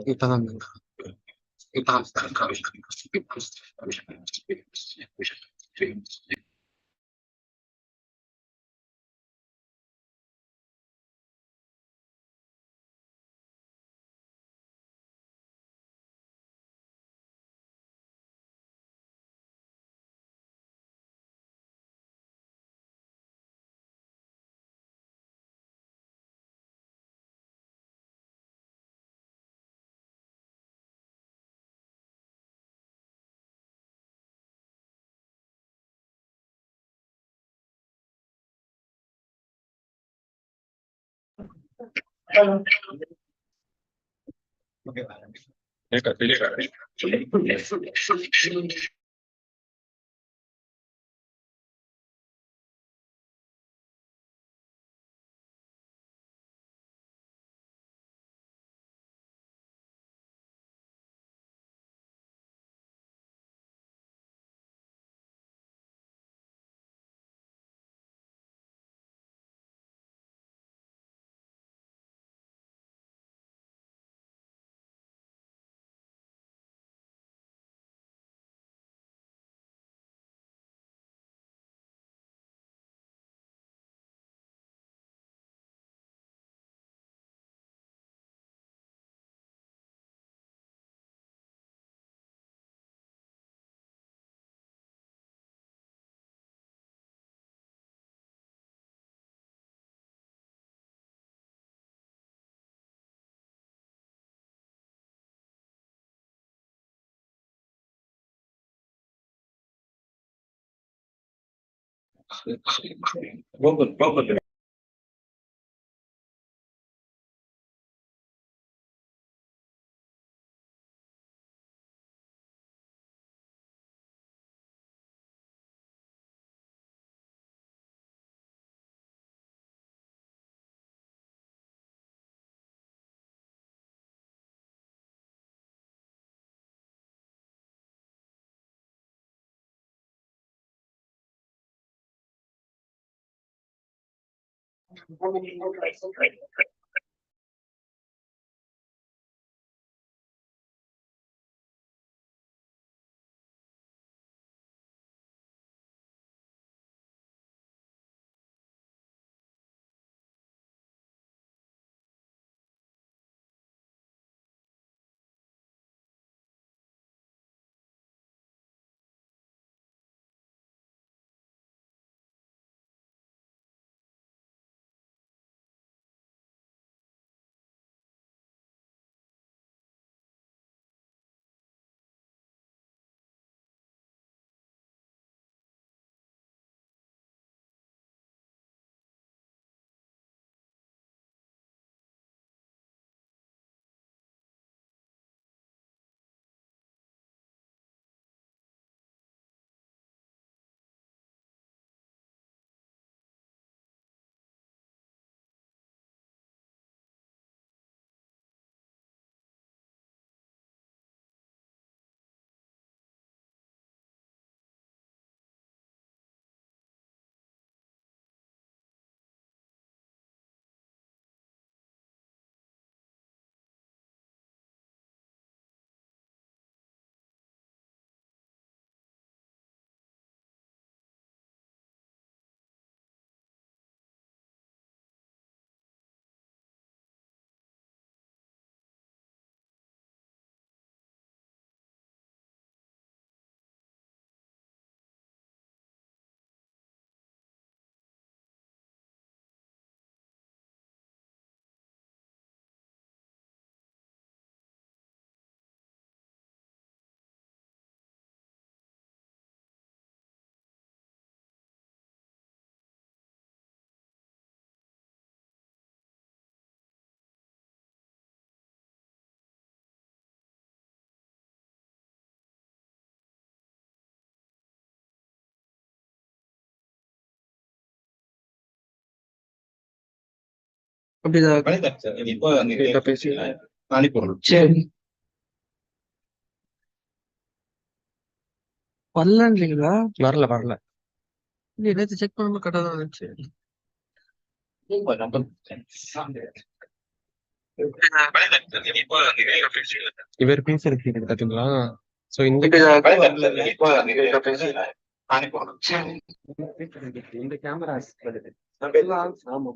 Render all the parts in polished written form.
இப்பதான் அப்படிதான் பேசி சரி வரலன்றீங்களா? வரல நேற்று செக் பண்ணும்போது கரெக்டாக தான் இருந்துச்சு. இவர் பேசுறது பாத்தீங்களா? சோ இந்த இந்த கேமரா வருது. ஆமா.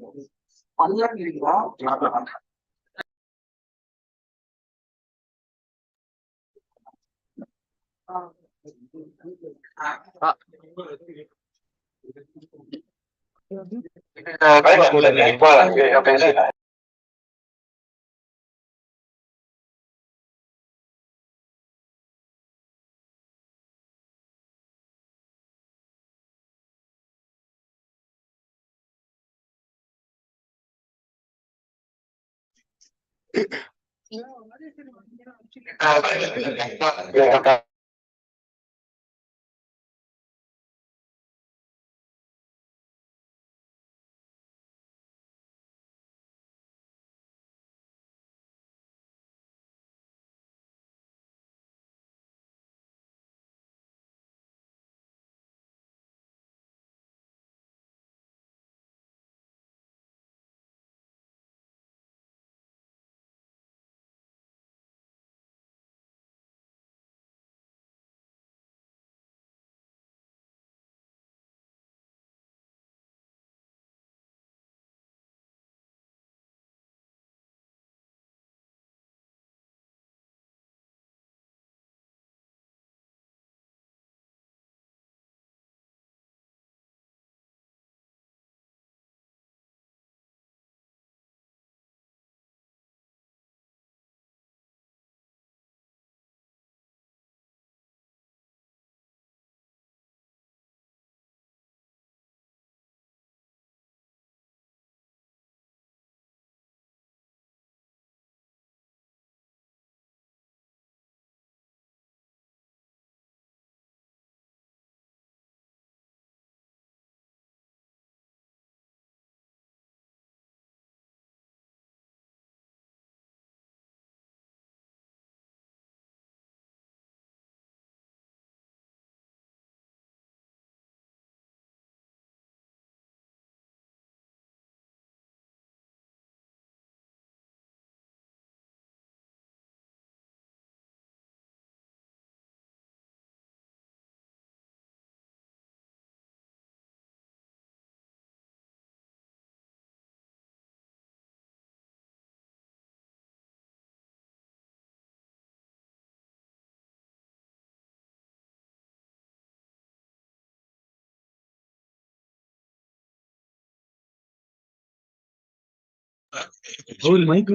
ஹலோ மைக்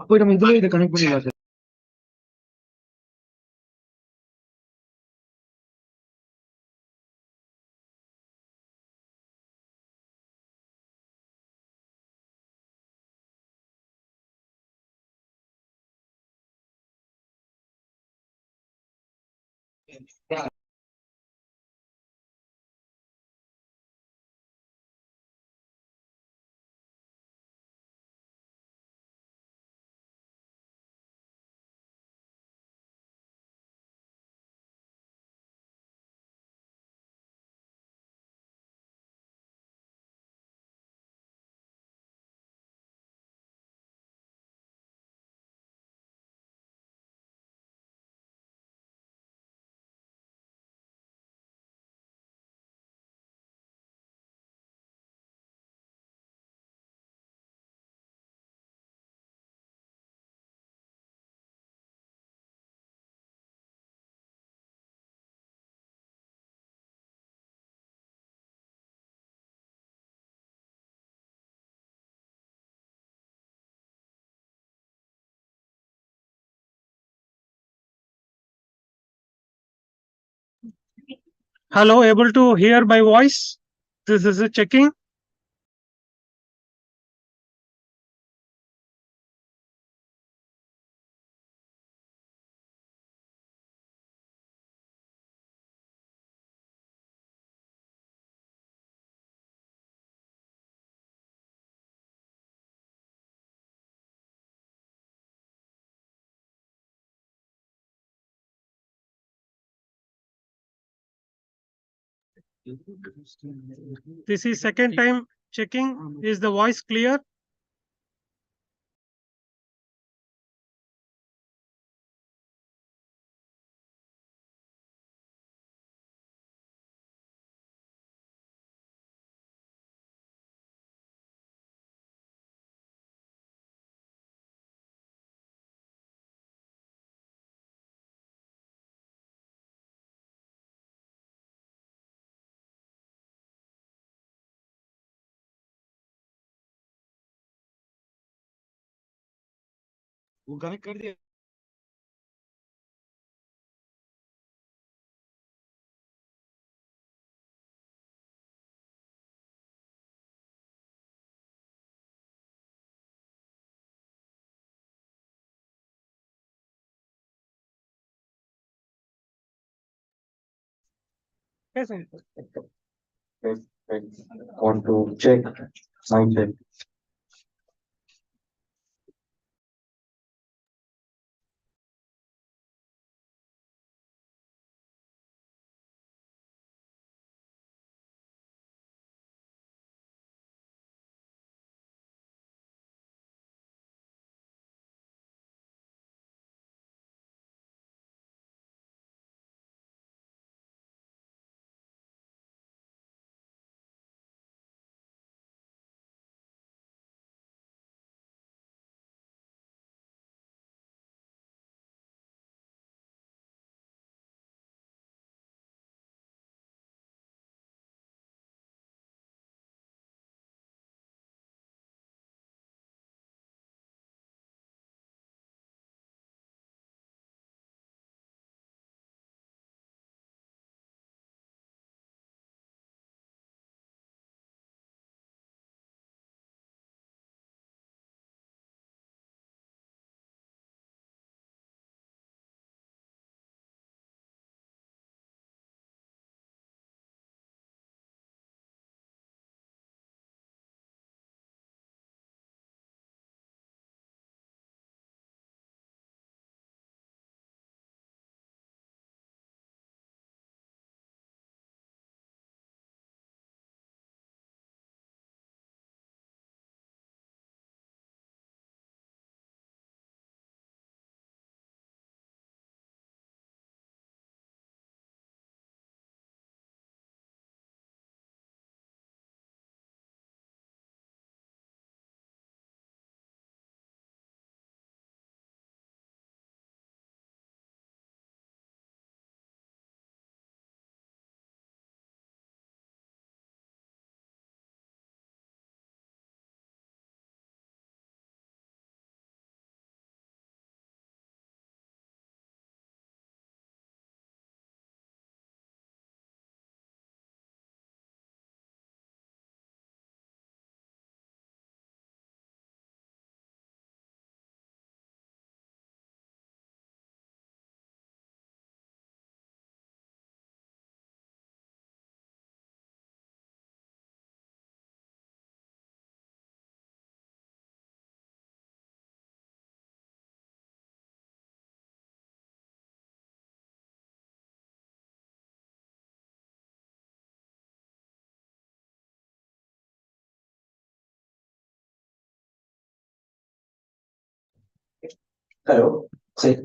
அப்போ நம்ம இதுல இதை கனெக்ட் பண்ணிடலாம் sir. Hello, able to hear my voice? This is it checking. This is second time Checking. Is the voice clear? वो कनेक्ट कर दिया कैसे? Wait, wait. Want to check sound check. Hello. Say.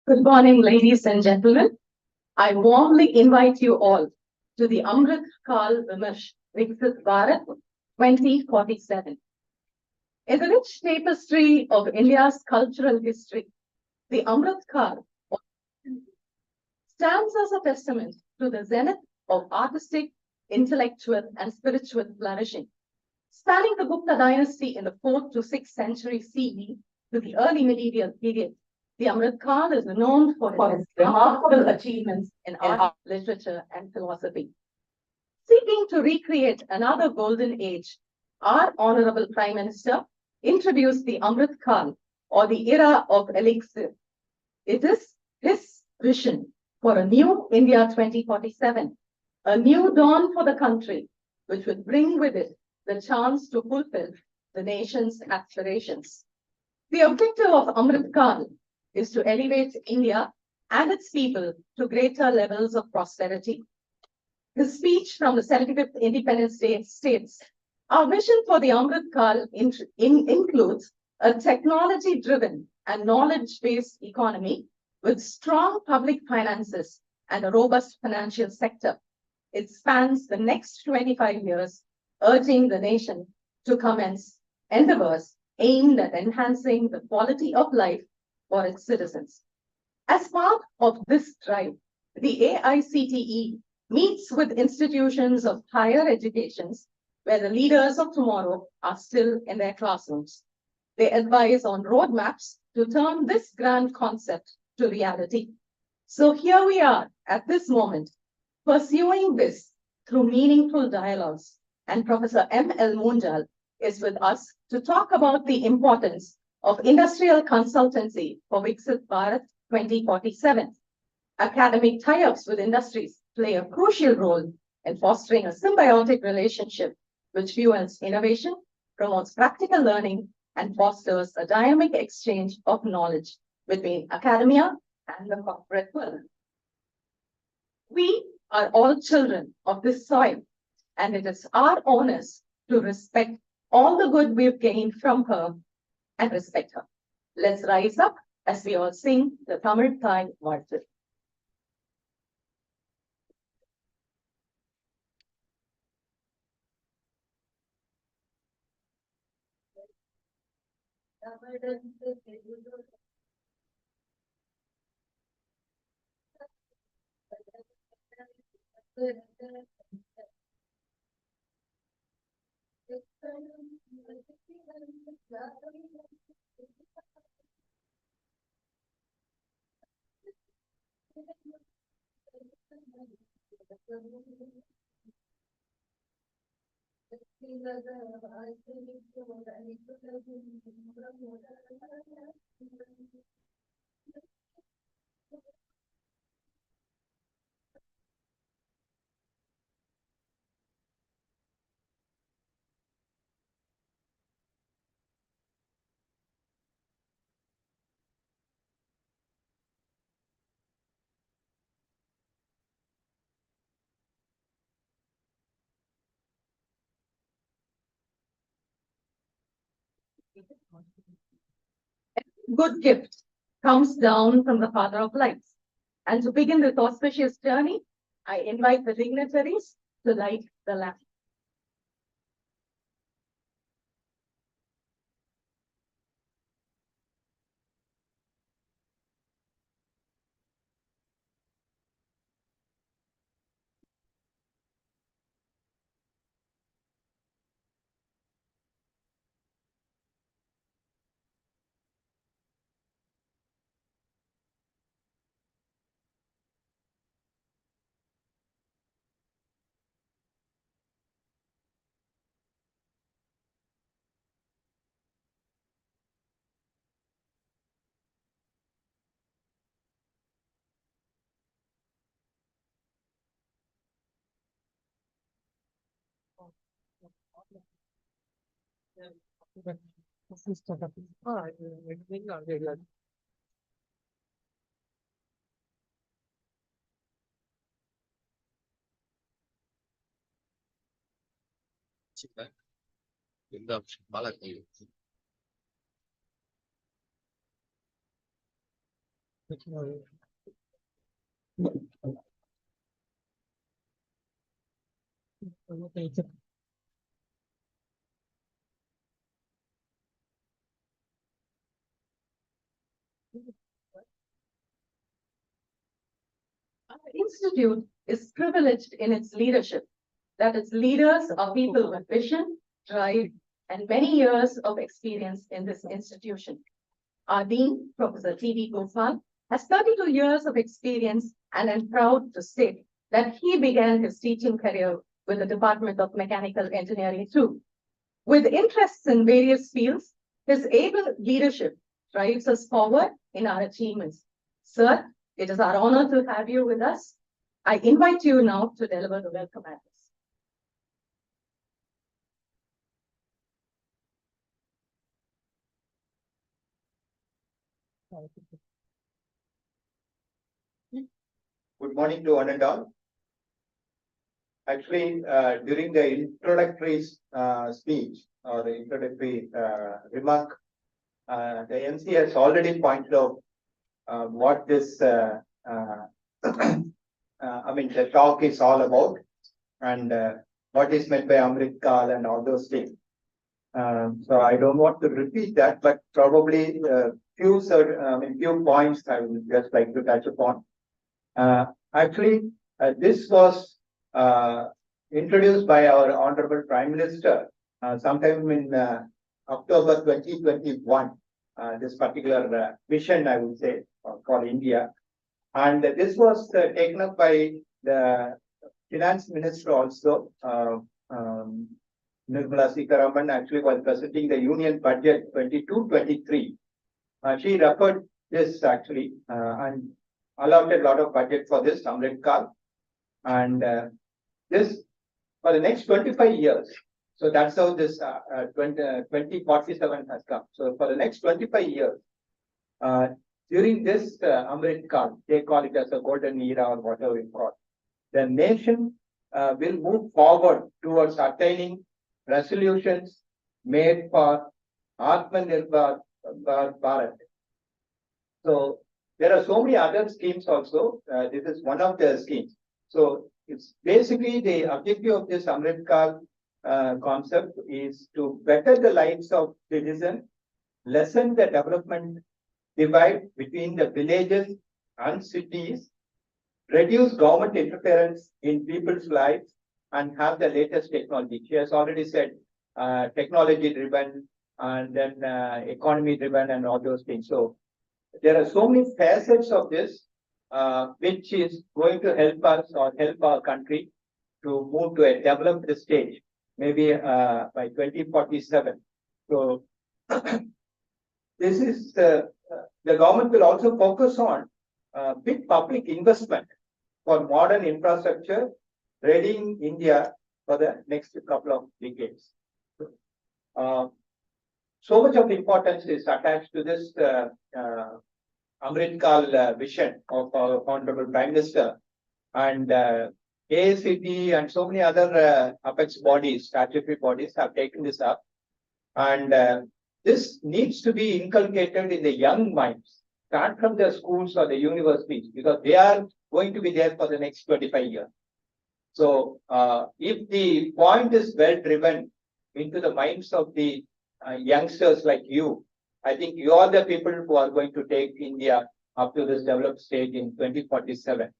Good morning, ladies and gentlemen. I warmly invite you all to the Amrit Kaal Vimarsh Vikasit Bharat 2047. In the rich tapestry of India's cultural history, the Amrit Kaal stands as a testament to the zenith of artistic, intellectual, and spiritual flourishing. Spanning the Gupta dynasty in the 4th to 6th century CE to the early medieval period, the Amrit Kaal is known for its remarkable achievements in art, literature, and philosophy. Seeking to recreate another golden age, our Honorable Prime Minister introduced the Amrit Kaal, or the era of elixir. It is his vision for a new India 2047, a new dawn for the country, which would bring with it the chance to fulfill the nation's aspirations. The objective of Amrit Kaal is to elevate India and its people to greater levels of prosperity. His speech from the 75th Independence Day states, our vision for the Amrit Kaal includes a technology-driven and knowledge-based economy with strong public finances and a robust financial sector. It spans the next 25 years, urging the nation to commence endeavors aimed at enhancing the quality of life for its citizens. As part of this drive, the AICTE meets with institutions of higher educations where the leaders of tomorrow are still in their classrooms. They advise on roadmaps to turn this grand concept to reality. So here we are at this moment, pursuing this through meaningful dialogues. And Professor M.L. Munjal is with us to talk about the importance of industrial consultancy for Viksit Bharat 2047. Academic tie-ups with industries play a crucial role in fostering a symbiotic relationship which fuels innovation, promotes practical learning, and fosters a dynamic exchange of knowledge between academia and the corporate world. We are all children of this soil, and it is our onus to respect all the good we've gained from her and respect her. Let's rise up as we all sing the Tamil Thai Vartu. Good gift comes down from the Father of Lights. And to begin this auspicious journey, I invite the dignitaries to light the lamp. Our institute is privileged in its leadership, that its leaders are people with vision, drive, and many years of experience in this institution. Our Dean, Professor T.V. Gopal, has 32 years of experience, and I'm proud to state that he began his teaching career with the Department of Mechanical Engineering too. With interests in various fields, his able leadership drives us forward in our achievements. Sir, it is our honor to have you with us. I invite you now to deliver the welcome address. Good morning to one and all. Actually, during the introductory speech or the introductory remark, the MC has already pointed out what this, I mean, the talk is all about and what is meant by Amrit, Kaal and all those things. So I don't want to repeat that, but probably few points I would just like to touch upon. Actually, this was introduced by our Honorable Prime Minister sometime in October 2021. This particular vision, I would say, for India. And this was taken up by the Finance Minister also, Nirmala Sitharaman, actually was presenting the Union Budget 22-23. She referred this actually and allotted a lot of budget for this Amrit Kaal. And this for the next 25 years. So that's how this 2047 has come. So for the next 25 years, during this Amrit Kaal, they call it as a golden era or whatever you call it, the nation will move forward towards attaining resolutions made for Atmanirbhar Bharat. So there are so many other schemes also. This is one of the schemes. So it's basically the objective of this Amrit Kaal concept is to better the lives of citizens, lessen the development divide between the villages and cities, reduce government interference in people's lives, and have the latest technology. She has already said technology driven and then economy driven and all those things. So there are so many facets of this which is going to help us or help our country to move to a developed stage, maybe by 2047. So this is the government will also focus on big public investment for modern infrastructure, readying India for the next couple of decades. So much of importance is attached to this Amrit Kaal vision of our Honorable Prime Minister, and AICT and so many other apex bodies, statutory bodies have taken this up, and this needs to be inculcated in the young minds, start from the schools or the universities, because they are going to be there for the next 25 years. So if the point is well driven into the minds of the youngsters like you, I think you are the people who are going to take India up to this developed stage in 2047.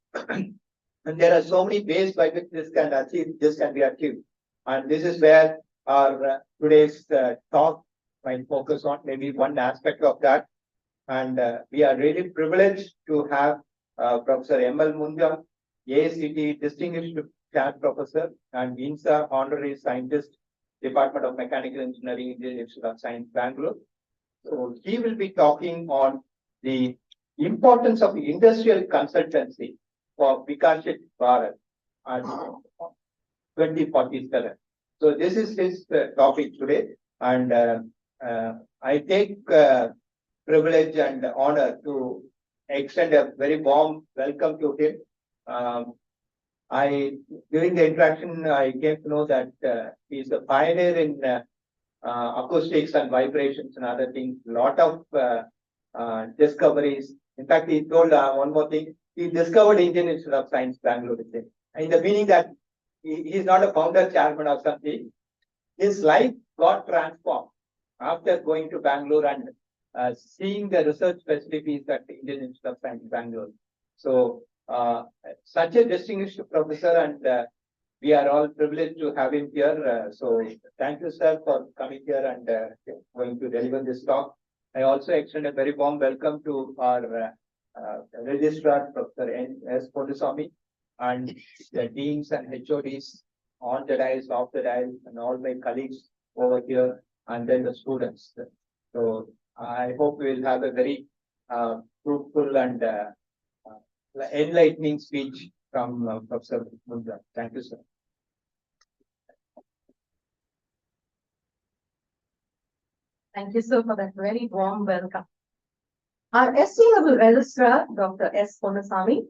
And there are so many ways by which this can be achieved. And this is where our today's talk might focus on, maybe one aspect of that. And we are really privileged to have Professor M.L. Munja, AICT Distinguished Chair Professor, and INSA Honorary Scientist, Department of Mechanical Engineering, Indian Institute of Science, Bangalore. So he will be talking on the importance of industrial consultancy for Vikasit Bharat and 2047. So this is his topic today, and I take privilege and honor to extend a very warm welcome to him. During the interaction, I came to know that he is a pioneer in acoustics and vibrations and other things. A lot of discoveries In fact, he told one more thing. He discovered Indian Institute of Science, Bangalore. In the meaning that he is not a founder chairman or something. His life got transformed after going to Bangalore and seeing the research facilities at the Indian Institute of Science, Bangalore. So, such a distinguished professor, and we are all privileged to have him here. So, thank you, sir, for coming here and going to deliver this talk. I also extend a very warm welcome to our registrar, Professor S. Ponusamy, and the deans and HODs on the dais, off the dais, and all my colleagues over here, and then the students. So I hope we will have a very fruitful and enlightening speech from Professor Munjal. Thank you, sir. Thank you, sir, for that very warm welcome. Our estimable registrar, Dr. S. Ponusamy,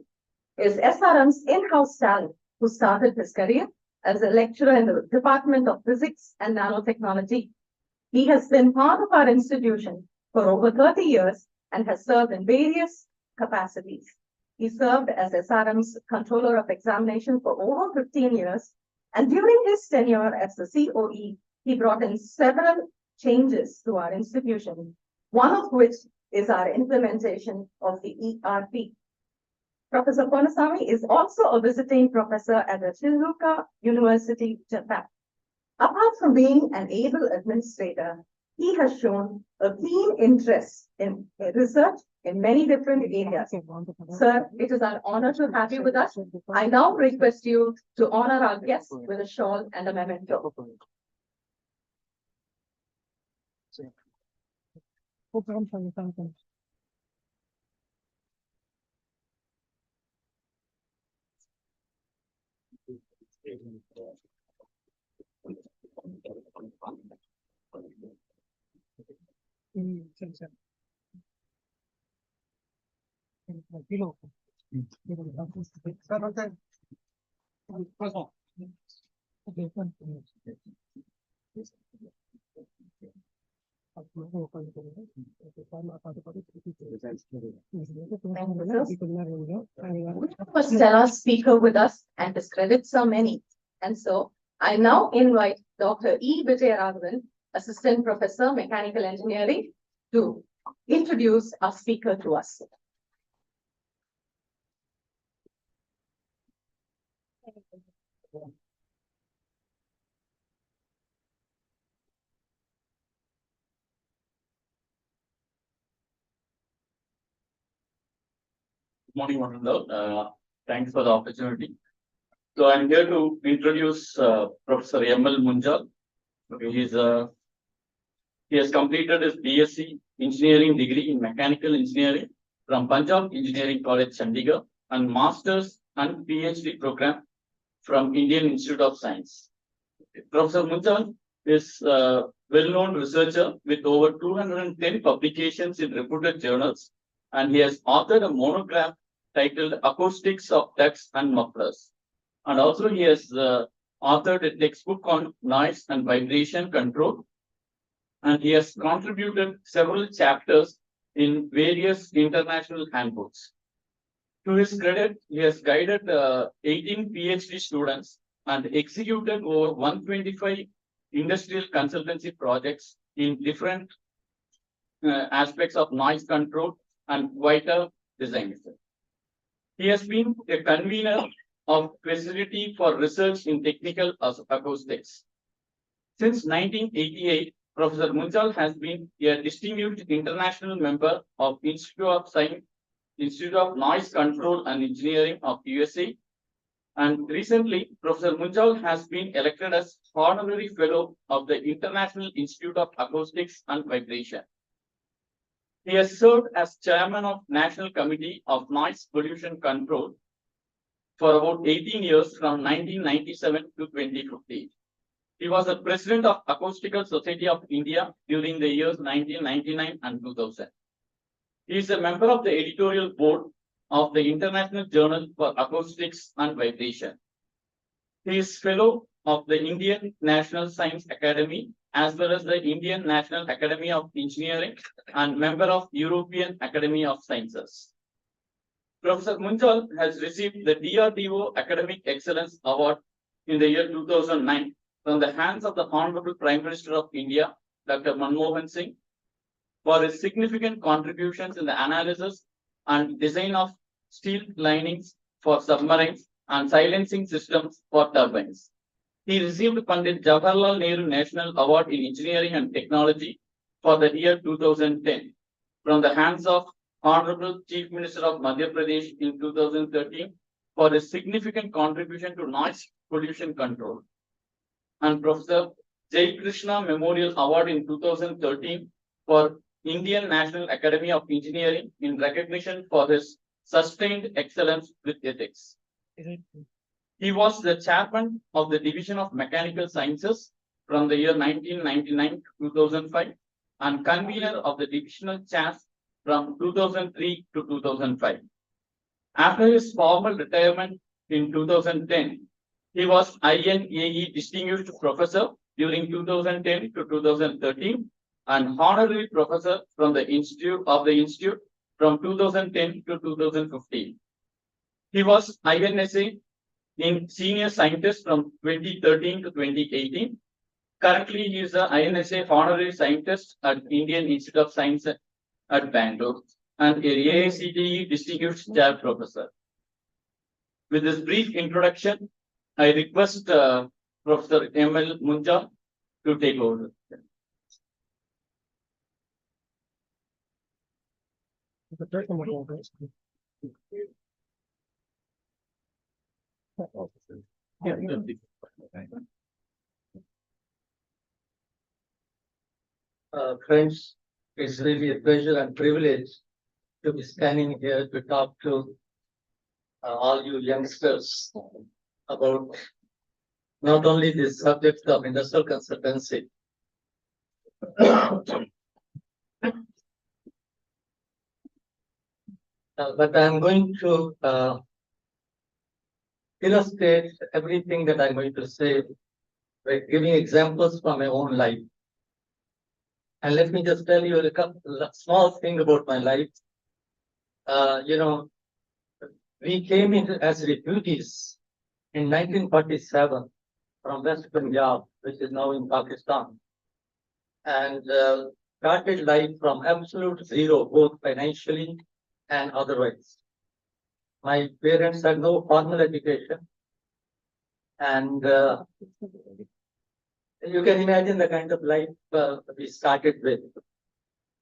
is SRM's in-house talent who started his career as a lecturer in the Department of Physics and Nanotechnology. He has been part of our institution for over 30 years and has served in various capacities. He served as SRM's Controller of Examination for over 15 years, and during his tenure as the COE, he brought in several changes to our institution, one of which is our implementation of the ERP. Professor Ponusamy is also a visiting professor at the Shizuoka University, Japan. Apart from being an able administrator, he has shown a keen interest in research in many different areas. Sir, it is an honor to have you with us. I now request you to honor our guests with a shawl and a memento. Must tell our speaker with us, and his credits are many. And so I now invite Dr. E. Vijayaraghavan, Assistant Professor, Mechanical Engineering, to introduce our speaker to us. Morning, Mananda. Thanks for the opportunity. So I'm here to introduce Professor M.L. Munjal. He has completed his BSc Engineering degree in Mechanical Engineering from Punjab Engineering College, Chandigarh, and Masters and PhD program from Indian Institute of Science. Professor Munjal is a well-known researcher with over 210 publications in reputed journals, and he has authored a monograph titled Acoustics of Ducts and Mufflers. And also he has authored a textbook on noise and vibration control. And he has contributed several chapters in various international handbooks. To his credit, he has guided 18 PhD students and executed over 125 industrial consultancy projects in different aspects of noise control and wider design. He has been a convener of Facility for Research in Technical Acoustics. Since 1988, Professor Munjal has been a distinguished international member of Institute of Science, Institute of Noise Control and Engineering of USA. And recently, Professor Munjal has been elected as Honorary Fellow of the International Institute of Acoustics and Vibration. He has served as Chairman of National Committee of Noise Pollution Control for about 18 years from 1997 to 2015. He was the President of Acoustical Society of India during the years 1999 and 2000. He is a member of the editorial board of the International Journal for Acoustics and Vibration. He is Fellow of the Indian National Science Academy as well as the Indian National Academy of Engineering and member of European Academy of Sciences. Professor Munjal has received the DRDO Academic Excellence Award in the year 2009 from the hands of the Honorable Prime Minister of India, Dr. Manmohan Singh, for his significant contributions in the analysis and design of steel linings for submarines and silencing systems for turbines. He received Pandit Jawaharlal Nehru National Award in Engineering and Technology for the year 2010 from the hands of Honorable Chief Minister of Madhya Pradesh in 2013 for his significant contribution to noise pollution control. And Professor Jai Krishna Memorial Award in 2013 for Indian National Academy of Engineering in recognition for his sustained excellence with ethics. He was the chairman of the Division of Mechanical Sciences from the year 1999 to 2005 and convener of the divisional chairs from 2003 to 2005. After his formal retirement in 2010, he was INAE Distinguished Professor during 2010 to 2013 and Honorary Professor from the Institute from 2010 to 2015. He was INSA in Senior Scientist from 2013 to 2018. Currently, he is an INSA Honorary Scientist at Indian Institute of Science at Bangalore and a AICTE Distinguished Chair Professor. With this brief introduction, I request Professor M.L. Munjal to take over. Friends, it's really a pleasure and privilege to be standing here to talk to all you youngsters about not only the subject of industrial consultancy, but I'm going to illustrate everything that I'm going to say by giving examples from my own life. And let me just tell you a small thing about my life. We came in as refugees in 1947 from West Punjab, which is now in Pakistan, and started life from absolute zero, both financially and otherwise. My parents had no formal education, and you can imagine the kind of life we started with.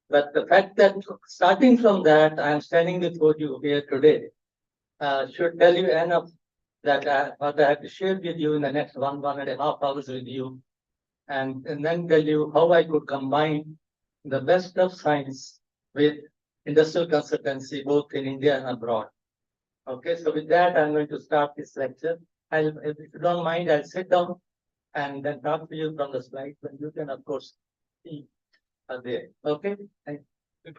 But the fact that starting from that, I am standing before you here today, should tell you enough that what I have to share with you in the next 1.5 hours with you, and then tell you how I could combine the best of science with industrial consultancy, both in India and abroad. Okay, so with that, I'm going to start this lecture. If you don't mind, I'll sit down and then talk to you from the slides, and you can, of course, see there. Okay? Thank you.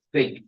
screen.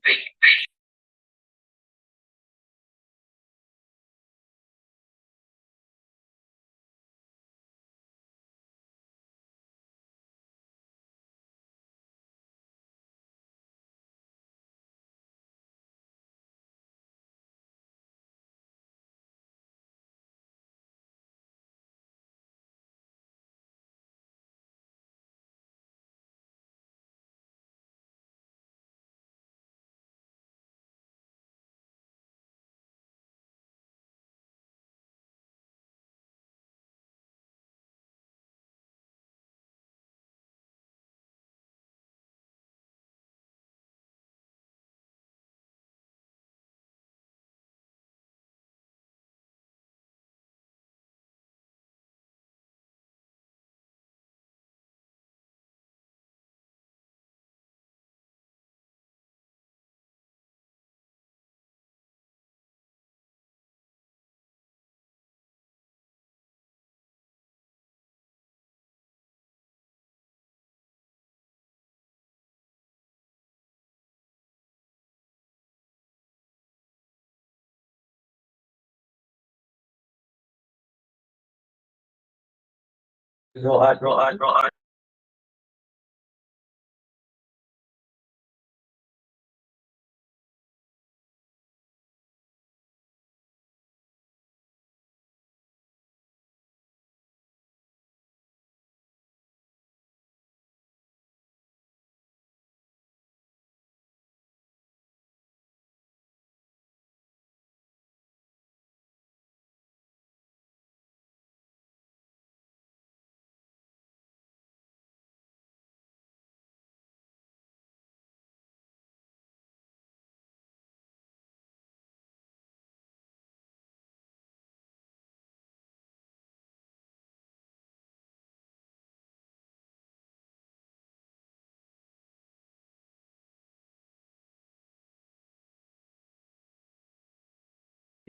Rohan.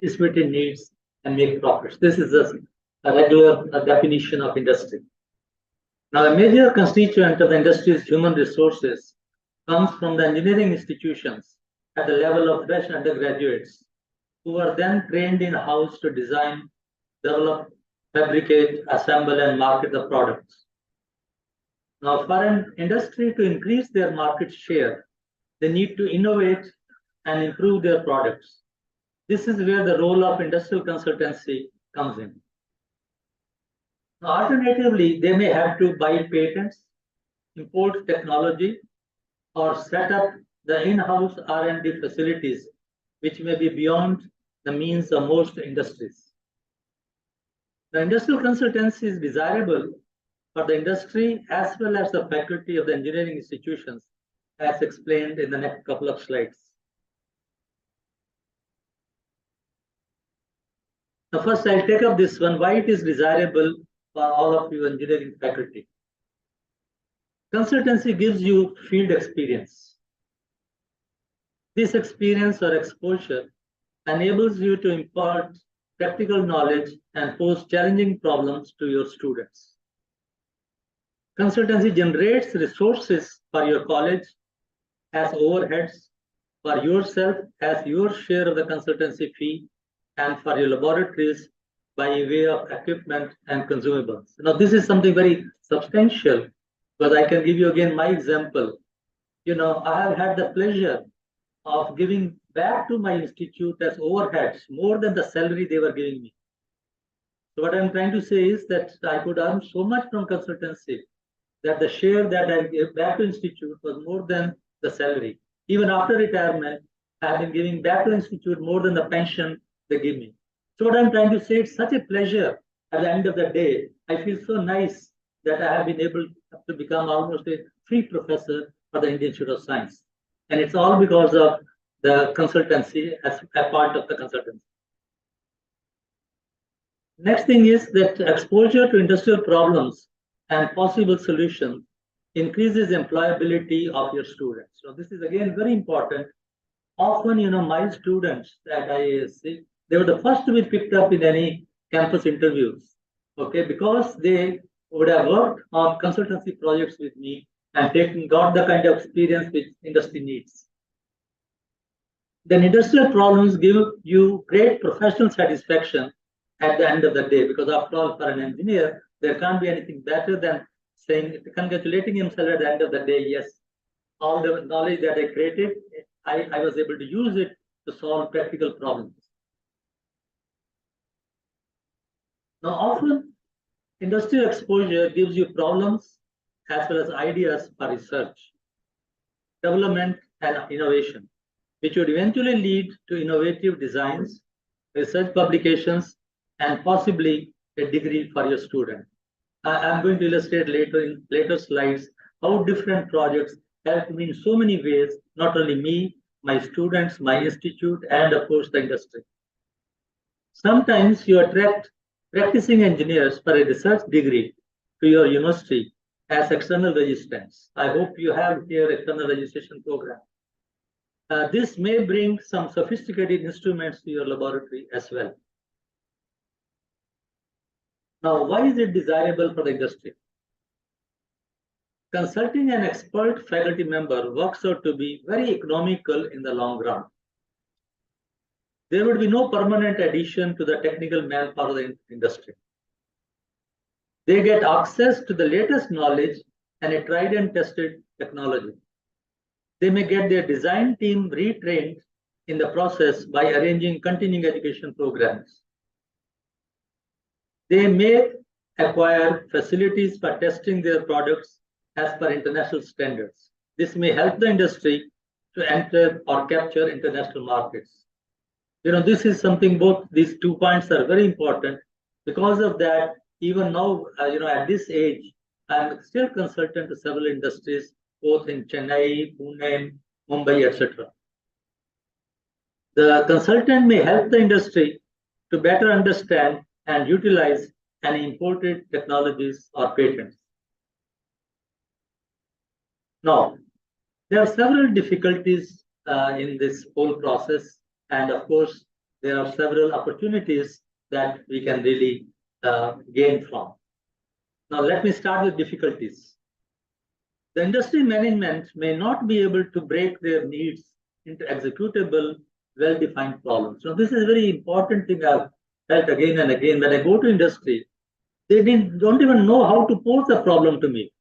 Participating needs and make profits. This is a regular definition of industry. Now, a major constituent of the industry's human resources comes from the engineering institutions at the level of fresh undergraduates who are then trained in-house to design, develop, fabricate, assemble, and market the products. Now, for an industry to increase their market share, they need to innovate and improve their products. This is where the role of industrial consultancy comes in. Now, alternatively, they may have to buy patents, import technology, or set up the in-house R&D facilities, which may be beyond the means of most industries. The industrial consultancy is desirable for the industry as well as the faculty of the engineering institutions, as explained in the next couple of slides. Now, first, I'll take up this one, why it is desirable for all of you engineering faculty. Consultancy gives you field experience. This experience or exposure enables you to impart practical knowledge and pose challenging problems to your students. Consultancy generates resources for your college as overheads, for yourself as your share of the consultancy fee, and for your laboratories by way of equipment and consumables. Now, this is something very substantial, but I can give you again my example. I have had the pleasure of giving back to my institute as overheads more than the salary they were giving me. So what I'm trying to say is that I could earn so much from consultancy that the share that I gave back to institute was more than the salary. Even after retirement, I have been giving back to institute more than the pension they give me. So what I'm trying to say, it's such a pleasure at the end of the day. I feel so nice that I have been able to become almost a free professor for the Indian Institute of Science. And it's all because of the consultancy as a part of the consultancy. Next thing is that exposure to industrial problems and possible solutions increases employability of your students. So this is again very important. Often, my students at IASC, they were the first to be picked up in any campus interviews, okay, because they would have worked on consultancy projects with me and got the kind of experience which industry needs. then industrial problems give you great professional satisfaction at the end of the day, because after all, for an engineer, there can't be anything better than saying, congratulating himself at the end of the day, yes, all the knowledge that I created, I was able to use it to solve practical problems. Now, often industrial exposure gives you problems as well as ideas for research, development, and innovation, which would eventually lead to innovative designs, research publications, and possibly a degree for your student. I'm going to illustrate later in later slides how different projects help me in so many ways, not only me, my students, my institute, and of course the industry. Sometimes you attract practicing engineers for a research degree to your university as external registrants. I hope you have here external registration program. This may bring some sophisticated instruments to your laboratory as well. Now, why is it desirable for the industry? Consulting an expert faculty member works out to be very economical in the long run. There would be no permanent addition to the technical manpower of the industry. They get access to the latest knowledge and a tried and tested technology. They may get their design team retrained in the process by arranging continuing education programs. They may acquire facilities for testing their products as per international standards. This may help the industry to enter or capture international markets. This is something, both these 2 points are very important. Because of that, even now, at this age, I'm still consultant to several industries, both in Chennai, Pune, Mumbai, etc. The consultant may help the industry to better understand and utilize any imported technologies or patents. Now, there are several difficulties in this whole process, and of course, there are several opportunities that we can really gain from. Now, let me start with difficulties. The industry management may not be able to break their needs into executable, well-defined problems. Now, this is a very important thing I've felt again and again. When I go to industry, they don't even know how to pose a problem to me.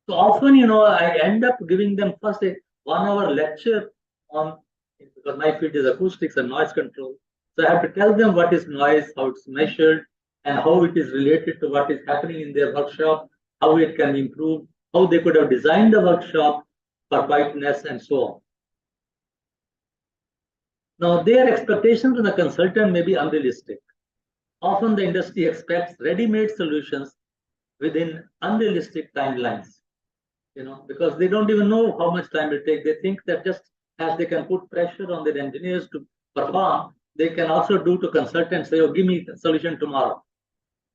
So often, I end up giving them first a 1-hour lecture on, because my field is acoustics and noise control. So I have to tell them what is noise, how it's measured, and how it is related to what is happening in their workshop, how it can improve, how they could have designed the workshop for quietness, and so on. Now, their expectations from the consultant may be unrealistic. Often the industry expects ready-made solutions within unrealistic timelines, because they don't even know how much time it will take. They think that just as they can put pressure on their engineers to perform, they can also do to consultants, say, oh, give me the solution tomorrow.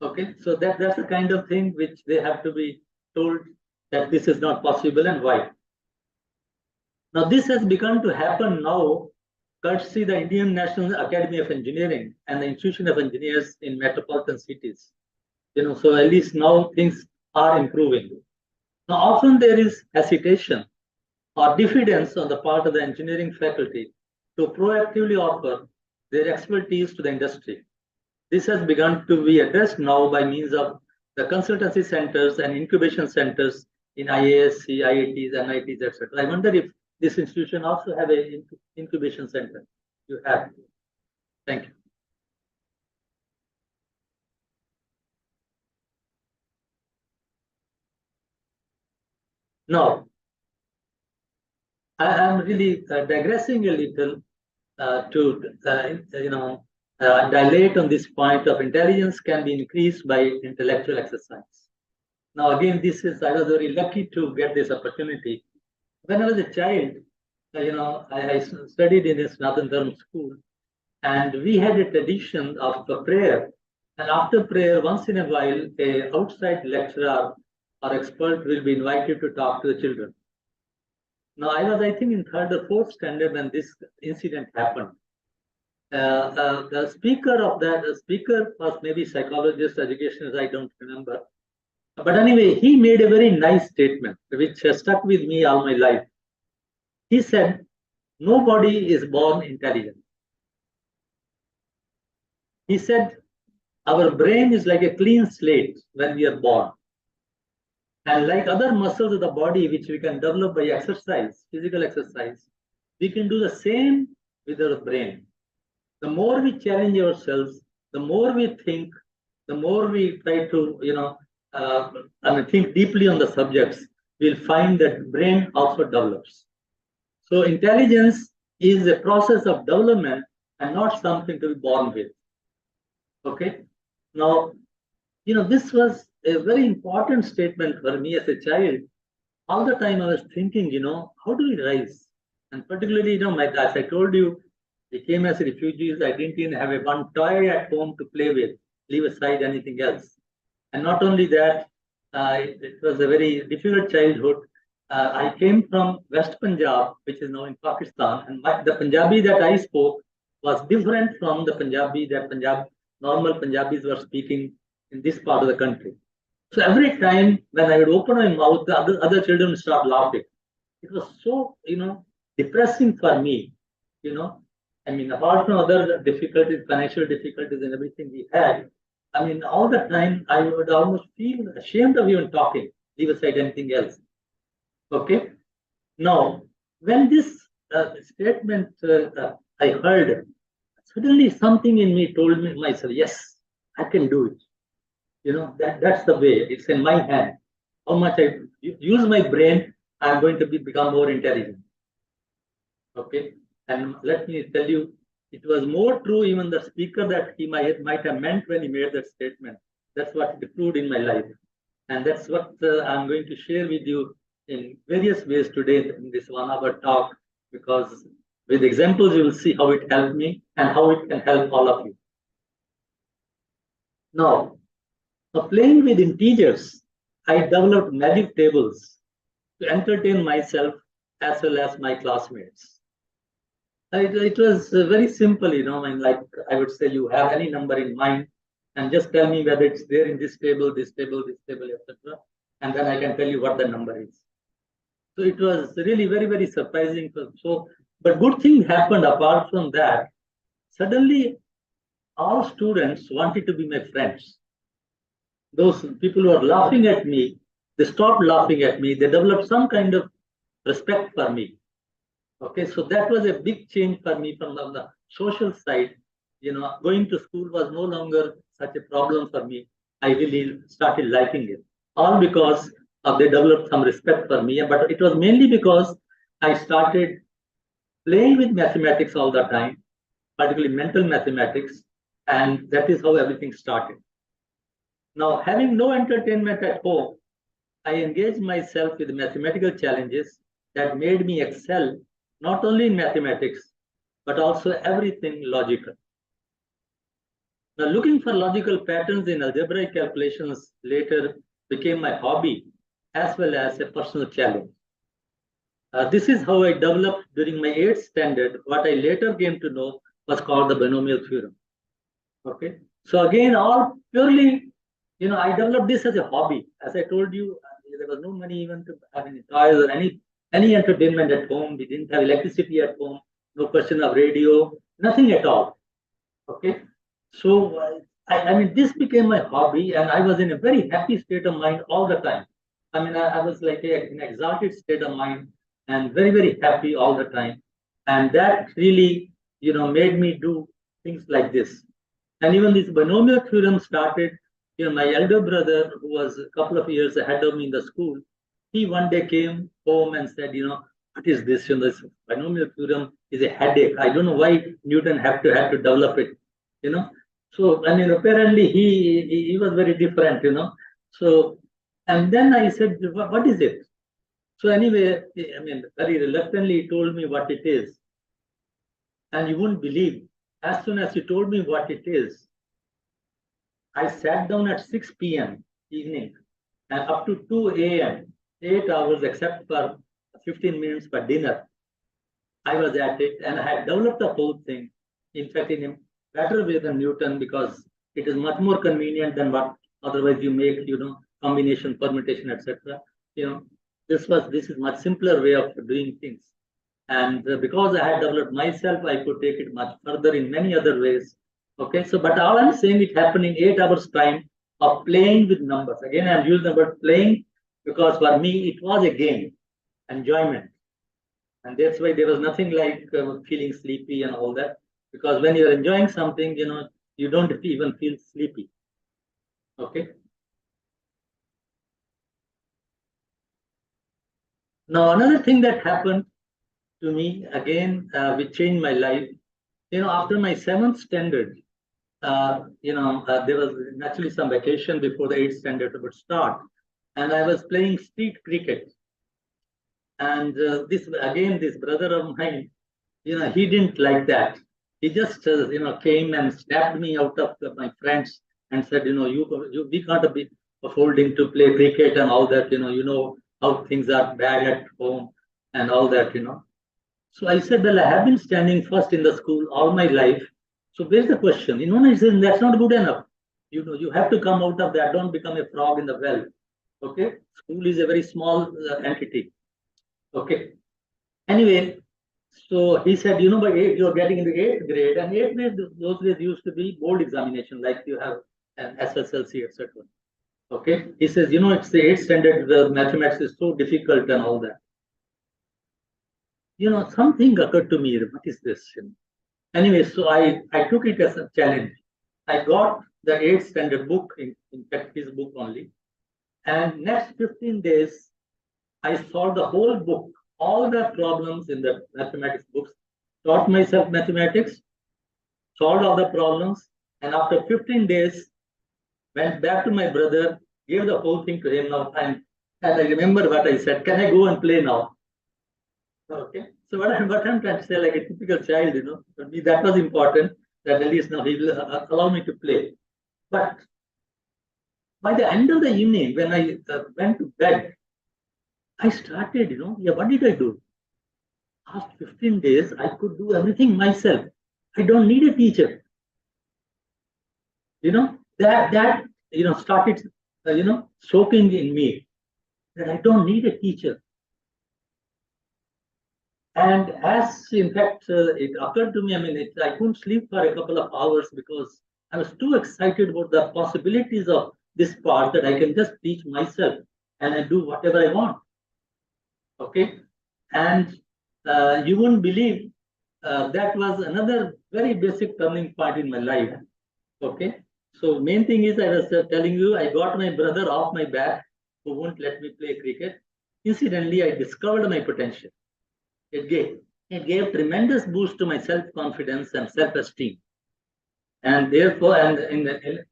Okay, so that's the kind of thing which they have to be told that this is not possible and why. Now, this has begun to happen now, courtesy the Indian National Academy of Engineering and the Institution of Engineers in metropolitan cities. So at least now things are improving. Now, often there is hesitation or diffidence on the part of the engineering faculty to proactively offer their expertise to the industry. This has begun to be addressed now by means of the consultancy centers and incubation centers in IASC, IITs, NITs, etc. I wonder if this institution also have an incubation center. You have. Thank you. Now, I am really digressing a little to dilate on this point of intelligence can be increased by intellectual exercise. Now, again, I was very lucky to get this opportunity. When I was a child, I studied in this Northern Dharma school, and we had a tradition of a prayer. And after prayer, once in a while, a outside lecturer or expert will be invited to talk to the children. Now, I was, I think, in 3rd or 4th standard when this incident happened. The speaker was maybe psychologist, educationist, I don't remember. But anyway, he made a very nice statement, which has stuck with me all my life. He said, nobody is born intelligent. He said, our brain is like a clean slate when we are born. And like other muscles of the body, which we can develop by exercise, physical exercise, we can do the same with our brain. The more we challenge ourselves, the more we think, the more we try to, think deeply on the subjects, we'll find that brain also develops. So intelligence is a process of development and not something to be born with. Okay. Now, this was a very important statement for me as a child. All the time I was thinking, how do we rise? And particularly, as I told you, we came as refugees. I didn't even have a one toy at home to play with, leave aside anything else. And not only that, it was a very difficult childhood. I came from West Punjab, which is now in Pakistan, and the Punjabi that I spoke was different from the Punjabi that normal Punjabis were speaking in this part of the country. So every time when I would open my mouth, the other children would start laughing. It was so, depressing for me, apart from other difficulties, financial difficulties and everything we had, all the time I would almost feel ashamed of even talking, leave aside anything else. Okay. Now, when this statement I heard, suddenly something in me told me myself, yes, I can do it. That's the way. It's in my hand. How much I use my brain, I'm going to become more intelligent. Okay. And let me tell you, it was more true even the speaker that he might have meant when he made that statement. That's what it proved in my life. And that's what I'm going to share with you in various ways today in this 1 hour talk, because with examples, you will see how it helped me and how it can help all of you. Now, playing with integers, I developed magic tables to entertain myself as well as my classmates. It was very simple, like I would say, you have any number in mind and just tell me whether it's there in this table, etc. And then I can tell you what the number is. So it was really very, very surprising. But good thing happened apart from that. Suddenly, all students wanted to be my friends. Those people who are laughing at me, they stopped laughing at me. They developed some kind of respect for me. Okay, so that was a big change for me from the social side. Going to school was no longer such a problem for me. I really started liking it, all because they developed some respect for me. But it was mainly because I started playing with mathematics all the time, particularly mental mathematics, and that is how everything started. Now, having no entertainment at home, I engaged myself with mathematical challenges that made me excel not only in mathematics, but also everything logical. Now, looking for logical patterns in algebraic calculations later became my hobby as well as a personal challenge. This is how I developed during my 8th standard what I later came to know was called the binomial theorem. Okay, so again, all purely, I developed this as a hobby. As I told you, there was no money even to have any toys or any entertainment at home. We didn't have electricity at home, no question of radio, nothing at all. Okay, so this became my hobby, and I was in a very happy state of mind all the time. I was like in an exalted state of mind and very, very happy all the time. And that really, made me do things like this. And even this binomial theorem started, my elder brother, who was a couple of years ahead of me in the school, he one day came home and said, what is this? This binomial theorem is a headache. I don't know why Newton had to develop it, So, apparently he was very different, So, and then I said, what is it? So anyway, very reluctantly he told me what it is. And you wouldn't believe, as soon as he told me what it is, I sat down at 6 p.m. evening and up to 2 a.m., 8 hours except for 15 minutes for dinner. I was at it and I had developed the whole thing. In fact, in a better way than Newton, because it is much more convenient than what otherwise you make, combination, permutation, etc. This is much simpler way of doing things. And because I had developed myself, I could take it much further in many other ways. Okay, so but all I'm saying, it happened in 8 hours time of playing with numbers. Again, I'm using the word playing because for me it was a game, enjoyment. And that's why there was nothing like feeling sleepy and all that. Because when you're enjoying something, you don't even feel sleepy. Okay. Now, another thing that happened to me, again, which changed my life, after my 7th standard, there was naturally some vacation before the 8th standard would start. And I was playing street cricket. And this brother of mine, he didn't like that. He just, came and snapped me out of my friends and said, we can't be affording to play cricket and all that, you know how things are bad at home and all that, So I said, well, I have been standing first in the school all my life. So where's the question? I said, that's not good enough. You have to come out of that. Don't become a frog in the well. Okay. School is a very small entity. Okay. Anyway, so he said, by you're getting into 8th grade, and 8th grade, those days used to be board examination, like you have an SSLC, etc. Okay. He says, it's the 8th standard, the mathematics is so difficult and all that. Something occurred to me. What is this? Anyway, so I took it as a challenge. I got the 8th standard book, in fact, his book only. And next 15 days, I solved the whole book, all the problems in the mathematics books, taught myself mathematics, solved all the problems, and after 15 days, went back to my brother, gave the whole thing to him now, and I remember what I said, can I go and play now? Okay. So what I'm trying to say, like a typical child, for me that was important, that at least now he will allow me to play. But by the end of the evening, when I went to bed, I started, what did I do? After 15 days, I could do everything myself. I don't need a teacher. That started, soaking in me, that I don't need a teacher. And as in fact, it occurred to me, I couldn't sleep for a couple of hours because I was too excited about the possibilities of this part that I can just teach myself and I do whatever I want. Okay. And you wouldn't believe that was another very basic turning point in my life. Okay. So main thing is, I was telling you, I got my brother off my back who won't let me play cricket. Incidentally, I discovered my potential. It gave tremendous boost to my self-confidence and self-esteem. And therefore, and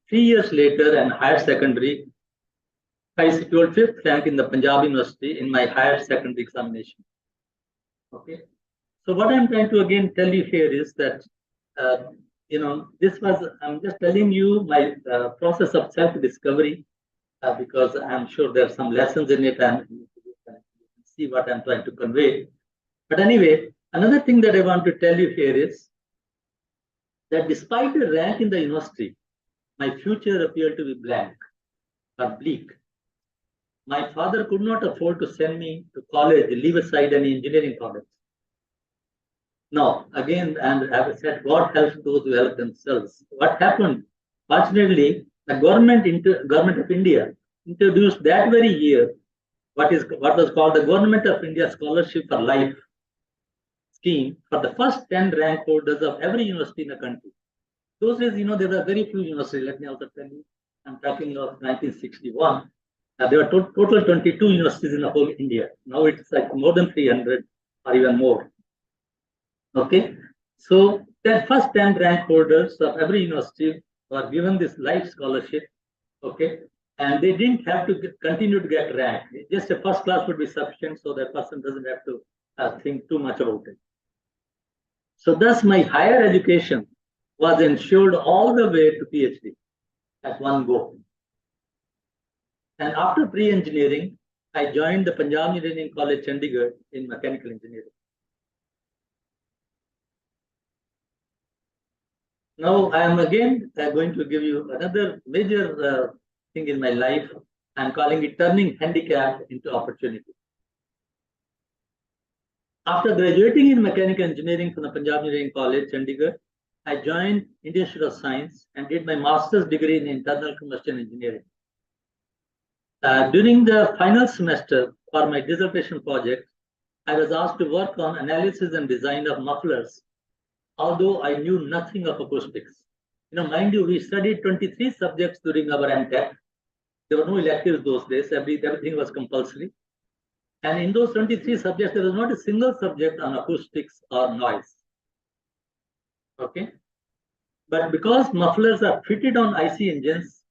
3 years later, in higher secondary, I secured 5th rank in the Punjab University in my higher secondary examination. Okay. So what I'm trying to again tell you here is that, I'm just telling you my process of self-discovery because I'm sure there are some lessons in it and you can see what I'm trying to convey. But anyway, another thing that I want to tell you here is that despite the rank in the university, my future appeared to be blank or bleak. My father could not afford to send me to college, leave aside any engineering college. Now, again, and as I said, God helps those who help themselves. What happened? Fortunately, the government of India introduced that very year what was called the Government of India Scholarship for Life scheme for the first 10 rank holders of every university in the country. Those days, there were very few universities. Let me also tell you, I'm talking of 1961. There were total 22 universities in the whole India. Now it's like more than 300 or even more. Okay, so the first 10 rank holders of every university were given this life scholarship. Okay, and they didn't have to continue to get rank. Just a first class would be sufficient, so that person doesn't have to think too much about it. So thus my higher education was ensured all the way to PhD at one go. And after pre-engineering, I joined the Punjab Engineering College, Chandigarh in mechanical engineering. Now I am again going to give you another major thing in my life. I'm calling it turning handicap into opportunity. After graduating in mechanical engineering from the Punjab Engineering College, Chandigarh, I joined Indian Institute of Science and did my master's degree in internal combustion engineering. During the final semester for my dissertation project, I was asked to work on analysis and design of mufflers, although I knew nothing of acoustics. Mind you, we studied 23 subjects during our MTech. There were no electives those days, everything was compulsory. And in those 23 subjects, there was not a single subject on acoustics or noise. Okay. But because mufflers are fitted on IC engines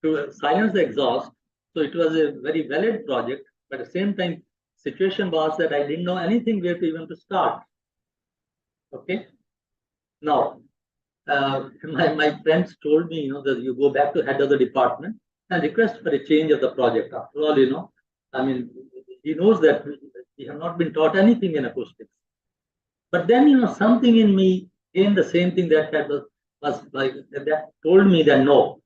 to silence the exhaust, so it was a very valid project. But at the same time, situation was that I didn't know anything where to even to start. Okay. Now, my friends told me, that you go back to head of the department and request for a change of the project. After all, I mean, he knows that we have not been taught anything in acoustics. But then, something in me again the same thing that was like that told me that no,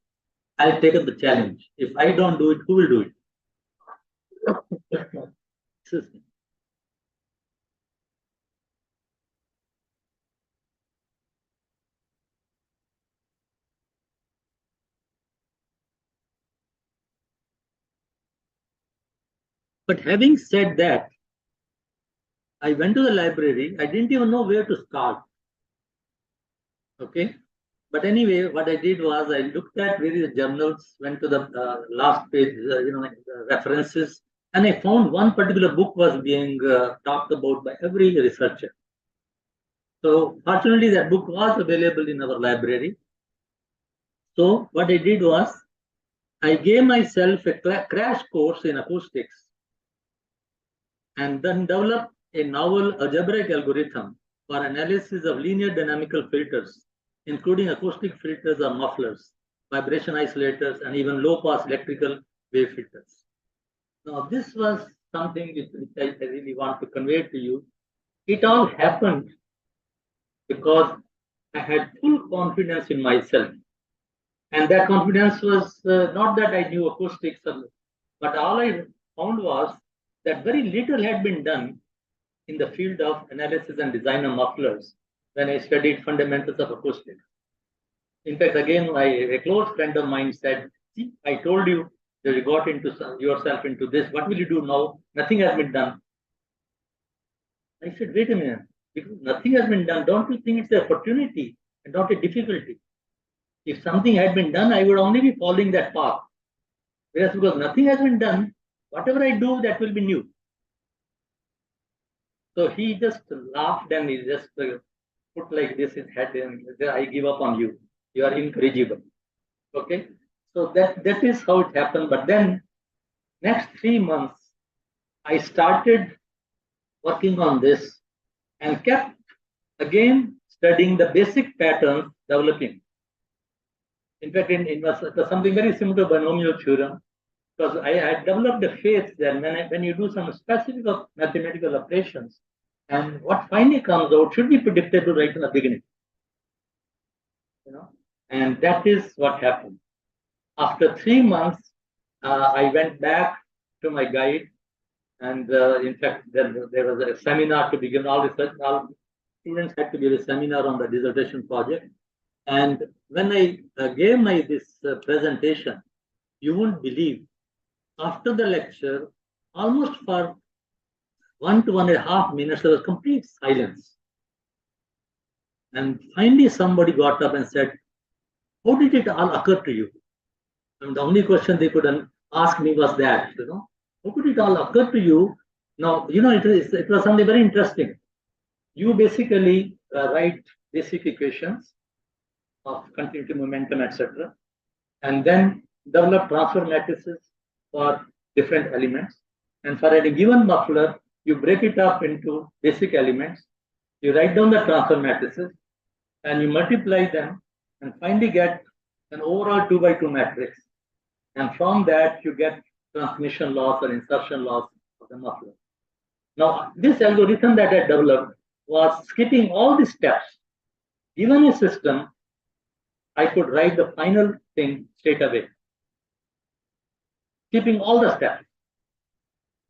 I'll take up the challenge. If I don't do it, who will do it? But having said that, I went to the library. I didn't even know where to start. Okay. But anyway, what I did was I looked at various journals, went to the last page, references, and I found one particular book was being talked about by every researcher. So fortunately, that book was available in our library. So what I did was I gave myself a crash course in acoustics and then developed a novel algebraic algorithm for analysis of linear dynamical filters, including acoustic filters or mufflers, vibration isolators, and even low-pass electrical wave filters. Now, this was something which I really want to convey to you. It all happened because I had full confidence in myself. And that confidence was not that I knew acoustics, but all I found was that very little had been done in the field of analysis and design of mufflers when I studied fundamentals of acoustics. In fact, again, a close friend of mine said, see, I told you that you got into yourself into this. What will you do now? Nothing has been done. I said, wait a minute, because nothing has been done, don't you think it's an opportunity and not a difficulty? If something had been done, I would only be following that path. Whereas because nothing has been done, whatever I do, that will be new. So he just laughed and he just put like this in head and I give up on you. You are incorrigible. Okay. So that is how it happened. But then next 3 months, I started working on this and kept again studying the basic patterns developing. In fact, it was something very similar to binomial theorem, because I had developed a faith that when you do some specific mathematical operations, and what finally comes out should be predictable right in the beginning. And that is what happened. After 3 months, I went back to my guide, and in fact, there was a seminar to be given. All students had to give a seminar on the dissertation project. And when I gave this presentation, you won't believe, after the lecture, almost for 1 to 1.5 minutes, there was complete silence. And finally, somebody got up and said, how did it all occur to you? And the only question they could ask me was that, how could it all occur to you? Now, it was something very interesting. You basically write basic equations of continuity, momentum, etc., and then develop transfer matrices for different elements. And for any given muffler, you break it up into basic elements. You write down the transfer matrices, and you multiply them, and finally get an overall 2x2 matrix. And from that, you get transmission loss or insertion loss of the muffler. Now, this algorithm that I developed was skipping all the steps. Given a system, I could write the final thing straight away, skipping all the steps.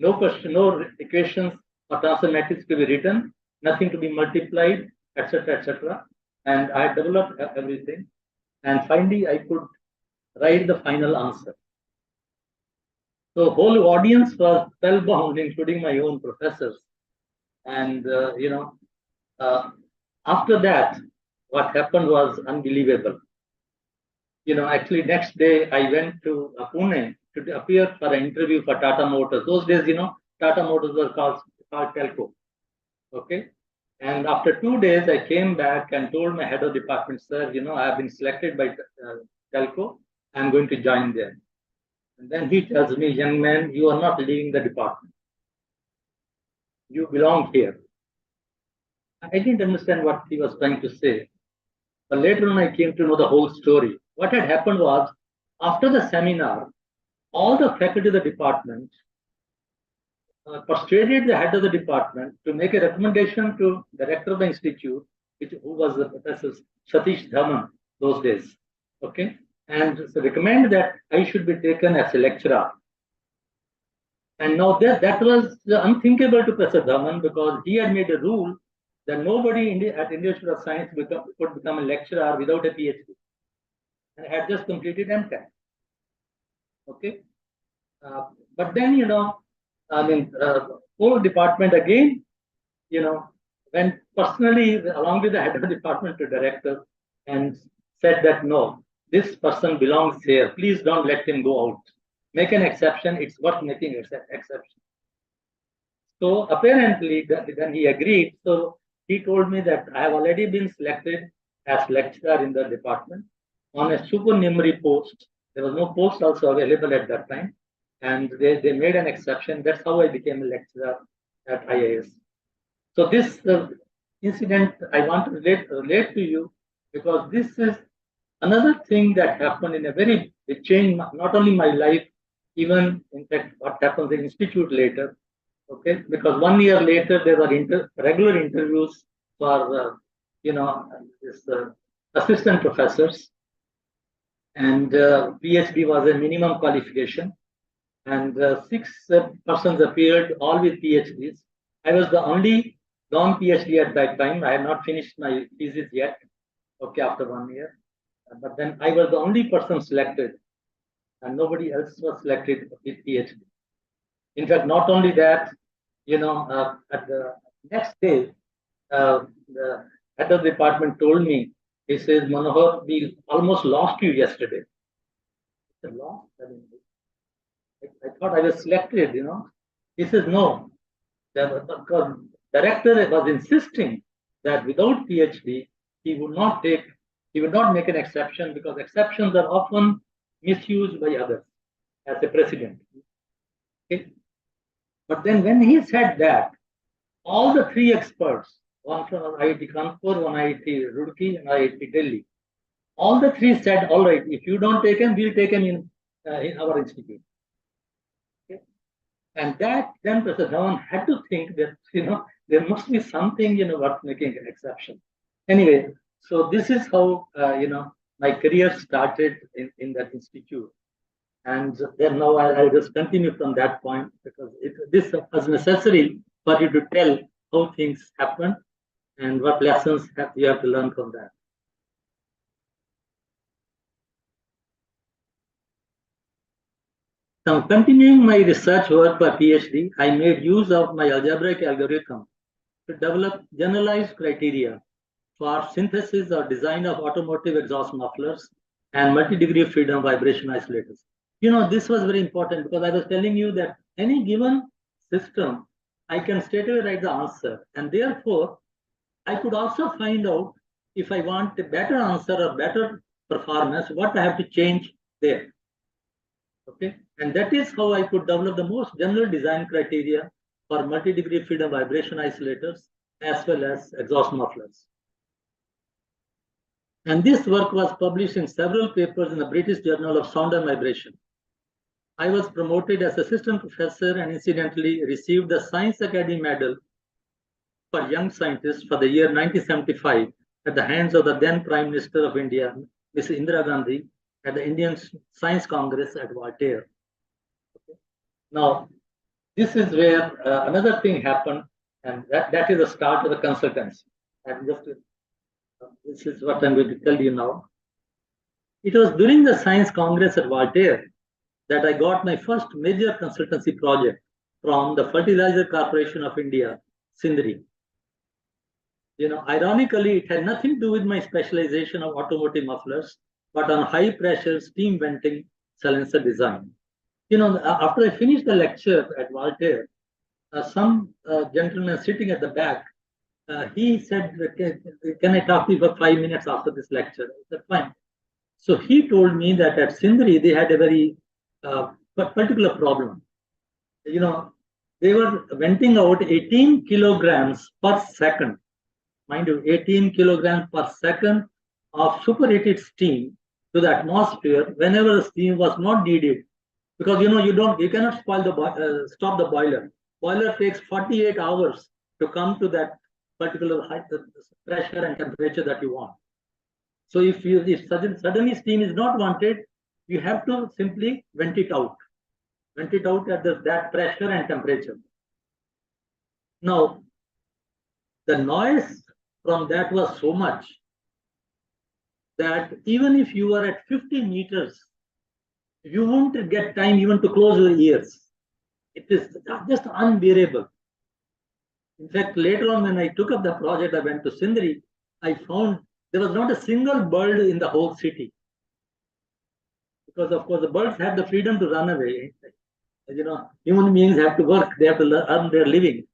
No question, no equations, or transfer matrix to be written, nothing to be multiplied, etc., etc. And I developed everything. And finally, I could write the final answer. So whole audience was spellbound, including my own professors. And after that, what happened was unbelievable. Actually, next day I went to Pune to appear for an interview for Tata Motors. Those days, Tata Motors were called telco. Okay. And after 2 days, I came back and told my head of department, sir, I have been selected by telco. I'm going to join there. And then he tells me, young man, you are not leaving the department. You belong here. I didn't understand what he was trying to say. But later on, I came to know the whole story. What had happened was, after the seminar, all the faculty of the department persuaded the head of the department to make a recommendation to the director of the institute, who was the Professor Satish Dhaman those days. Okay, and so recommend that I should be taken as a lecturer. And now that was unthinkable to Professor Dhaman, because he had made a rule that nobody at Indian Institute of Science could become a lecturer without a PhD. And I had just completed MTech. Okay, but then whole department again, went personally along with the head of the department to director and said that no, this person belongs here. Please don't let him go out. Make an exception. It's worth making exception. So apparently, then he agreed. So he told me that I have already been selected as lecturer in the department on a supernumerary post. There was no post also available at that time. And they made an exception. That's how I became a lecturer at IIS. So this incident I want to relate to you, because this is another thing that happened in a very, it changed not only my life, even in fact what happens in institute later. Okay, because 1 year later there were regular interviews for this assistant professors, and PhD was a minimum qualification. And 6 persons appeared, all with PhDs. I was the only non-PhD at that time. I had not finished my thesis yet, okay, after 1 year. But then I was the only person selected, and nobody else was selected with PhD. In fact, not only that, at the next day, the head of the department told me, he says, Manohar, we almost lost you yesterday. I said, lost? I thought I was selected, He says, no. Because director was insisting that without PhD, he would not make an exception, because exceptions are often misused by others as a precedent. Okay? But then when he said that, all the 3 experts, one from IIT Kanpur, one IIT Roorkee, and IIT Delhi, all the 3 said, all right, if you don't take him, we'll take him in our institute. And that then Professor Dhawan had to think that, there must be something, worth making an exception. Anyway, so this is how, my career started in that institute. And then now I'll just continue from that point, because this was necessary for you to tell how things happen and what lessons you have to learn from that. Now, continuing my research work for PhD, I made use of my algebraic algorithm to develop generalized criteria for synthesis or design of automotive exhaust mufflers and multi-degree freedom vibration isolators. This was very important, because I was telling you that any given system, I can straight away write the answer. And therefore, I could also find out if I want a better answer or better performance, what I have to change there. Okay, and that is how I could develop the most general design criteria for multi-degree freedom vibration isolators as well as exhaust mufflers. And this work was published in several papers in the British Journal of Sound and Vibration. I was promoted as assistant professor and incidentally received the Science Academy Medal for Young Scientists for the year 1975 at the hands of the then Prime Minister of India, Mrs. Indira Gandhi, at the Indian Science Congress at Voltaire. Okay. Now, this is where another thing happened. And that is the start of the consultancy. And this is what I'm going to tell you now. It was during the Science Congress at Voltaire that I got my first major consultancy project from the Fertilizer Corporation of India, Sindri. Ironically, it had nothing to do with my specialization of automotive mufflers, but on high pressure steam venting silencer design. After I finished the lecture at Voltaire, some gentleman sitting at the back, he said, can I talk to you for 5 minutes after this lecture? I said, fine. So he told me that at Sindri, they had a very particular problem. They were venting out 18 kilograms per second. Mind you, 18 kilograms per second of superheated steam to the atmosphere whenever the steam was not needed. Because you cannot stop the boiler. Boiler takes 48 hours to come to that particular high pressure and temperature that you want. So if suddenly steam is not wanted, you have to simply vent it out. Vent it out at that pressure and temperature. Now, the noise from that was so much that even if you were at 50 meters, you won't get time even to close your ears. It is just unbearable. In fact, later on when I took up the project, I went to Sindri, I found there was not a single bird in the whole city. Because of course the birds had the freedom to run away. Human beings have to work, they have to earn their living,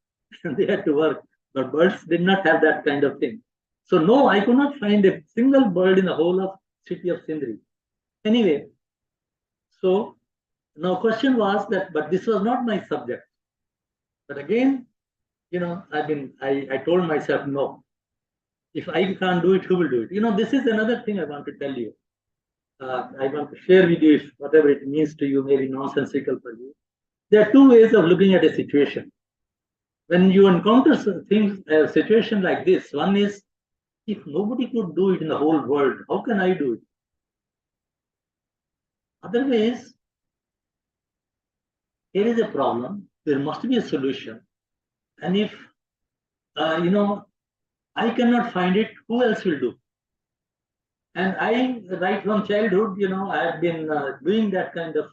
they had to work. But birds did not have that kind of thing. So no, I could not find a single bird in the whole of city of Sindri. Anyway, so now question was that, but this was not my subject. But again, I told myself, no, if I can't do it, who will do it? This is another thing I want to tell you. I want to share with you, if whatever it means to you, maybe nonsensical for you. There are two ways of looking at a situation. When you encounter a situation like this, one is, if nobody could do it in the whole world, how can I do it? Other ways, here is a problem, there must be a solution. And if, I cannot find it, who else will do? And I, right from childhood, I have been doing that kind of,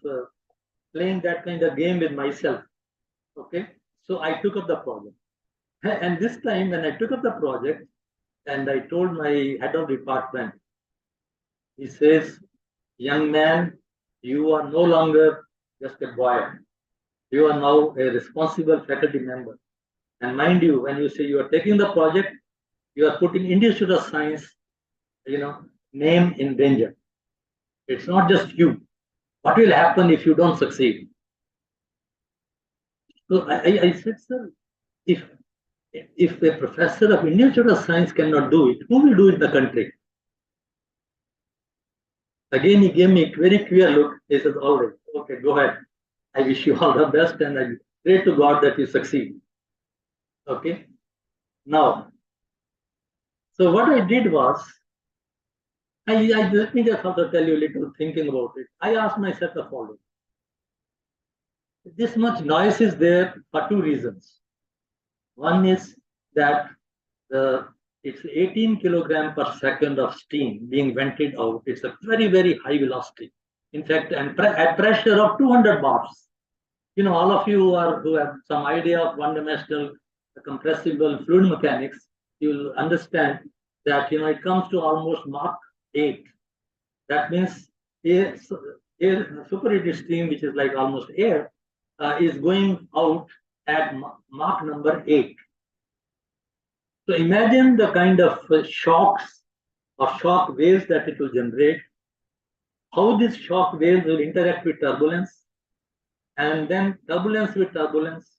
playing that kind of game with myself. Okay, so I took up the project. And this time when I took up the project and I told my head of department, he says, young man, you are no longer just a boy. You are now a responsible faculty member. And mind you, when you say you are taking the project, you are putting Indian Institute of Science, name in danger. It's not just you. What will happen if you don't succeed? So I said, sir, if a professor of Indian Institute of Science cannot do it, who will do it in the country? Again, he gave me a very clear look. He said, all right, okay, go ahead. I wish you all the best and I pray to God that you succeed. Okay. Now, so what I did was, let me just also tell you a little thinking about it. I asked myself the following. This much noise is there for two reasons. One is that it's 18 kilogram per second of steam being vented out. It's a very, very high velocity. In fact, and at pressure of 200 bars. All of you who have some idea of one-dimensional compressible fluid mechanics, you'll understand that it comes to almost Mach 8. That means air superheated steam, which is like almost air, is going out at Mach number 8. So imagine the kind of shocks or shock waves that it will generate, how these shock waves will interact with turbulence, and then turbulence with turbulence,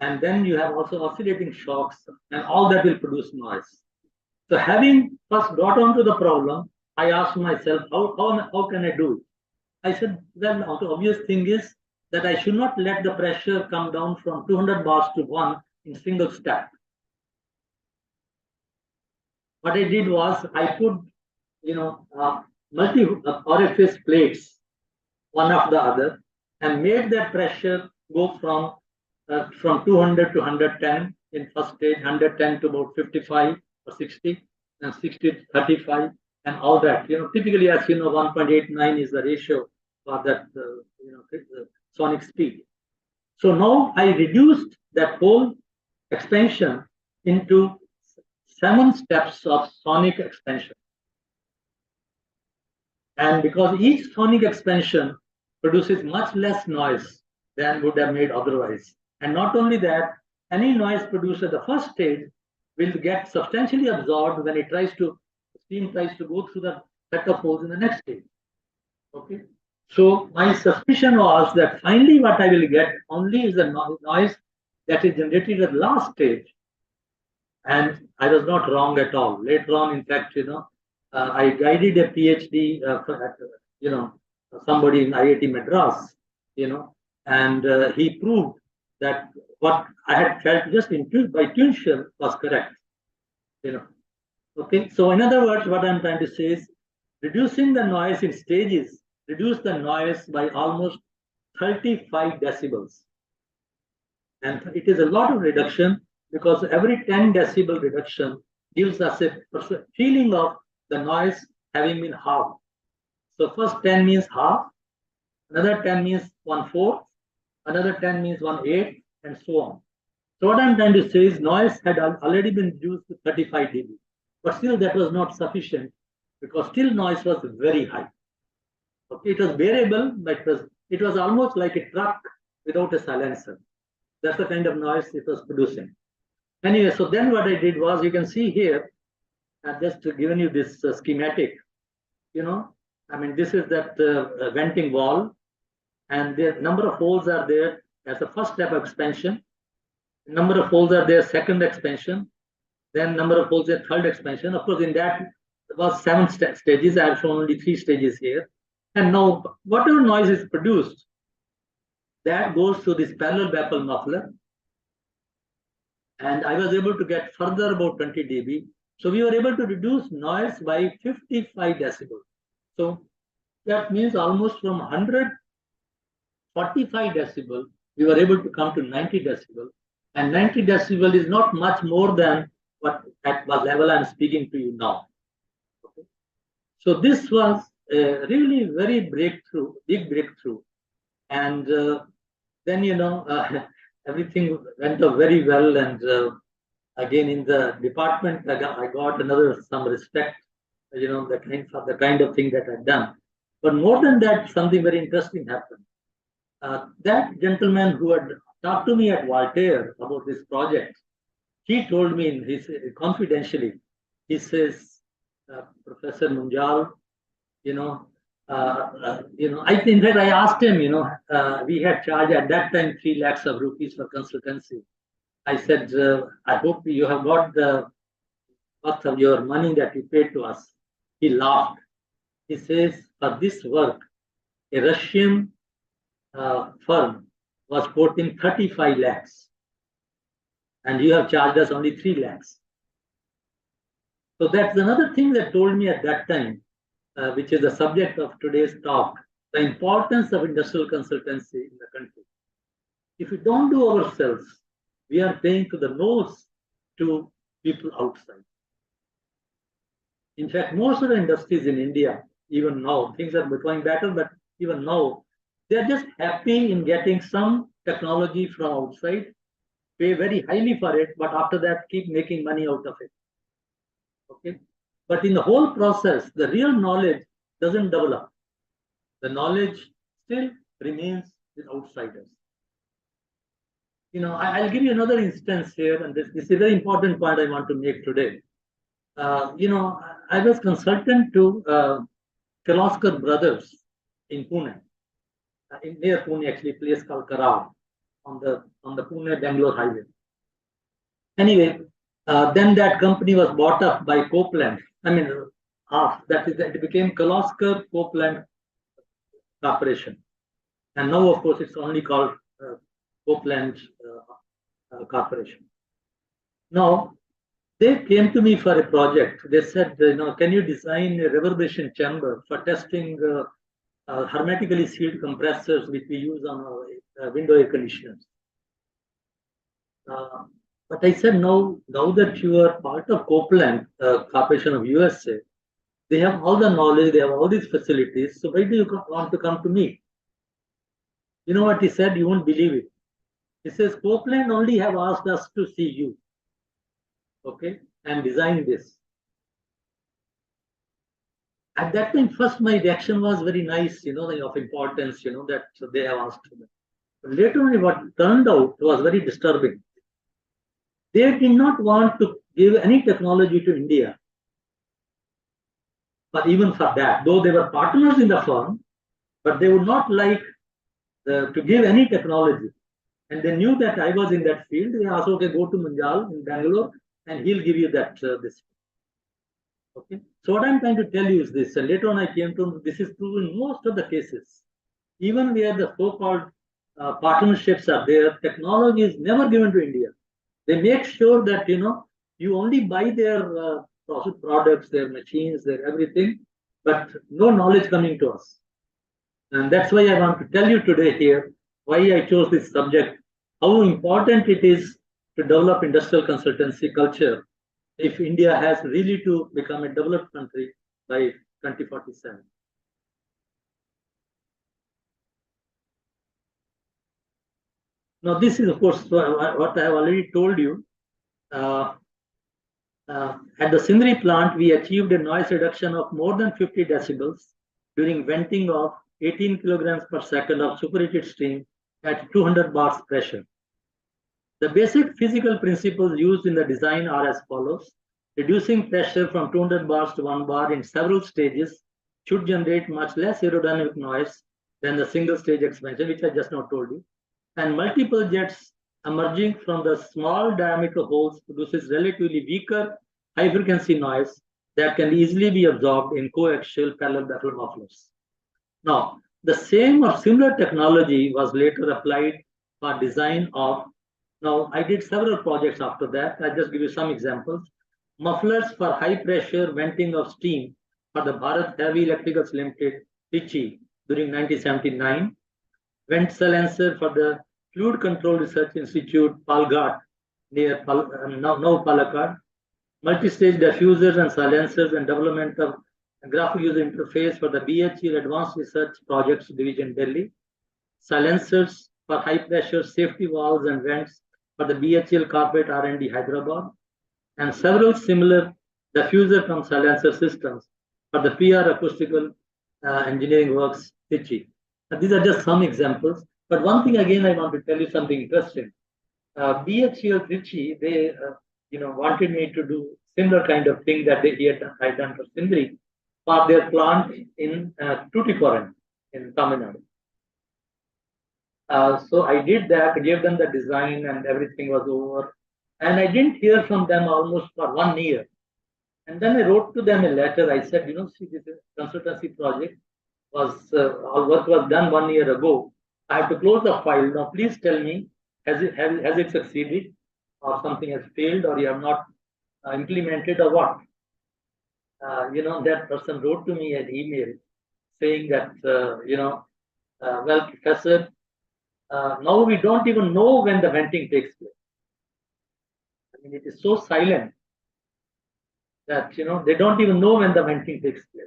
and then you have also oscillating shocks, and all that will produce noise. So having first got onto the problem, I asked myself, how can I do it? I said, well, the obvious thing is that I should not let the pressure come down from 200 bars to 1 in single step. What I did was I put, multi orifice plates, one after the other, and made that pressure go from from 200 to 110 in first stage, 110 to about 55 or 60, and 60 to 35, and all that. Typically, as you know, 1.89 is the ratio for that, sonic speed. So now I reduced that whole expansion into 7 steps of sonic expansion. And because each sonic expansion produces much less noise than would have made otherwise. And not only that, any noise produced at the first stage will get substantially absorbed when steam tries to go through the set of holes in the next stage. Okay. So my suspicion was that finally what I will get only is the noise that is generated at the last stage. And I was not wrong at all. Later on, in fact, I guided a PhD, somebody in IIT Madras, and he proved that what I had felt just by intuition was correct. Okay. So in other words, what I'm trying to say is reducing the noise in stages, reduce the noise by almost 35 decibels. And it is a lot of reduction because every 10 decibel reduction gives us a feeling of the noise having been halved. So first 10 means half, another 10 means 1/4, another 10 means 1/8, and so on. So what I'm trying to say is noise had already been reduced to 35 dB, but still that was not sufficient because still noise was very high. Okay, it was bearable, but it was almost like a truck without a silencer. That's the kind of noise it was producing. Anyway, so then what I did was, you can see here, I've just given you this schematic. This is that venting wall, and the number of holes are there as the first step of expansion. Number of holes are there, second expansion. Then number of holes there, third expansion. Of course, in that there was 7 stages. I have shown only 3 stages here. And now, whatever noise is produced, that goes through this parallel baffle muffler. And I was able to get further about 20 dB. So we were able to reduce noise by 55 decibels. So that means almost from 145 decibel, we were able to come to 90 decibel. And 90 decibel is not much more than at what level I'm speaking to you now. Okay. So this was a really very big breakthrough. And then, everything went up very well. And again, in the department, I got some respect, the kind of thing that I've done. But more than that, something very interesting happened. That gentleman who had talked to me at Voltaire about this project, he told me confidentially, he says, Professor Munjal, I think that I asked him, we had charged at that time 3 lakhs of rupees for consultancy. I said, I hope you have got the worth of your money that you paid to us. He laughed. He says, for this work, a Russian firm was quoting 35 lakhs. And you have charged us only 3 lakhs. So that's another thing that told me at that time, which is the subject of today's talk, the importance of industrial consultancy in the country. If we don't do ourselves, we are paying to the nose to people outside. In fact, most of the industries in India, even now, things are becoming better, but even now, they're just happy in getting some technology from outside, pay very highly for it, but after that, keep making money out of it. Okay. But in the whole process, the real knowledge doesn't develop. The knowledge still remains with outsiders. I'll give you another instance here, and this is a very important point I want to make today. I was consultant to Kirloskar Brothers in Pune, near Pune, actually, a place called Kaal on the Pune-Bangalore highway. Anyway, then that company was bought up by Copeland. It became Kirloskar Copeland Corporation. And now, of course, it's only called Copeland Corporation. Now, they came to me for a project. They said, can you design a reverberation chamber for testing hermetically sealed compressors which we use on our window air conditioners? But I said, now that you are part of Copeland Corporation of USA, they have all the knowledge, they have all these facilities. So why do you want to come to me? You know what he said? You won't believe it. He says, Copeland only have asked us to see you. Okay, and design this. At that time, first my reaction was very nice, of importance, that they have asked me. But later on, what turned out was very disturbing. They did not want to give any technology to India. But even for that, though they were partners in the firm, but they would not like to give any technology. And they knew that I was in that field. They asked, okay, go to Munjal in Bangalore, and he'll give you that this. Okay. So what I'm trying to tell you is this. And later on, I came to this is true in most of the cases. Even where the so-called partnerships are there, technology is never given to India. They make sure that you only buy their products, their machines, their everything, but no knowledge coming to us. And that's why I want to tell you today here why I chose this subject, how important it is to develop industrial consultancy culture if India has really to become a developed country by 2047. Now, this is, of course, what I have already told you. At the Sindri plant, we achieved a noise reduction of more than 50 decibels during venting of 18 kilograms per second of superheated steam at 200 bars pressure. The basic physical principles used in the design are as follows. Reducing pressure from 200 bars to 1 bar in several stages should generate much less aerodynamic noise than the single stage expansion, which I just now told you. And multiple jets emerging from the small diameter holes produces relatively weaker high frequency noise that can easily be absorbed in coaxial parallel baffle mufflers. Now, the same or similar technology was later applied for design of, now I did several projects after that. I'll just give you some examples. Mufflers for high pressure venting of steam for the Bharat Heavy Electricals Limited, Trichy, during 1979. Vent silencer for the Fluid Control Research Institute, Palghat, near now Palakkad. Multi-stage diffusers and silencers and development of graphic user interface for the BHEL Advanced Research Projects Division, Delhi. Silencers for high pressure safety valves and vents for the BHEL Corporate R&D, Hyderabad. And several similar diffuser cum silencer systems for the PR Acoustical Engineering Works, Trichy. These are just some examples. But one thing again, I want to tell you something interesting. BHEL Trichy, they wanted me to do similar kind of thing that I had done for Sindri for their plant in Tuticorin in Tamil Nadu. So I did that, gave them the design, and everything was over. And I didn't hear from them almost for 1 year. And then I wrote to them a letter. I said, see, this consultancy project all work was done 1 year ago. I have to close the file. Now, please tell me, has it succeeded, or something has failed, or you have not implemented, or what? That person wrote to me an email saying that, well, Professor, now we don't even know when the venting takes place. I mean, it is so silent that, they don't even know when the venting takes place.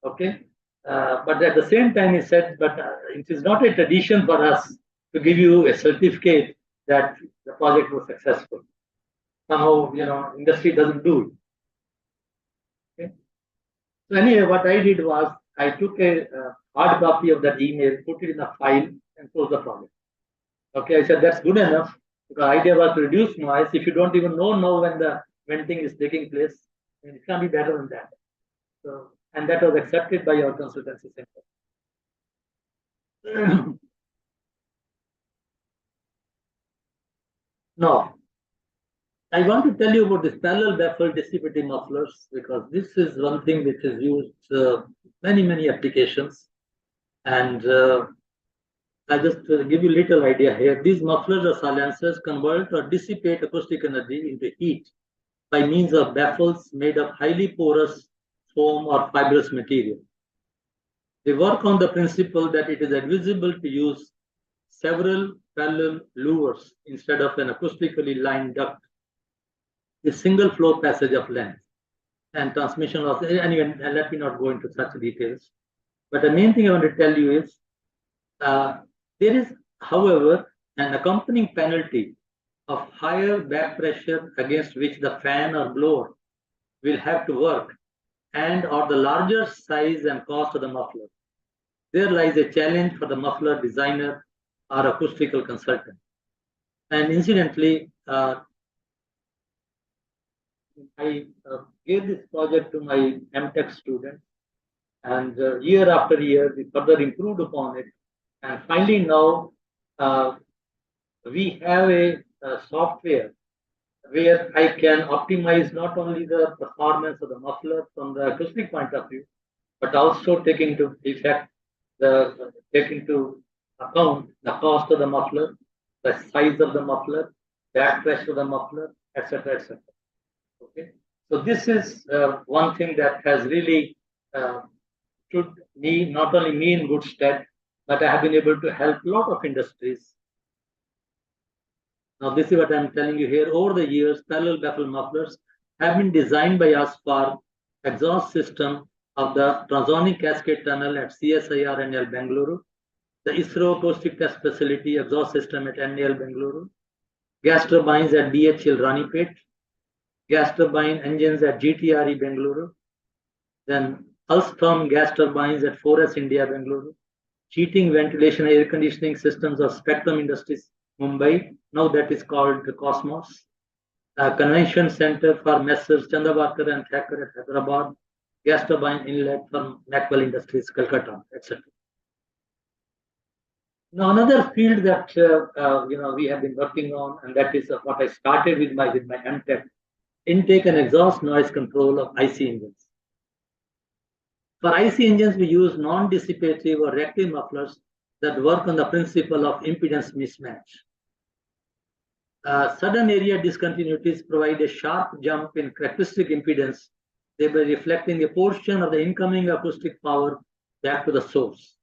Okay. But at the same time, he said, but it is not a tradition for us to give you a certificate that the project was successful. Somehow, industry doesn't do it. Okay. So anyway, what I did was I took a hard copy of that email, put it in a file, and closed the project. Okay, I said that's good enough. The idea was to reduce noise. If you don't even know when the venting is taking place, it can be better than that. So, and that was accepted by our consultancy center. Now, I want to tell you about this parallel baffle dissipating mufflers, because this is one thing which is used many applications. And I'll just give you a little idea here. These mufflers or silencers convert or dissipate acoustic energy into heat by means of baffles made of highly porous foam or fibrous material. They work on the principle that it is advisable to use several parallel louvers instead of an acoustically lined duct. The single flow passage of length and transmission loss. Anyway, let me not go into such details. But the main thing I want to tell you is there is, however, an accompanying penalty of higher back pressure against which the fan or blower will have to work, and or the larger size and cost of the muffler. There lies a challenge for the muffler designer or acoustical consultant. And incidentally, I gave this project to my MTech student, and year after year we further improved upon it. And finally now we have a software where I can optimize not only the performance of the muffler from the acoustic point of view, but also take into account the cost of the muffler, the size of the muffler, back pressure of the muffler, etc., etc. Okay, so this is one thing that has really stood me, not only me in good stead, but I have been able to help a lot of industries. Now, this is what I'm telling you here. Over the years, parallel baffle mufflers have been designed by us for exhaust system of the Transonic Cascade Tunnel at CSIR NL Bengaluru, the ISRO acoustic test facility exhaust system at NL Bengaluru, gas turbines at BHEL Ranipet, gas turbine engines at GTRE Bengaluru, then Alstom gas turbines at 4S India Bengaluru, heating, ventilation, air conditioning systems of Spectrum Industries Mumbai, now that is called the Cosmos, convention center for Messrs. Chandavarkar and Thakur at Hyderabad, gas turbine inlet from Macwell Industries, Calcutta, etc. Now, another field that we have been working on, and that is what I started with my MTech, intake and exhaust noise control of IC engines. For IC engines, we use non-dissipative or reactive mufflers that work on the principle of impedance mismatch. Sudden area discontinuities provide a sharp jump in characteristic impedance, thereby reflecting a portion of the incoming acoustic power back to the source.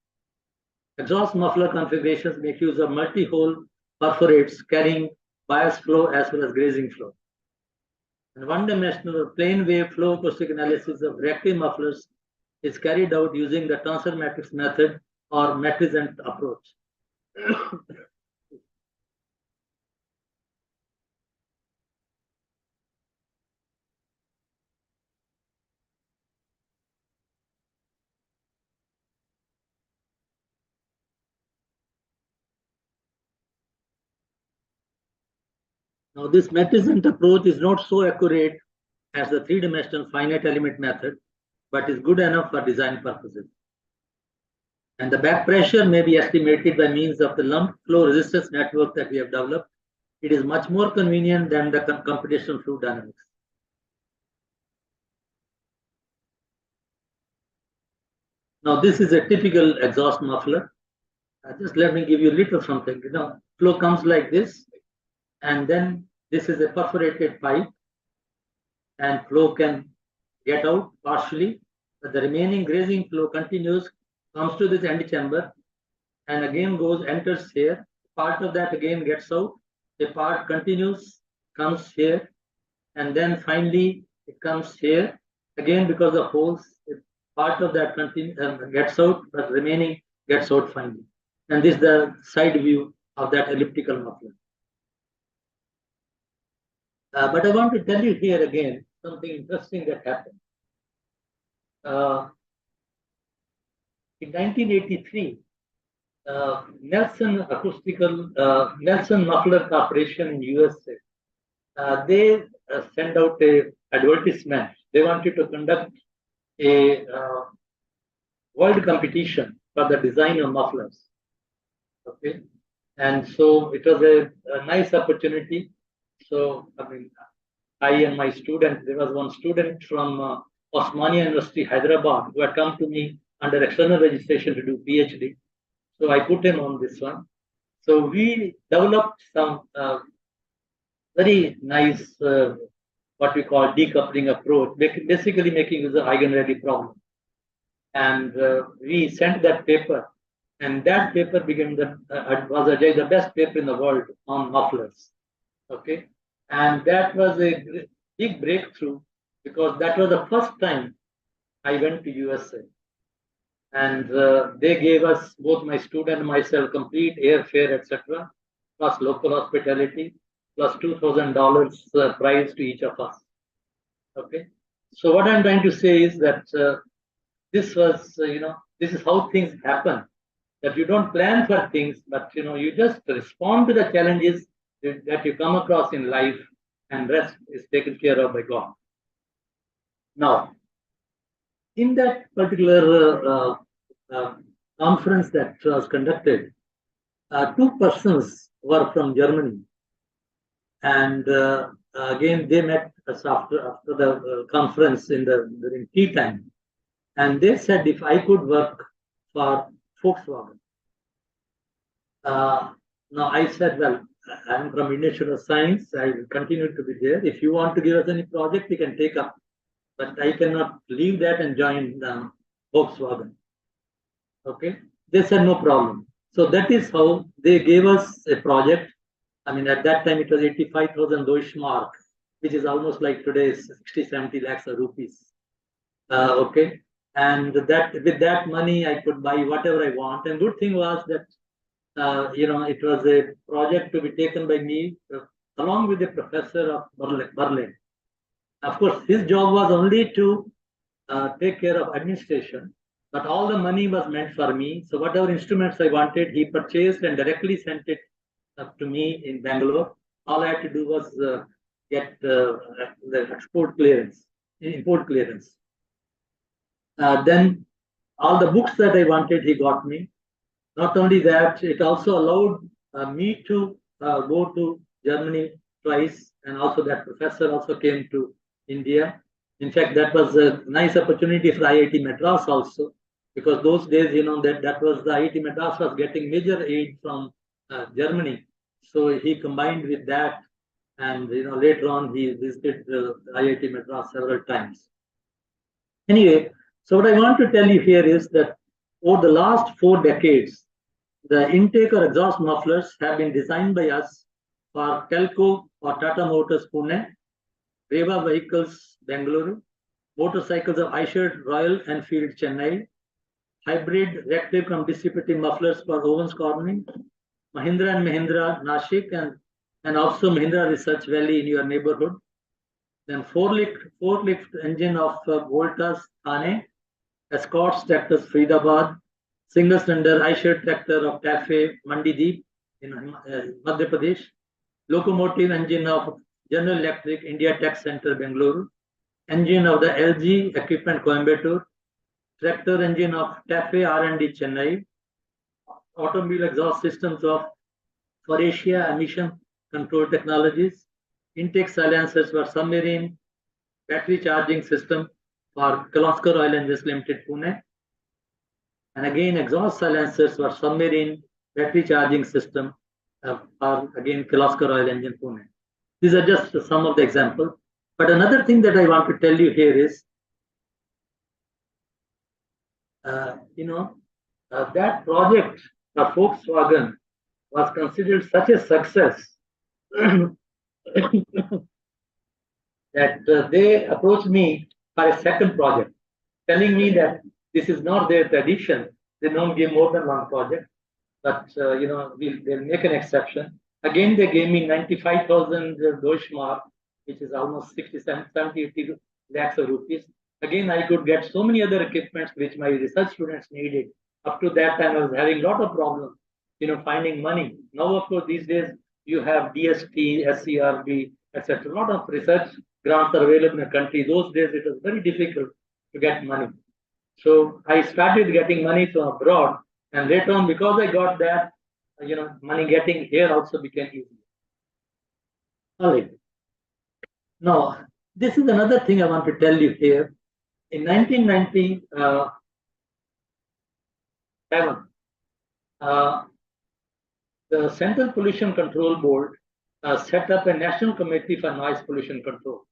Exhaust muffler configurations make use of multi-hole perforates carrying bias flow as well as grazing flow. And one-dimensional or plane wave flow acoustic analysis of reactive mufflers is carried out using the transfer matrix method or matricent approach. Now, this matricent approach is not so accurate as the three-dimensional finite element method, but is good enough for design purposes. And the back pressure may be estimated by means of the lump flow resistance network that we have developed. It is much more convenient than the computational fluid dynamics. Now, this is a typical exhaust muffler. Just let me give you a little something. Flow comes like this, and then this is a perforated pipe, and flow can get out partially, but the remaining grazing flow continues, comes to this end chamber, and again enters here. Part of that again gets out, a part continues, comes here, and then finally it comes here. Again, because of holes, part of that gets out, but remaining gets out finally. And this is the side view of that elliptical muffler. But I want to tell you here again something interesting that happened. In 1983, Nelson Muffler Corporation in USA, they sent out a advertisement. They wanted to conduct a world competition for the design of mufflers. Okay, and so it was a nice opportunity. So, I and my student, there was one student from Osmania University, Hyderabad, who had come to me under external registration to do PhD. So I put him on this one. So we developed some very nice, what we call decoupling approach, basically making use of eigenvalue problem. And we sent that paper, And that paper became the best paper in the world on mufflers. Okay. And that was a big breakthrough because that was the first time I went to USA. And they gave us, both my student and myself, complete airfare, etc., plus local hospitality, plus $2,000 prize to each of us. Okay. So what I'm trying to say is that this was, this is how things happen. That you don't plan for things, but you just respond to the challenges that you come across in life, and rest is taken care of by God. Now, in that particular conference that was conducted, two persons were from Germany, and again they met us after the conference during tea time, and they said if I could work for Volkswagen. Now I said, well, I'm from Institute of Science. I will continue to be there. If you want to give us any project, we can take up. But I cannot leave that and join Volkswagen. Okay. They said no problem. So that is how they gave us a project. I mean, at that time it was 85,000 Deutschmark, which is almost like today's 60, 70 lakhs of rupees. Okay. And that with that money, I could buy whatever I want. And good thing was that it was a project to be taken by me along with the professor of Berlin. Of course, his job was only to take care of administration, but all the money was meant for me. So whatever instruments I wanted, he purchased and directly sent it up to me in Bangalore. All I had to do was get the import clearance. Then all the books that I wanted, he got me. Not only that, it also allowed me to go to Germany twice, and also that professor also came to India. In fact, that was a nice opportunity for IIT Madras also, because those days, that was the IIT Madras was getting major aid from Germany. So he combined with that, and later on he visited IIT Madras several times. Anyway, so what I want to tell you here is that over the last 4 decades, the intake or exhaust mufflers have been designed by us for Telco or Tata Motors Pune, Reva Vehicles Bengaluru, motorcycles of Eicher Royal Enfield Chennai, hybrid reactive cum dissipative mufflers for Owens Corning, Mahindra and Mahindra Nashik, and also Mahindra Research Valley in your neighborhood. Then forklift engine of Voltas Thane, Escorts tractors Faridabad, single cylinder Eicher tractor of Tafe Mandideep in Madhya Pradesh, locomotive engine of General Electric India Tech Center Bengaluru, engine of the LG Equipment Coimbatore, tractor engine of Tafe R&D Chennai, automobile exhaust systems of Faurecia Emission Control Technologies, intake silencers for submarine battery charging system for Kirloskar Oil and Gas Limited Pune, and again exhaust silencers for submarine battery charging system for again Kirloskar Oil Engine Pune. These are just some of the examples. But another thing that I want to tell you here is, that project of Volkswagen was considered such a success that they approached me for a second project, telling me that this is not their tradition. They don't give more than one project, but they'll make an exception. Again, they gave me 95,000 Deutschmark, which is almost 70, 80 lakhs of rupees. Again, I could get so many other equipments which my research students needed. Up to that time, I was having a lot of problems, finding money. Now, of course, these days you have DST, SCRB, etc. A lot of research grants are available in the country. Those days, it was very difficult to get money. So I started getting money from abroad, and later on, because I got that, money getting here also became easy. All right. Now, this is another thing I want to tell you here. In 1997, the Central Pollution Control Board set up a national committee for noise pollution control.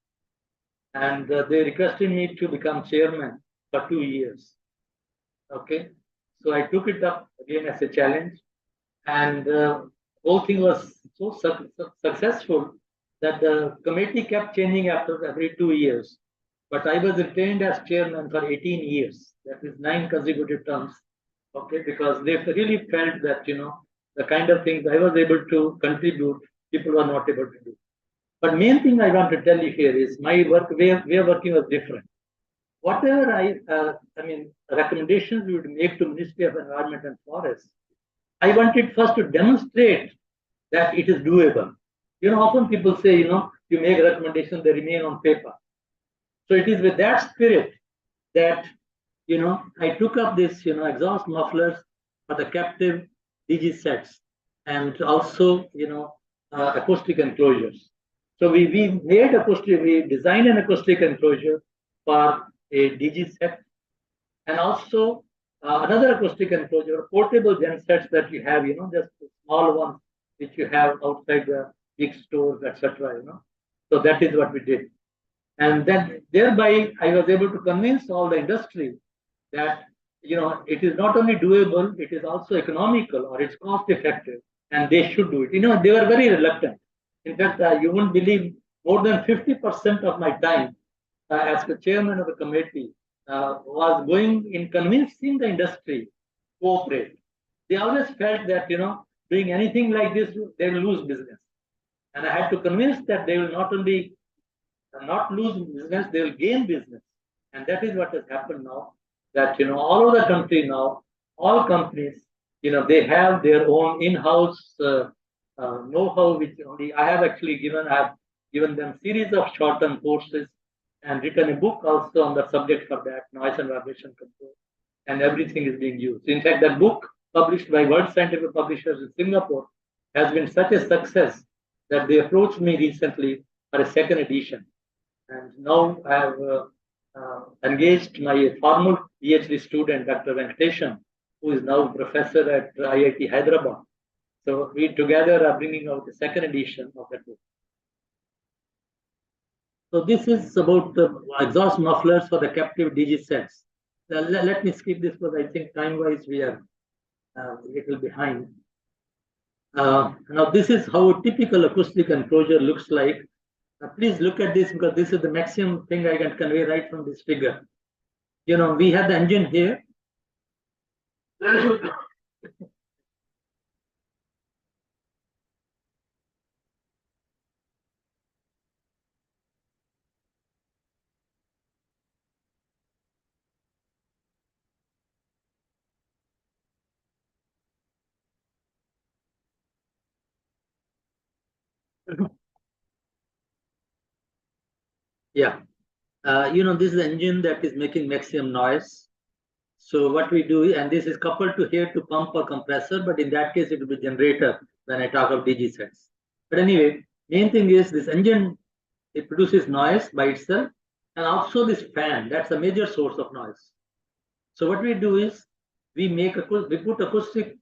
And they requested me to become chairman for 2 years. Okay. So I took it up again as a challenge, and whole thing was so successful that the committee kept changing after every 2 years. But I was retained as chairman for 18 years. That is 9 consecutive terms. Okay, because they really felt that the kind of things I was able to contribute, people were not able to do. But main thing I want to tell you here is my way of working was different. Whatever I mean, recommendations we would make to Ministry of Environment and Forests, I wanted first to demonstrate that it is doable. Often people say, you make recommendations, they remain on paper. So it is with that spirit that, I took up this, exhaust mufflers for the captive DG sets and also, acoustic enclosures. So we designed an acoustic enclosure for a DG set and also another acoustic enclosure, portable gen sets that you have, just small ones which you have outside the big stores, etc. So that is what we did. And then thereby I was able to convince all the industry that it is not only doable, it is also economical or it's cost effective, and they should do it. They were very reluctant. In fact, you won't believe more than 50% of my time as the chairman of the committee was going in convincing the industry to cooperate. They always felt that doing anything like this, they will lose business. And I had to convince that they will not only not lose business, they will gain business. And that is what has happened now, that all over the country now, all companies, they have their own in-house know-how, which only I have given them series of short-term courses and written a book also on the subject for that, noise and vibration control, and everything is being used. In fact, that book published by World Scientific Publishers in Singapore has been such a success that they approached me recently for a second edition. And now I have engaged my former PhD student, Dr. Venkateshan, who is now professor at IIT Hyderabad. So we together are bringing out the second edition of that book. So this is about the exhaust mufflers for the captive DG sets. Let me skip this because I think time-wise we are a little behind. Now this is how a typical acoustic enclosure looks like. Please look at this because this is the maximum thing I can convey right from this figure. We have the engine here. Yeah, this is the engine that is making maximum noise. So what we do, and this is coupled to here to pump or compressor, but in that case it will be generator when I talk of DG sets. But anyway, main thing is this engine, it produces noise by itself, and also this fan, that's a major source of noise. So what we do is we put acoustic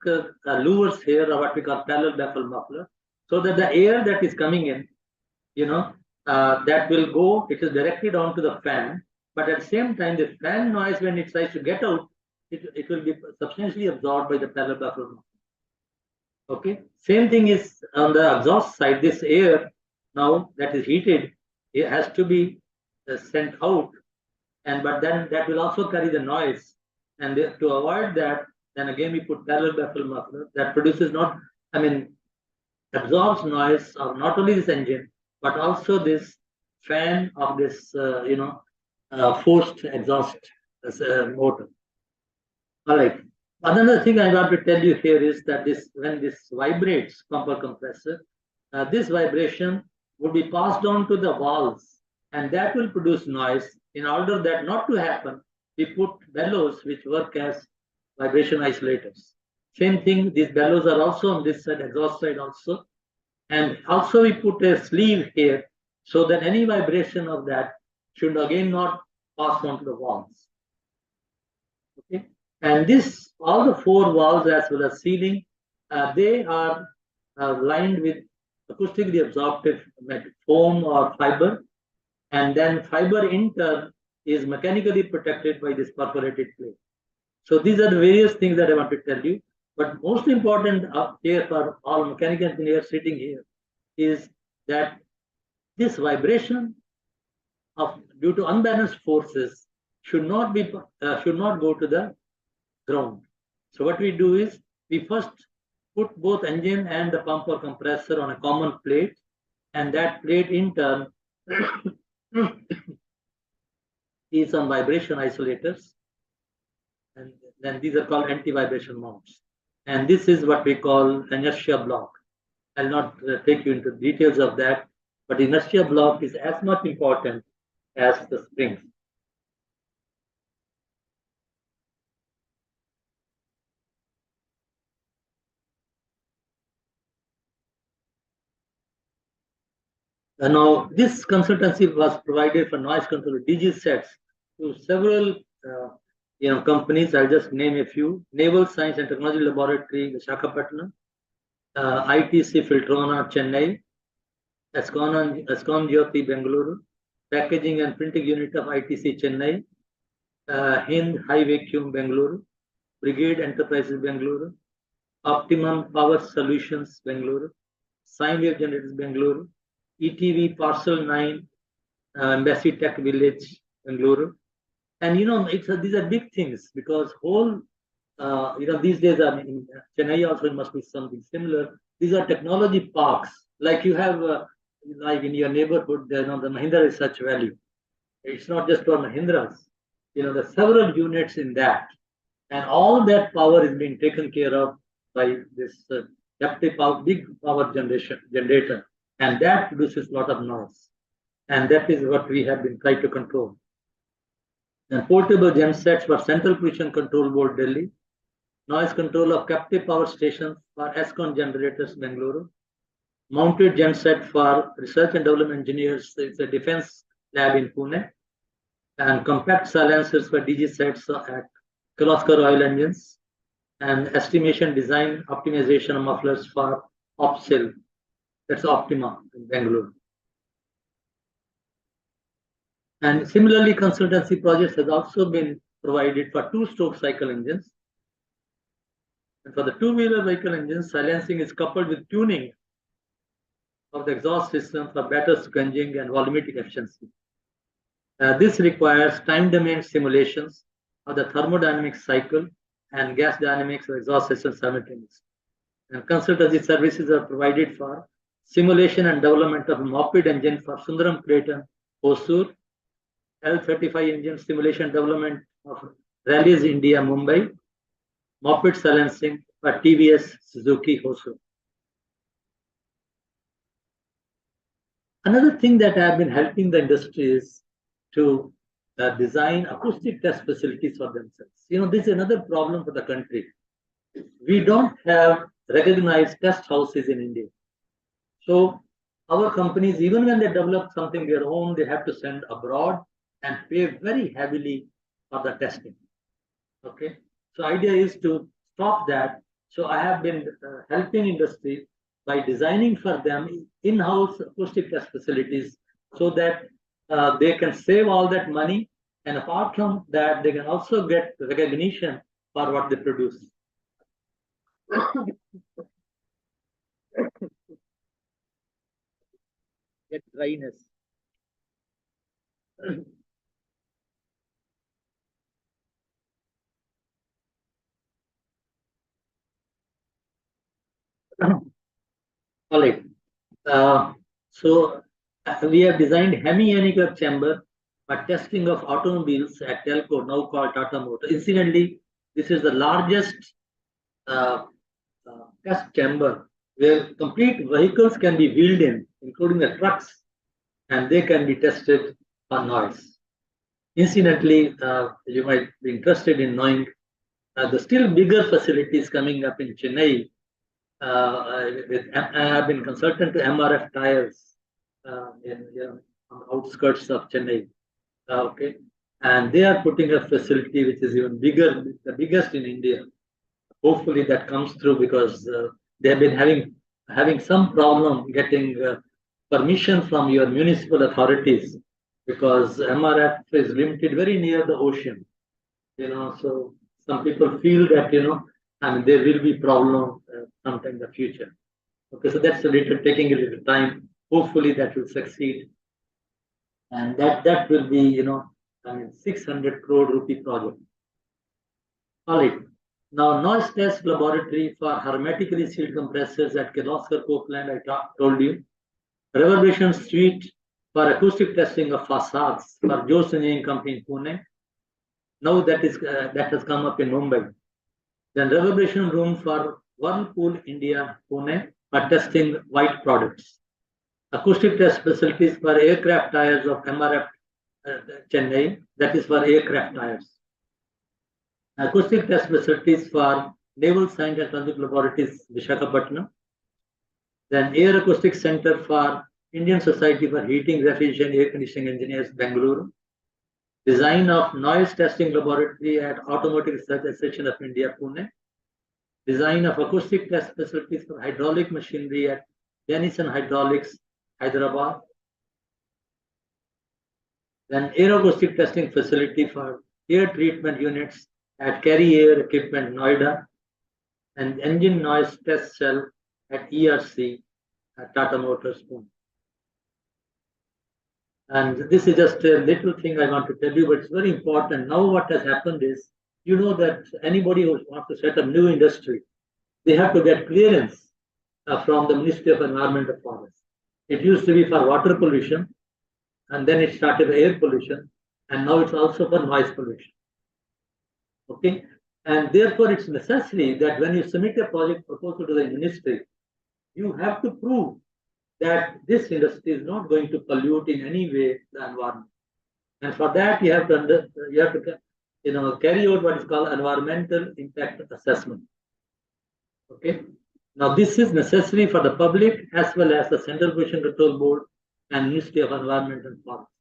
louvers here, or what we call parallel baffle muffler, so that the air that is coming in, that will go, it is directed onto the fan, but at the same time, the fan noise, when it tries to get out, it will be substantially absorbed by the parallel baffle muffler. Okay, same thing is on the exhaust side, this air now that is heated, it has to be sent out, but then that will also carry the noise. And to avoid that, then again we put parallel baffle muffler that produces absorbs noise of not only this engine, but also this fan of this, forced exhaust motor. All right. Another thing I want to tell you here is that when this vibrates, pump or compressor, this vibration would be passed on to the valves, and that will produce noise. In order that not to happen, we put bellows which work as vibration isolators. Same thing, these bellows are also on this side, exhaust side also. And also we put a sleeve here so that any vibration of that should again not pass on to the valves. Okay. And all the four valves as well as sealing, they are lined with acoustically absorptive foam or fiber. And then fiber in turn is mechanically protected by this perforated plate. So these are the various things that I want to tell you. But most important up here for all mechanical engineers sitting here is that this vibration of due to unbalanced forces should not go to the ground. So what we do is we first put both engine and the pump or compressor on a common plate, and that plate in turn is some vibration isolators, and then these are called anti-vibration mounts. And this is what we call inertia block. I'll not take you into details of that, but inertia block is as much important as the springs. Now, this consultancy was provided for noise control DG sets to several companies. I'll just name a few: Naval Science and Technology Laboratory, Visakhapatnam, ITC Filtrona, Chennai, Escom Jyoti, Bengaluru, Packaging and Printing Unit of ITC, Chennai, Hind High Vacuum, Bengaluru, Brigade Enterprises, Bengaluru, Optimum Power Solutions, Bengaluru, Sine Wave Generators, Bengaluru, ETV Parcel 9, Embassy Tech Village, Bengaluru. And these are big things because whole, these days, in Chennai also must be something similar. These are technology parks, like you have, like in your neighborhood, the Mahindra Research Valley. It's not just for Mahindras. There are several units in that, and all that power is being taken care of by this captive power, big power generator, and that produces a lot of noise, and that is what we have been trying to control. And portable gensets for Central Pollution Control Board, Delhi, noise control of captive power stations for ESCON generators, Bengaluru, mounted genset for research and development engineers, it's a defense lab in Pune, and compact silencers for DG sets at Kirloskar Oil Engines, and estimation design optimization of mufflers for Opsil, that's Optima in Bengaluru. And similarly, consultancy projects has also been provided for two-stroke cycle engines. And for the two-wheeler vehicle engines, silencing is coupled with tuning of the exhaust system for better scrunging and volumetric efficiency. This requires time domain simulations of the thermodynamic cycle and gas dynamics of exhaust system simultaneously. And consultancy services are provided for simulation and development of a moped engine for Sundaram Creighton, Hosur, L35 engine simulation development of Rallies India, Mumbai, moped silencing for TVS Suzuki, Hosur. Another thing that I have been helping the industry is to design acoustic test facilities for themselves. This is another problem for the country. We don't have recognized test houses in India. So our companies, even when they develop something their own, they have to send abroad and pay very heavily for the testing. Okay. So idea is to stop that. So I have been helping industry by designing for them in-house acoustic test facilities so that they can save all that money, and apart from that, they can also get recognition for what they produce. Get dryness. All right. So we have designed hemi-anechoic chamber for testing of automobiles at Telco, now called Tata Motors. Incidentally, this is the largest test chamber where complete vehicles can be wheeled in, including the trucks, and they can be tested for noise. Incidentally, you might be interested in knowing the still bigger facilities coming up in Chennai. I have been consultant to MRF Tires on the outskirts of Chennai. Okay, and they are putting a facility which is even bigger, the biggest in India. Hopefully that comes through because they have been having some problem getting permission from your municipal authorities because MRF is limited very near the ocean. So some people feel that, there will be problem sometime in the future. Okay, so that's a little taking a little time. Hopefully that will succeed. And that will be, 600 crore rupee project. All right. Now, noise test laboratory for hermetically sealed compressors at Kirloskar Copeland, I told you. Reverberation suite for acoustic testing of facades for Jose Engineering Company in Pune. Now that has come up in Mumbai. Then reverberation room for Whirlpool India, Pune for testing white products. Acoustic test facilities for aircraft tires of MRF Chennai, that is for aircraft tires. Acoustic test facilities for Naval Science and Transit Laboratories, Visakhapatnam. Then Air Acoustic Center for Indian Society for Heating, Refrigeration, Air Conditioning Engineers, Bengaluru. Design of Noise Testing Laboratory at Automotive Research Association of India, Pune. Design of acoustic test facilities for hydraulic machinery at Denison Hydraulics, Hyderabad. Then Air Acoustic Testing Facility for air treatment units at Carry Air Equipment, Noida. And Engine Noise Test Cell at ERC at Tata Motors, Pune. And this is just a little thing I want to tell you, but it's very important. Now what has happened is, that anybody who wants to set up new industry, they have to get clearance from the Ministry of Environment and Forest. It used to be for water pollution, and then it started air pollution, and now it's also for noise pollution. Okay, and therefore it's necessary that when you submit a project proposal to the ministry, you have to prove that this industry is not going to pollute in any way the environment. And for that, you have to carry out what is called environmental impact assessment. Okay. Now, this is necessary for the public as well as the Central Pollution Control Board and Ministry of Environment and Forest.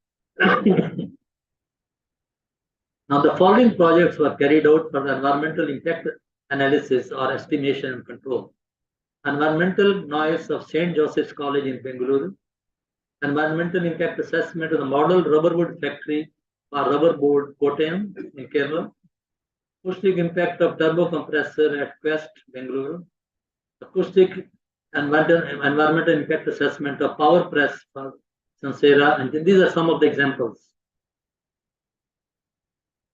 Now, the following projects were carried out for the environmental impact analysis or estimation and control. Environmental noise of St. Joseph's College in Bengaluru. Environmental impact assessment of the model rubber wood factory or rubber board Kottayam in Kerala. Acoustic impact of turbo compressor at Quest, Bengaluru. Acoustic environmental impact assessment of power press for Sansera, and these are some of the examples.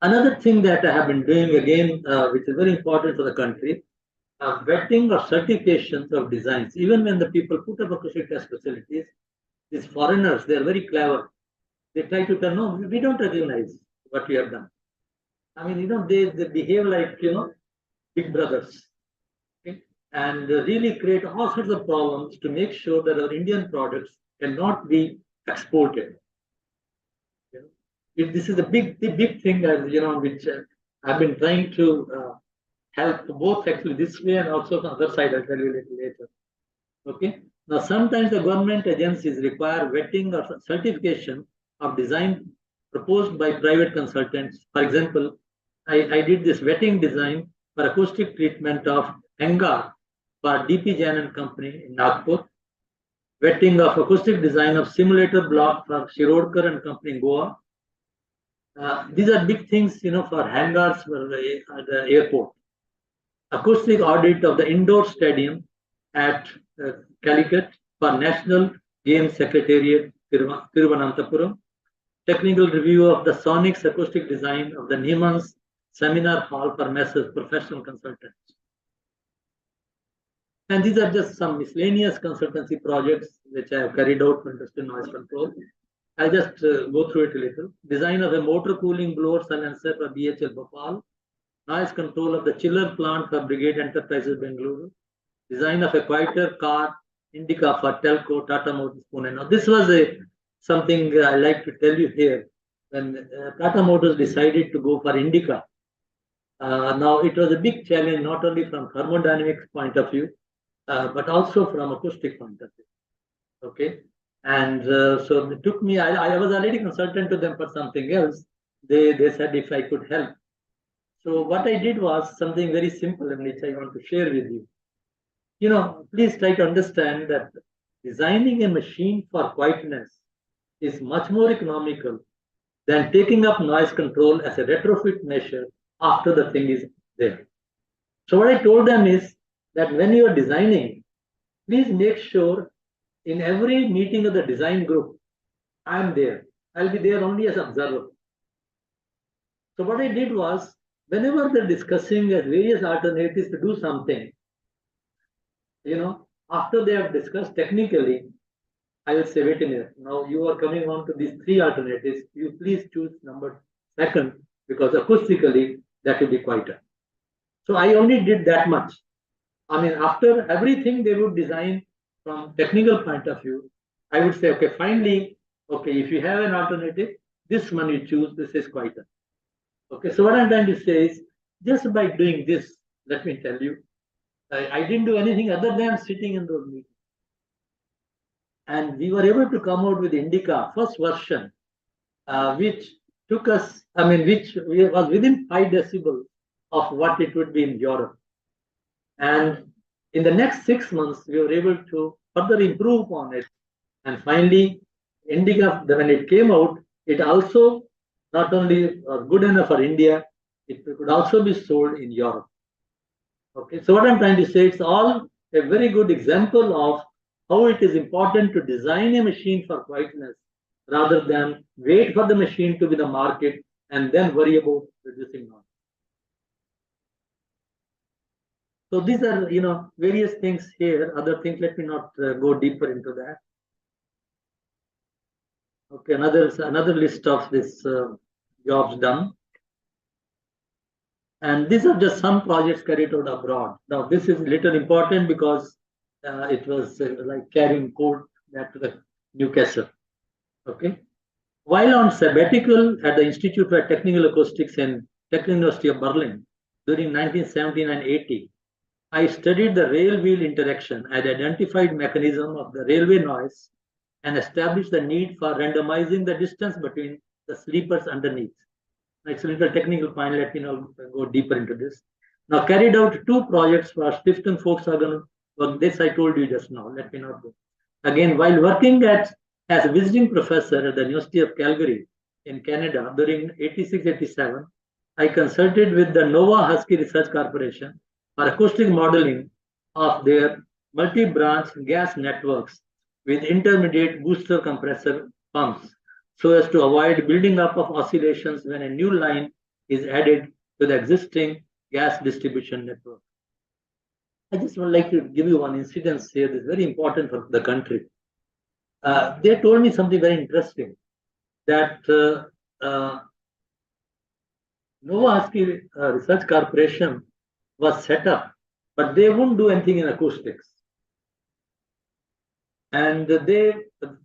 Another thing that I have been doing again, which is very important for the country, vetting or certifications of designs. Even when the people put up acoustic test facilities, these foreigners, they are very clever. They try to tell, no, we don't recognize what we have done. I mean, they behave like, big brothers. Okay? And really create all sorts of problems to make sure that our Indian products cannot be exported. This is a big thing, which I've been trying to help both actually this way and also on the other side. I'll tell you a little later. Okay. Now, sometimes the government agencies require vetting or certification of design proposed by private consultants. For example, I did this vetting design for acoustic treatment of hangar for DP Jain and Company in Nagpur. Vetting of acoustic design of simulator block for Shirodkar and Company in Goa. These are big things, for hangars for the airport. Acoustic audit of the indoor stadium at Calicut for National Games Secretariat, Thiruvananthapuram. Technical review of the Sonics acoustic design of the Niemann's Seminar Hall for Messrs Professional Consultants. And these are just some miscellaneous consultancy projects which I have carried out for industrial noise control. I'll just go through it a little. Design of a motor cooling blower silencer for BHL Bhopal. Noise control of the chiller plant for Brigade Enterprises Bengaluru. Design of a quieter car Indica for Telco Tata Motors Pune. Now, this was something I like to tell you here. When Tata Motors decided to go for Indica, now it was a big challenge not only from thermodynamics point of view, but also from acoustic point of view. Okay. And so it took me, I was already consultant to them for something else. They said if I could help. So what I did was something very simple, and which I want to share with you. Please try to understand that designing a machine for quietness is much more economical than taking up noise control as a retrofit measure after the thing is there. So what I told them is that when you are designing, please make sure in every meeting of the design group, I am there. I'll be there only as observer. So what I did was, whenever they're discussing various alternatives to do something, after they have discussed technically, I will say, wait a minute, now you are coming on to these three alternatives. You please choose number second, because acoustically that will be quieter. So I only did that much. I mean, after everything they would design from technical point of view, I would say, okay, finally, okay, if you have an alternative, this one you choose, this is quieter. Okay, so what I'm trying to say is, just by doing this, let me tell you, I didn't do anything other than sitting in those meetings. And we were able to come out with Indica first version, which took us, which was within 5 decibels of what it would be in Europe. And in the next 6 months, we were able to further improve on it. And finally, Indica, when it came out, it also not only was good enough for India, it could also be sold in Europe. Okay, so what I'm trying to say, it's all a very good example of how it is important to design a machine for quietness rather than wait for the machine to be the market and then worry about reducing noise. So these are, various things here, other things, let me not go deeper into that. Okay, another list of this jobs done. And these are just some projects carried out abroad. Now, this is little important because it was like carrying code back to the Newcastle. Okay. While on sabbatical at the Institute for Technical Acoustics in Technical University of Berlin during 1979-80, I studied the rail-wheel interaction and identified mechanism of the railway noise and established the need for randomizing the distance between the sleepers underneath. It's a little technical point, let me now go deeper into this. Now, carried out 2 projects for Stiftung Volkswagen. Well, this I told you just now, let me not go. Again, while working as a visiting professor at the University of Calgary in Canada during 86-87, I consulted with the Nova Husky Research Corporation for acoustic modeling of their multi-branch gas networks with intermediate booster compressor pumps, so as to avoid building up of oscillations when a new line is added to the existing gas distribution network. I just would like to give you one incident here. This is very important for the country. They told me something very interesting, that Nova Husky Research Corporation was set up, but they wouldn't do anything in acoustics. And they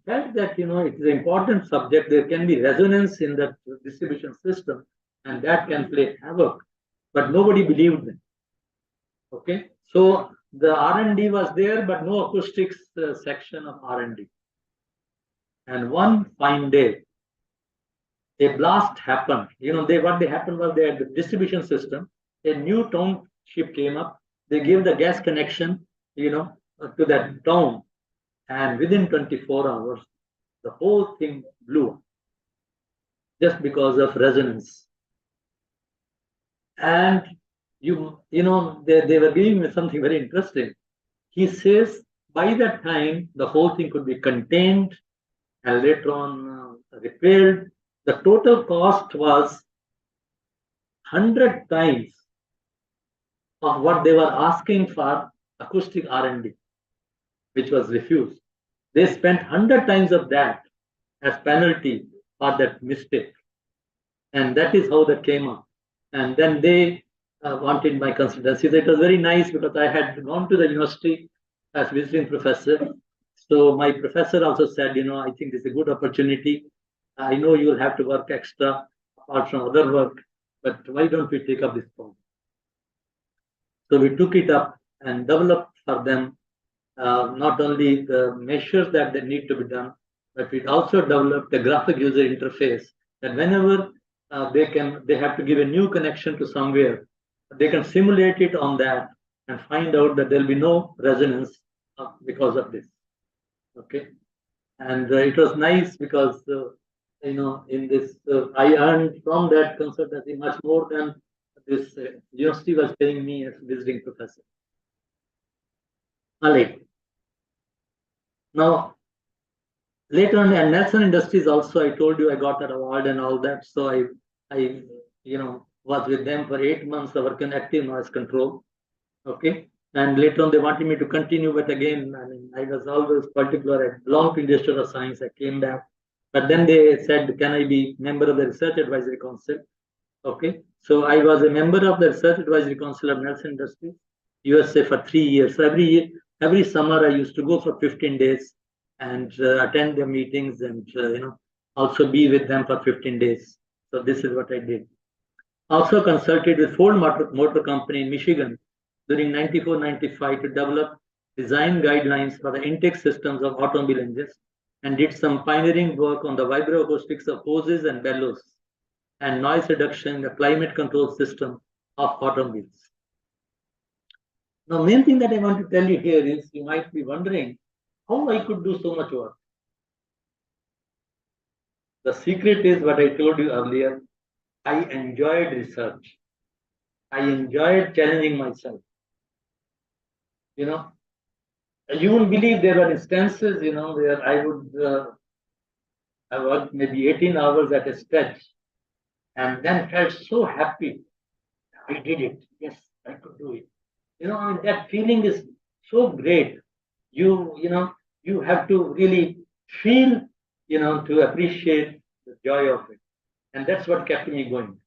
felt that, it is an important subject. There can be resonance in the distribution system, and that can play havoc. But nobody believed them. Okay, so the R&D was there, but no acoustics section of R&D. And one fine day, a blast happened. What happened was they had the distribution system. A new township came up. They gave the gas connection, to that town. And within 24 hours, the whole thing blew up just because of resonance. And they were giving me something very interesting. He says by that time the whole thing could be contained and later on repaired. The total cost was 100 times of what they were asking for acoustic R&D, which was refused. They spent 100 times of that as penalty for that mistake. And that is how that came up. And then they wanted my consultancy. It was very nice because I had gone to the university as visiting professor. So my professor also said, I think this is a good opportunity. I know you will have to work extra apart from other work, but why don't we take up this problem? So we took it up and developed for them not only the measures that they need to be done, but we also developed a graphic user interface that whenever they have to give a new connection to somewhere, they can simulate it on that and find out that there will be no resonance because of this. Okay, and it was nice because in this I earned from that consultancy much more than this university was paying me as visiting professor. All right. Now, later on, and Nelson Industries also, I told you I got that award and all that. So I was with them for 8 months, working active noise control. Okay. And later on, they wanted me to continue, but again, I mean, I was always particular. I belonged to Industrial Science. I came back, but then they said, "Can I be member of the Research Advisory Council?" Okay, so I was a member of the Research Advisory Council of Nelson Industries, USA for 3 years. So every summer, I used to go for 15 days and attend their meetings and also be with them for 15 days. So this is what I did. Also consulted with Ford Motor Company in Michigan during 94-95 to develop design guidelines for the intake systems of automobile engines and did some pioneering work on the vibroacoustics of hoses and bellows and noise reduction in the climate control system of automobiles. Now, main thing that I want to tell you here is you might be wondering how I could do so much work. The secret is what I told you earlier. I enjoyed research. I enjoyed challenging myself. You won't believe there were instances, where I worked maybe 18 hours at a stretch and then felt so happy. I did it. Yes, I could do it. I mean, that feeling is so great. You have to really feel, to appreciate the joy of it. And that's what kept me going.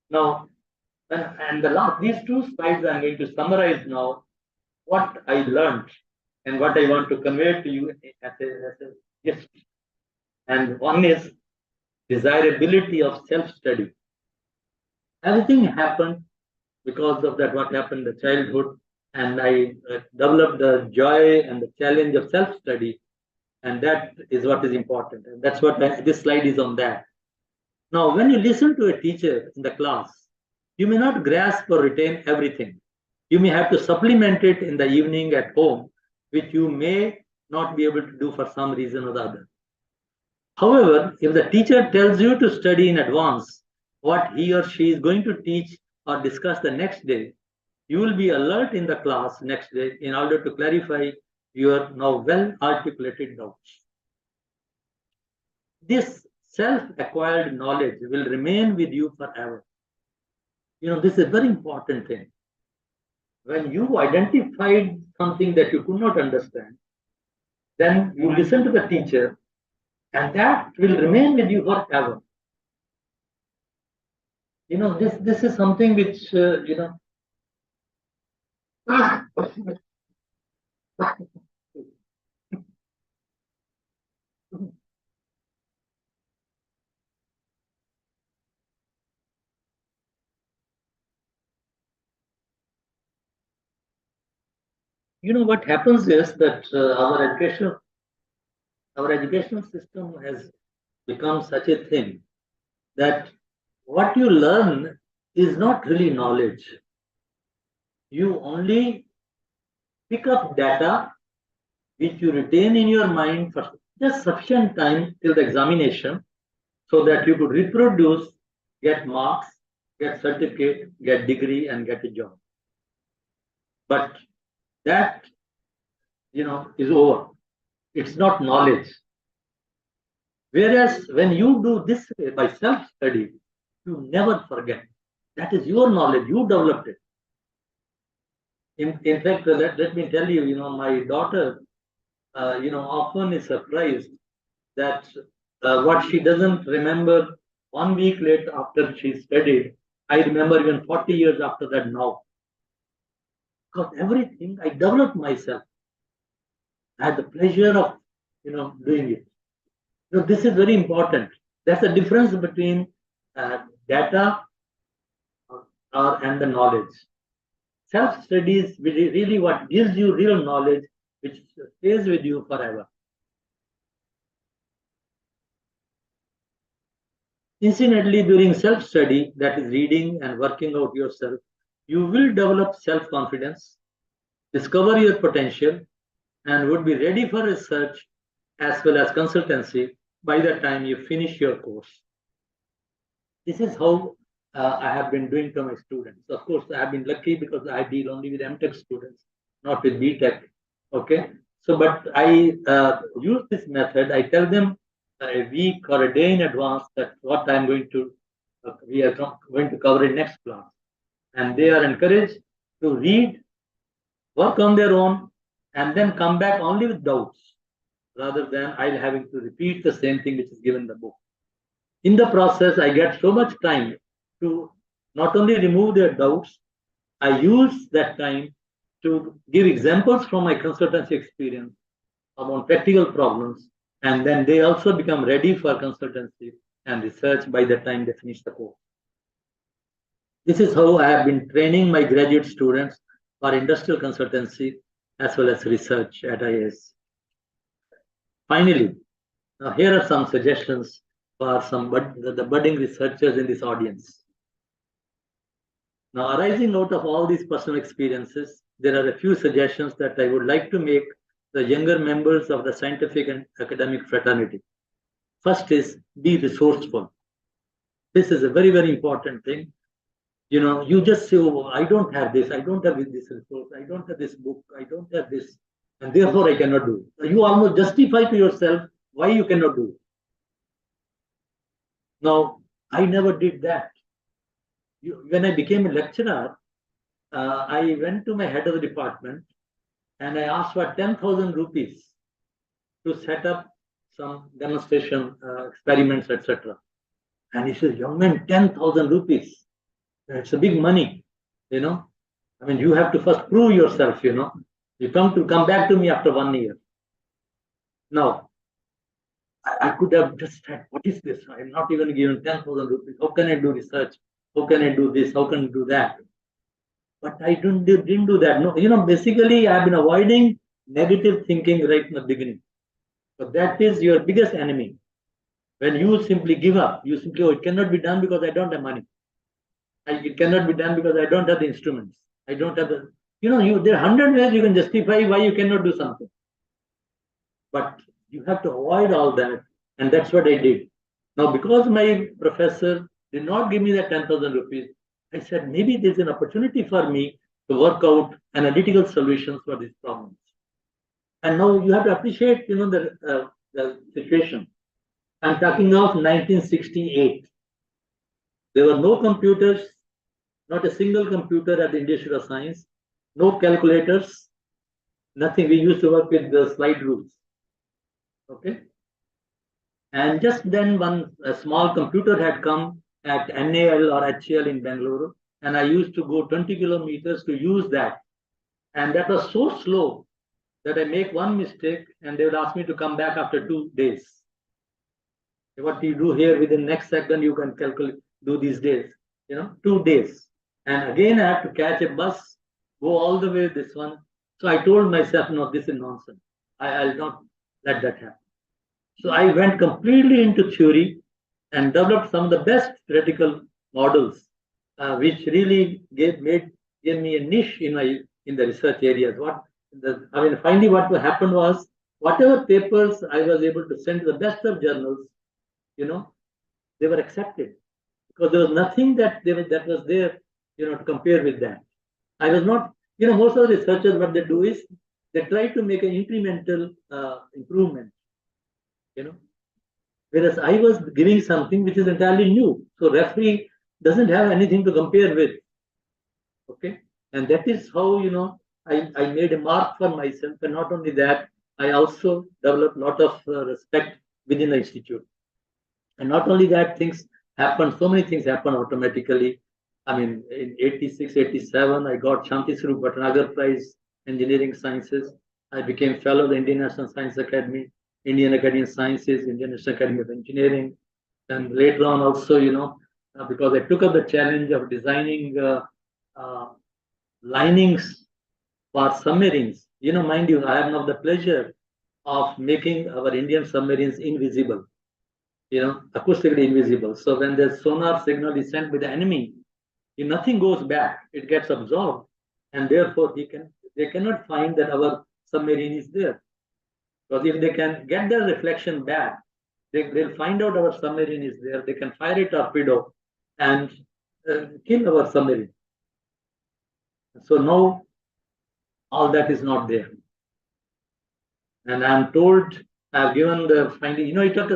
Now, and these 2 slides I'm going to summarize now what I learned and what I want to convey to you as a gift. And one is desirability of self-study. Everything happened because of that, what happened in the childhood, and I developed the joy and the challenge of self-study, and that is what is important. And that's what this slide is on that. Now, when you listen to a teacher in the class, you may not grasp or retain everything. You may have to supplement it in the evening at home, which you may not be able to do for some reason or the other. However, if the teacher tells you to study in advance what he or she is going to teach or discuss the next day, you will be alert in the class next day in order to clarify your now well-articulated doubts. This self-acquired knowledge will remain with you forever. This is a very important thing. When you identified something that you could not understand, then you listen to the teacher, and that will remain with you forever. This is something which, what happens is that our educational system has become such a thing that what you learn is not really knowledge. You only pick up data which you retain in your mind for just sufficient time till the examination so that you could reproduce, get marks, get certificate, get degree, and get a job. But that, is over. It's not knowledge. Whereas when you do this way by self-study, you never forget. That is your knowledge. You developed it. In fact, let me tell you, my daughter, often is surprised that what she doesn't remember 1 week later after she studied, I remember even 40 years after that now. Because everything I developed myself. I had the pleasure of, doing it. This is very important. That's the difference between data and the knowledge. Self-study is really what gives you real knowledge, which stays with you forever. Incidentally, during self-study, that is reading and working out yourself, you will develop self-confidence, discover your potential, and would be ready for research as well as consultancy by the time you finish your course. This is how I have been doing to my students. Of course, I have been lucky because I deal only with MTech students, not with BTech. Okay. So, but I use this method. I tell them a week or a day in advance that what I'm going to, we are going to cover in next class. And they are encouraged to read, work on their own, and then come back only with doubts, rather than I having to repeat the same thing which is given in the book. In the process, I get so much time to not only remove their doubts, I use that time to give examples from my consultancy experience about practical problems, and then they also become ready for consultancy and research by the time they finish the course. This is how I have been training my graduate students for industrial consultancy as well as research at IAS. Finally, now here are some suggestions for the budding researchers in this audience. Now, arising out of all these personal experiences, there are a few suggestions that I would like to make the younger members of the scientific and academic fraternity. First is be resourceful. This is a very, very important thing. You know, you just say, oh, I don't have this, I don't have this resource, I don't have this book, I don't have this, and therefore I cannot do it. You almost justify to yourself why you cannot do it. Now, I never did that. When I became a lecturer, I went to my head of the department and I asked for 10,000 rupees to set up some demonstration experiments, etc. And he says, young man, 10,000 rupees. It's a big money, you know. I mean, you have to first prove yourself, you know. You come back to me after 1 year. Now, I could have just said, what is this? I'm not even given 10,000 rupees. How can I do research? How can I do this? How can I do that? But I didn't do that. No, you know, basically, I've been avoiding negative thinking right from the beginning. But that is your biggest enemy. When you simply give up, you simply, oh, it cannot be done because I don't have money. It cannot be done because I don't have the instruments. I don't have the, you know, there are 100 ways you can justify why you cannot do something. But you have to avoid all that. And that's what I did. Now, because my professor did not give me that 10,000 rupees, I said, maybe there's an opportunity for me to work out analytical solutions for these problems. And now you have to appreciate, you know, the situation. I'm talking of 1968. There were no computers, not a single computer at the Institute of Science, no calculators, nothing. We used to work with the slide rules. Okay. And just then a small computer had come at NAL or HAL in Bangalore, and I used to go 20 kilometers to use that. And that was so slow that I make one mistake and they would ask me to come back after 2 days. What you do here within next second, you can calculate, do these days, you know, 2 days. And again, I have to catch a bus, go all the way this one. So I told myself, no, this is nonsense. I'll not let that happen. So I went completely into theory and developed some of the best theoretical models, which really gave me a niche in the research areas. Finally, what happened was, whatever papers I was able to send to the best of journals, you know, they were accepted because there was nothing that was there, you know, to compare with that. I was not, you know, most of the researchers, what they do is they try to make an incremental improvement, you know, whereas I was giving something which is entirely new. So referee doesn't have anything to compare with. Okay. And that is how, you know, I made a mark for myself. And not only that, I also developed a lot of respect within the institute. And not only that, things happen, so many things happen automatically. I mean, in 86, 87, I got Shanti Swarup Bhatnagar Prize, Engineering Sciences. I became fellow of the Indian National Science Academy, Indian Academy of Sciences, Indian National Academy of Engineering. And later on also, you know, because I took up the challenge of designing linings for submarines. You know, mind you, I have now the pleasure of making our Indian submarines invisible, you know, acoustically invisible. So when the sonar signal is sent by the enemy, if nothing goes back, it gets absorbed, and therefore they cannot find that our submarine is there. Because if they can get the reflection back, they'll find out our submarine is there. They can fire a torpedo, and kill our submarine. So now all that is not there. And I'm told, I've given the finding, it took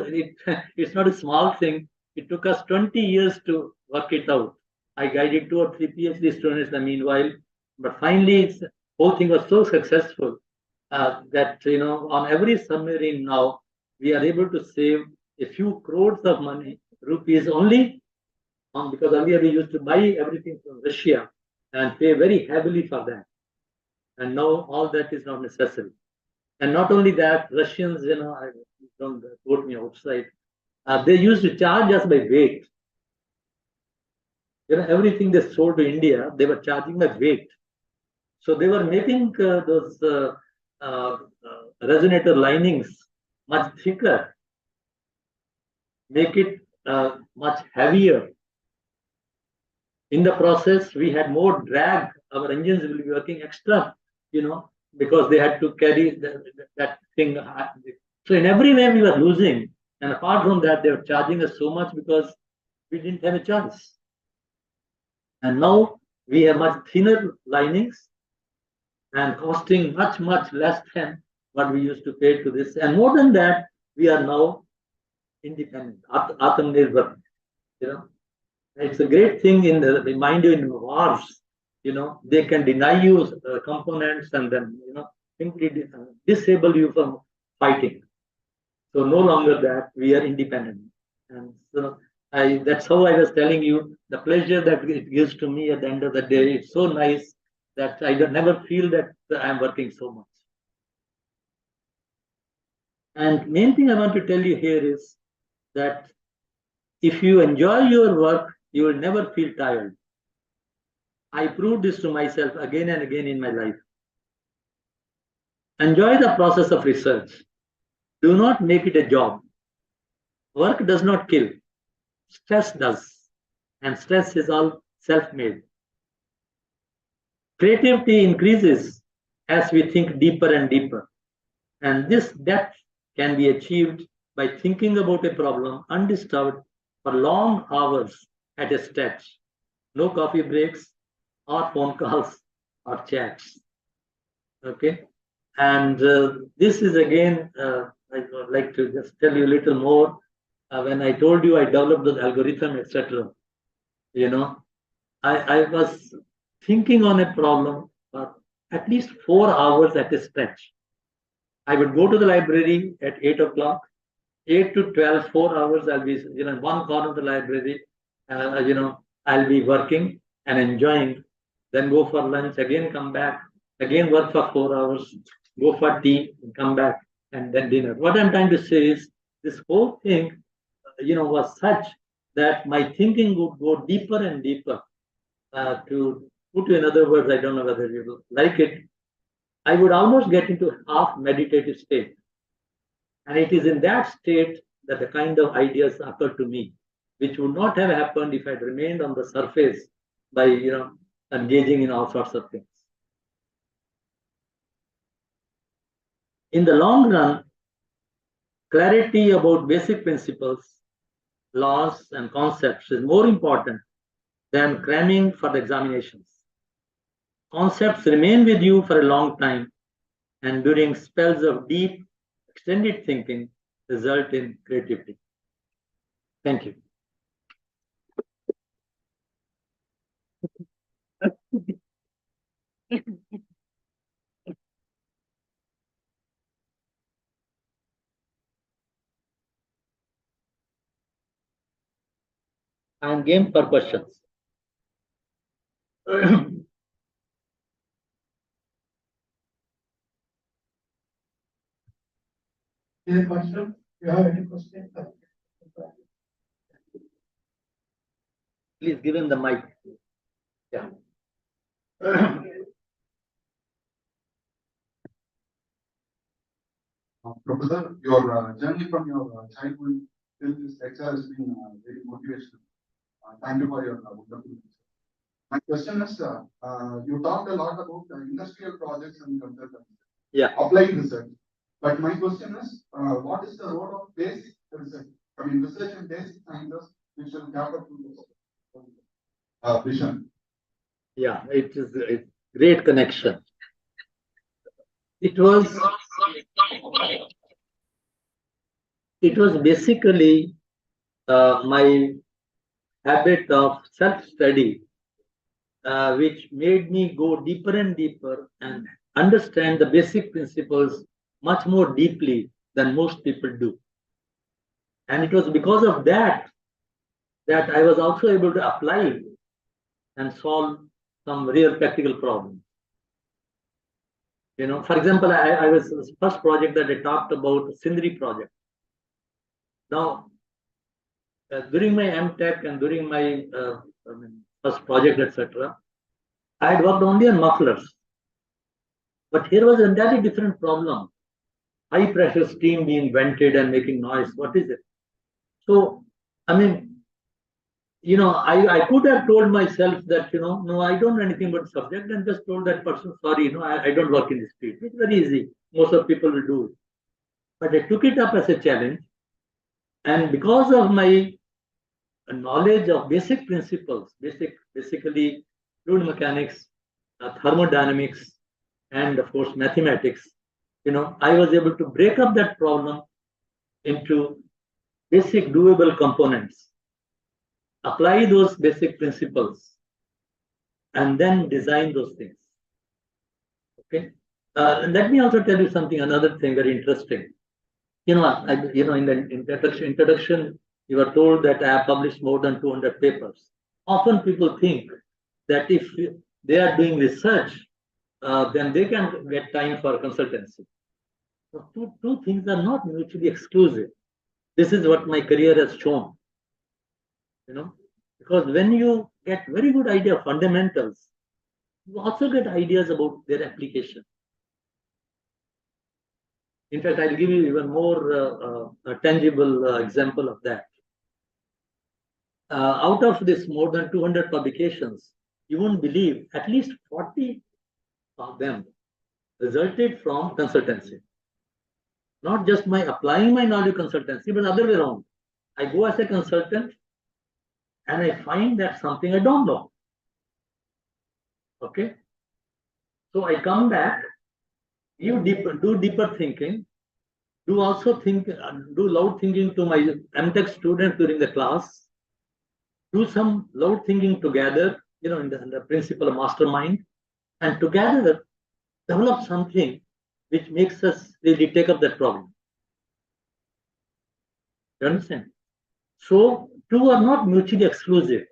it's not a small thing. It took us 20 years to work it out. I guided 2 or 3 PhD students in the meanwhile, but finally, the whole thing was so successful that, on every submarine now, we are able to save a few crores of money, rupees only, because earlier we used to buy everything from Russia and pay very heavily for that. And now all that is not necessary. And not only that, Russians, I don't quote me outside, they used to charge us by weight. Everything they sold to India, they were charging by weight. So they were making those resonator linings much thicker, make it much heavier. In the process, we had more drag. Our engines will be working extra, because they had to carry that thing. So in every way we were losing. And apart from that, they were charging us so much because we didn't have a choice. And now we have much thinner linings and costing much, much less than what we used to pay to this. And more than that, we are now independent. Atmanirbhar, It's a great thing remind you in wars, they can deny you components and then, simply disable you from fighting. So no longer that, we are independent. And so that's how I was telling you, the pleasure that it gives to me at the end of the day, it's so nice that I never feel that I'm working so much. And main thing I want to tell you here is that if you enjoy your work, you will never feel tired. I proved this to myself again and again in my life. Enjoy the process of research. Do not make it a job. Work does not kill. Stress does. And stress is all self-made. Creativity increases as we think deeper and deeper. And this depth can be achieved by thinking about a problem undisturbed for long hours at a stretch. No coffee breaks or phone calls or chats. Okay. And this is again, I would like to just tell you a little more. When I told you I developed the algorithm, etc., I was thinking on a problem for at least 4 hours at a stretch. I would go to the library at 8 o'clock, 8 to 12, 4 hours. I'll be, in one corner of the library, I'll be working and enjoying, then go for lunch, again come back, again work for 4 hours, go for tea, and come back, and then dinner. What I'm trying to say is this whole thing, was such that my thinking would go deeper and deeper. To put in other words, I don't know whether you like it, I would almost get into half meditative state. And it is in that state that the kind of ideas occur to me, which would not have happened if I'd remained on the surface by, engaging in all sorts of things. In the long run, clarity about basic principles, laws, and concepts is more important than cramming for the examinations. Concepts remain with you for a long time, and during spells of deep, extended thinking, result in creativity. Thank you. I am game for questions. Any question? You have any question? Please give him the mic. Yeah. Professor, your journey from your childhood till this lecture has been very motivational. Thank you for your wonderful lecture. My question is, you talked a lot about industrial projects and consultancy. Yeah. Applied research. But my question is, what is the role of basic research? Research in basic sciences which will cater to this. vision. Yeah, it is a great connection. It was basically my habit of self-study, which made me go deeper and deeper and understand the basic principles much more deeply than most people do. And it was because of that that I was also able to apply and solve some real practical problems. For example, I was first project that I talked about, Sindri project. Now, during my MTech and during my first project, etc., I had worked only on mufflers. But here was an entirely different problem. High pressure steam being vented and making noise. What is it? So, I mean, I could have told myself that, no, I don't know anything about the subject, and just told that person, sorry, I don't work in this field. It's very easy. Most of people will do it. But I took it up as a challenge. And because of my knowledge of basic principles, basically fluid mechanics, thermodynamics, and of course mathematics, I was able to break up that problem into basic doable components, apply those basic principles, and then design those things. Okay. Let me also tell you something, another thing very interesting. In the introduction, you were told that I have published more than 200 papers. Often people think that if they are doing research, then they can get time for consultancy. So two things are not mutually exclusive. This is what my career has shown. Because when you get very good idea of fundamentals, you also get ideas about their application. In fact, I'll give you even more tangible example of that. Out of this more than 200 publications, you won't believe at least 40 of them resulted from consultancy. Not just my applying my knowledge consultancy, but the other way around. I go as a consultant and I find that something I don't know. Okay. So I come back, do deeper thinking, do loud thinking to my MTech students during the class, do some loud thinking together, in the principle of mastermind, and together develop something which makes us really take up that problem. You understand? So two are not mutually exclusive.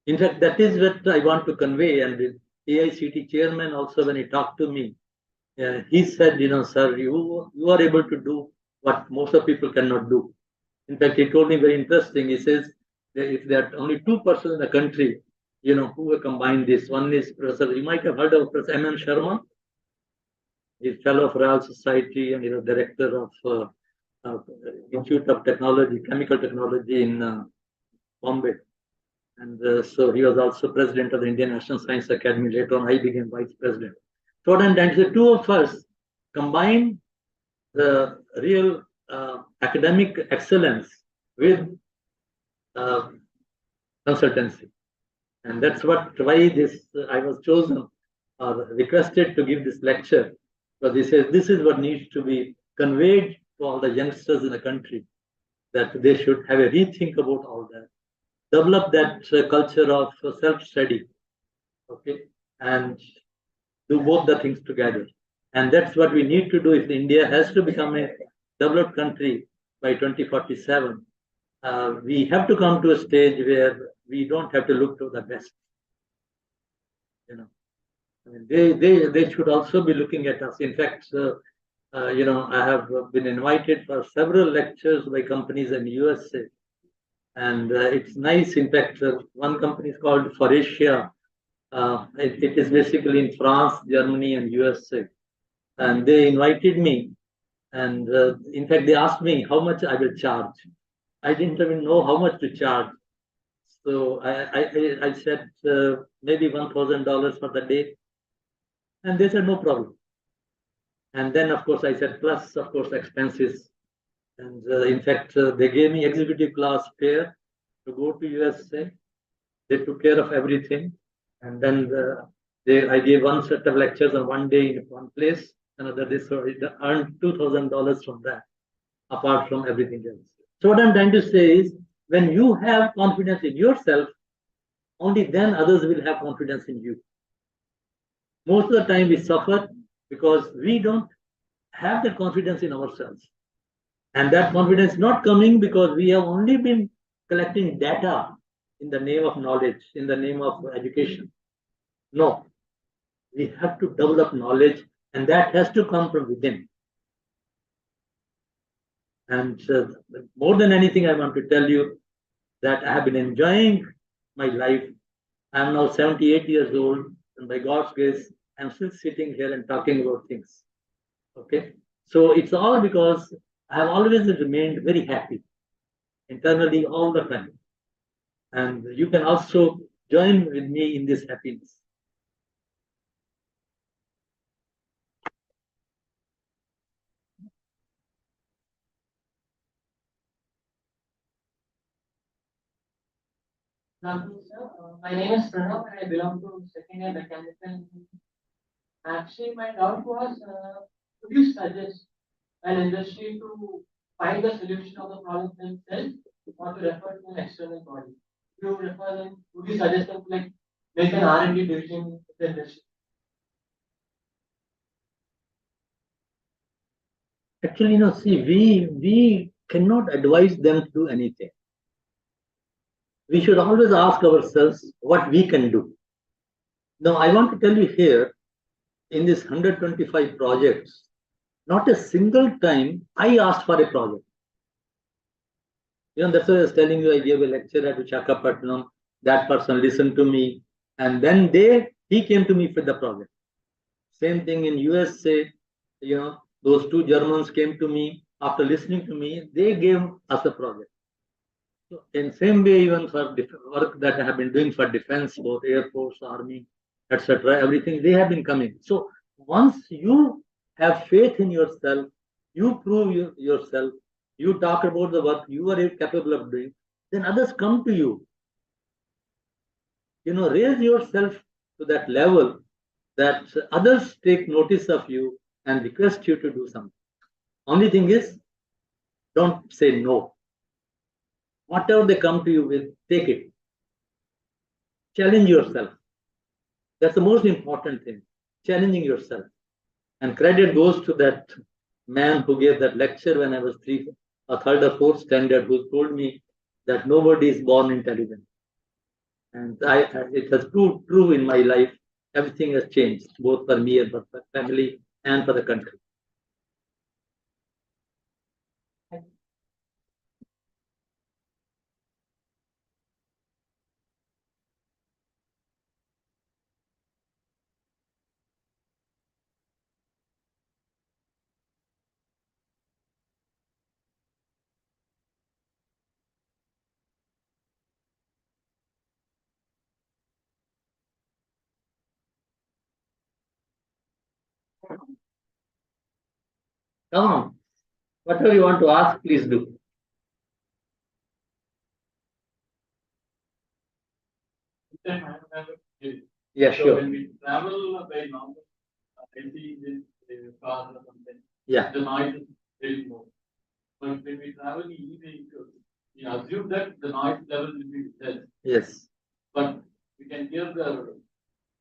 In fact, that is what I want to convey. And the AICT chairman also, when he talked to me, he said, sir, you are able to do what most of people cannot do. In fact, he told me very interesting. He says that if there are only two persons in the country, who will combine this. One is Professor, you might have heard of Professor M.M. Sharma. He's fellow of Royal Society and director of Institute of Technology, Chemical Technology in Bombay. And so he was also president of the Indian National Science Academy. Later on, I became vice president. So then, the two of us combine the real academic excellence with consultancy. And that's why I was chosen or requested to give this lecture. Because he says this is what needs to be conveyed to all the youngsters in the country, that they should have a rethink about all that. Develop that culture of self-study, okay, and do both the things together. And that's what we need to do if India has to become a developed country by 2047. We have to come to a stage where we don't have to look to the West. They should also be looking at us. In fact, I have been invited for several lectures by companies in USA. And it's nice. In fact, one company is called For Asia. It is basically in France, Germany, and USA. And they invited me. And in fact, they asked me how much I will charge. I didn't even know how much to charge. So I said maybe $1,000 for the day. And they said, no problem. And then, of course, I said, plus, of course, expenses. And in fact, they gave me executive class fare to go to USA. They took care of everything. And then I gave one set of lectures on one day in one place, another day. So it earned $2,000 from that, apart from everything else. So what I'm trying to say is, when you have confidence in yourself, only then others will have confidence in you. Most of the time we suffer because we don't have the confidence in ourselves. And that confidence not coming because we have only been collecting data in the name of knowledge, in the name of education. No, we have to develop knowledge, and that has to come from within. And more than anything, I want to tell you that I have been enjoying my life. I am now 78 years old, and by God's grace, I'm still sitting here and talking about things. Okay, so it's all because I have always remained very happy internally all the time. And you can also join with me in this happiness. My name is Pranav and I belong to second year mechanical engineering. Actually, my doubt was, could you suggest an industry to find the solution of the problem themselves or to refer to an external body? Would you suggest them to like make an R&D division in the industry? Actually, see, we cannot advise them to do anything. We should always ask ourselves what we can do. Now, I want to tell you here, in this 125 projects, not a single time I asked for a project. That's why I was telling you, I gave a lecture at Visakhapatnam. That person listened to me, and then he came to me for the project. Same thing in USA, those two Germans came to me after listening to me. They gave us a project. So in same way, even for work that I have been doing for defense, both Air Force, Army, etc., everything, they have been coming. So once you have faith in yourself, you prove yourself, you talk about the work you are capable of doing, then others come to you. Raise yourself to that level that others take notice of you and request you to do something. Only thing is, don't say no. Whatever they come to you with, take it. Challenge yourself. That's the most important thing, challenging yourself. And credit goes to that man who gave that lecture when I was third or fourth standard, who told me that nobody is born intelligent. And it has proved true in my life. Everything has changed, both for me and for my family and for the country. Come on. Whatever you want to ask, please do. Yeah, So sure. when we travel by normal, in car or something, Yeah. the noise is very low. But when we travel in e-vehicles, we assume that the noise level will be less, Yes. but we can hear the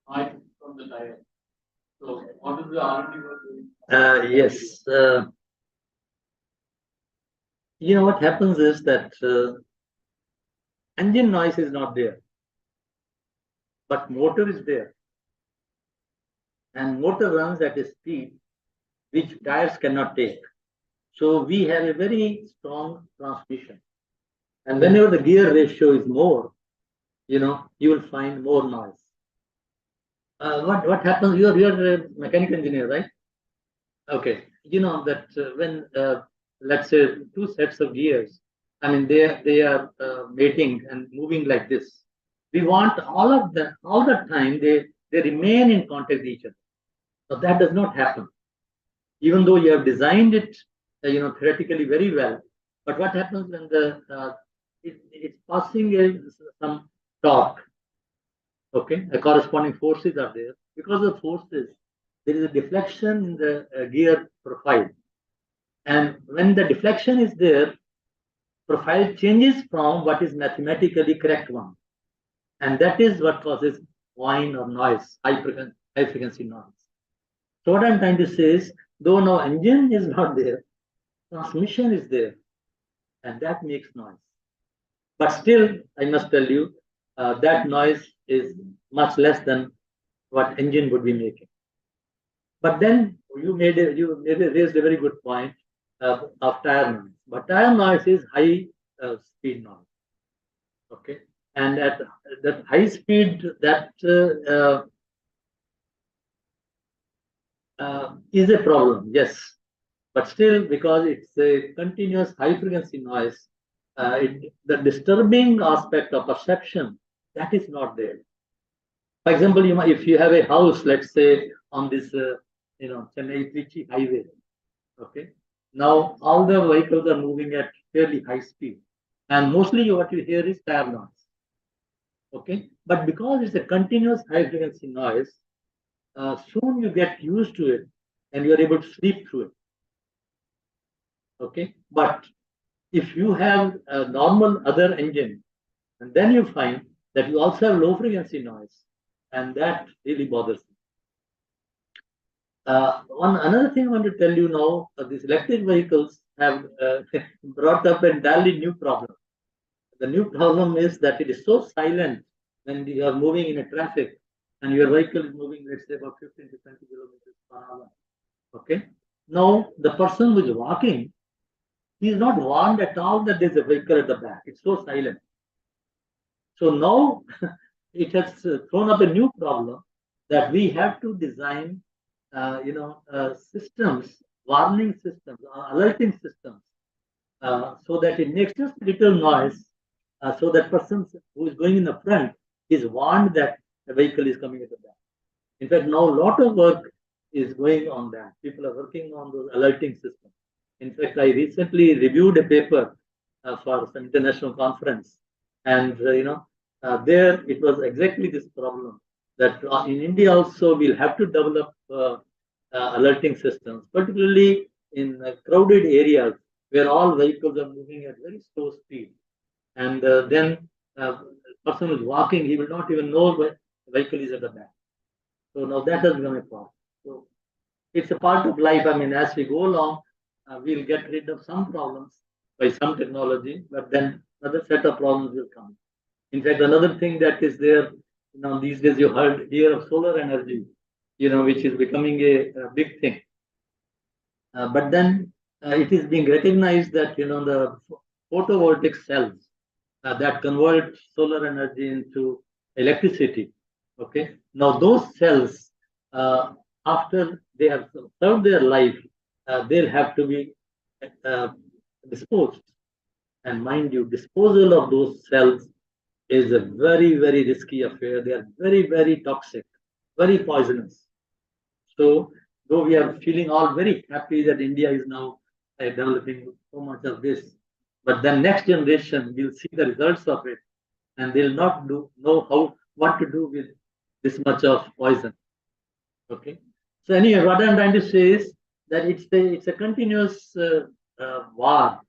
noise from the tire. So what is the R&D work doing? Yes. What happens is that engine noise is not there, but motor is there. And motor runs at a speed which tires cannot take. So we have a very strong transmission. And whenever the gear ratio is more, you will find more noise. What happens? You're a mechanical engineer, right? Okay. That when let's say two sets of gears, I mean they are mating and moving like this. We want all of them all the time. They remain in contact with each other. So that does not happen, even though you have designed it, theoretically very well. But what happens when it's passing some torque, Okay, the corresponding forces are there. Because of forces, there is a deflection in the gear profile. And when the deflection is there, profile changes from what is mathematically correct one. And that is what causes whine or noise, high frequency noise. So what I'm trying to say is, though now engine is not there, transmission is there, and that makes noise. But still, I must tell you, that noise is much less than what engine would be making. But then you raised a very good point of tire noise. But tire noise is high speed noise. Okay, and at that high speed, that is a problem. Yes, but still, because it's a continuous high frequency noise, the disturbing aspect of perception, that is not there. For example, if you have a house, let's say on this, Chennai Trichy highway, okay. Now all the vehicles are moving at fairly high speed, and mostly what you hear is tire noise. Okay, but because it's a continuous high frequency noise, soon you get used to it, and you are able to sleep through it. Okay, but if you have a normal other engine, and then you find that you also have low frequency noise, and that really bothers me. Another thing I want to tell you now, these electric vehicles have brought up an entirely new problem. The new problem is that it is so silent when you are moving in a traffic and your vehicle is moving, let's say, about 15 to 20 kilometers per hour. Okay. Now, the person who is walking, he is not warned at all that there's a vehicle at the back. It's so silent. So now it has thrown up a new problem that we have to design, systems, warning systems, alerting systems, so that it makes just a little noise, so that person who is going in the front is warned that the vehicle is coming at the back. In fact, now a lot of work is going on that. People are working on those alerting systems. In fact, I recently reviewed a paper for some international conference, and there it was exactly this problem that in India also we'll have to develop alerting systems, particularly in crowded areas where all vehicles are moving at very slow speed, and then person who's walking, he will not even know the vehicle is at the back. So now that has become a problem. So it's a part of life. I mean, as we go along, we'll get rid of some problems by some technology, but then another set of problems will come. In fact, another thing that is there, these days you hear of solar energy, which is becoming a big thing. But then it is being recognized that, the photovoltaic cells that convert solar energy into electricity. Okay. Now those cells, after they have served their life, they'll have to be disposed. And mind you, disposal of those cells is a very, very risky affair. They are very, very toxic, very poisonous. So, though we are feeling all very happy that India is now developing so much of this, but then next generation will see the results of it, and they'll not know what to do with this much of poison. Okay. So anyway, what I'm trying to say is that it's a continuous war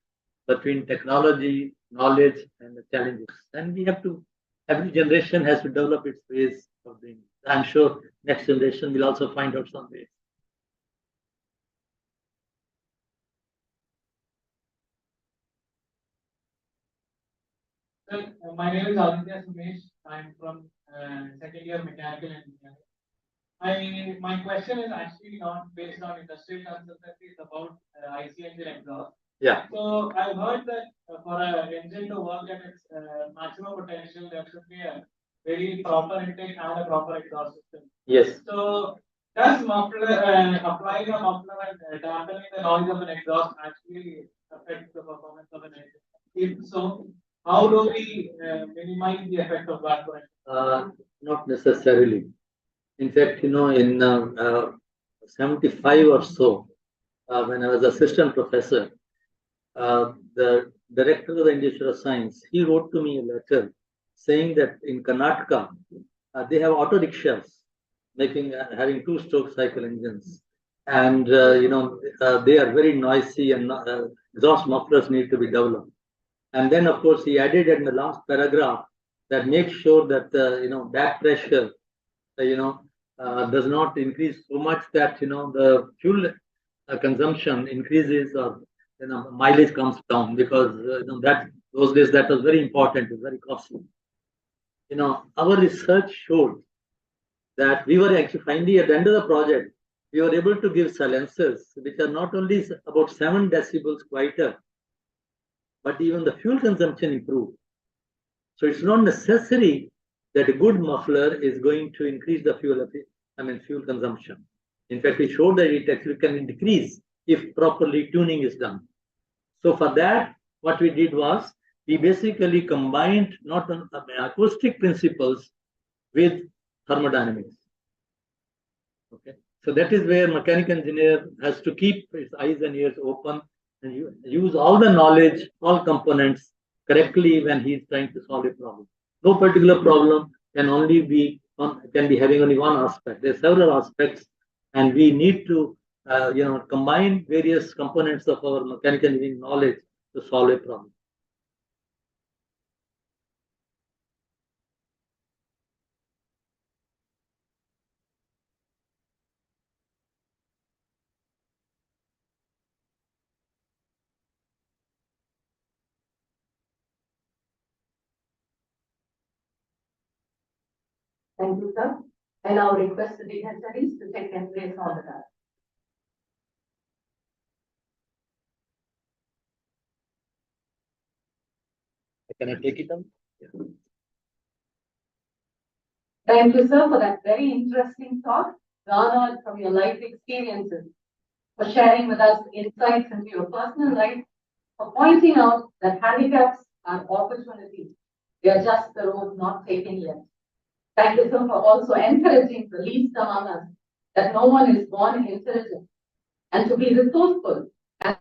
between technology, knowledge, and the challenges. And we have to, every generation has to develop its ways of doing it. I'm sure next generation will also find out some ways. Sir, my name is SRMIST. I'm from second year mechanical engineering. My question is actually not based on industrial consultancy, it's about IC engine exhaust. Yeah. So I heard that for an engine to work at its maximum potential, there should be a very proper intake and a proper exhaust system. Yes. So does applying a muffler and dampening the noise of an exhaust actually affect the performance of an engine? If so, how do we minimize the effect of that? Not necessarily. In fact, in 75 or so, when I was assistant professor, the director of the Institute of Science, he wrote to me a letter saying that in Karnataka, they have auto rickshaws having two-stroke cycle engines, and they are very noisy, and exhaust mufflers need to be developed. And then, of course, he added in the last paragraph that makes sure that back pressure does not increase so much that the fuel consumption increases, or mileage comes down, because that those days that was very important, very costly. Our research showed that we were actually finally at the end of the project, we were able to give silencers which are not only about 7 decibels quieter, but even the fuel consumption improved. So it's not necessary that a good muffler is going to increase the fuel consumption. In fact, we showed that it actually can decrease if properly tuning is done. So for that, what we did was we basically combined not acoustic principles with thermodynamics. Okay, so that is where mechanical engineer has to keep his eyes and ears open and use all the knowledge, all components correctly when he is trying to solve a problem. No particular problem can be having only one aspect. There are several aspects, and we need to combine various components of our mechanical engineering knowledge to solve a problem. Thank you, sir. And now request the dignitaries to take their place on the dais. Can I take it on? Thank you, sir, for that very interesting talk, garnered from your life experiences, for sharing with us insights into your personal life, for pointing out that handicaps are opportunities. They are just the road not taken yet. Thank you, sir, for also encouraging the least among us that no one is born intelligent, and to be resourceful and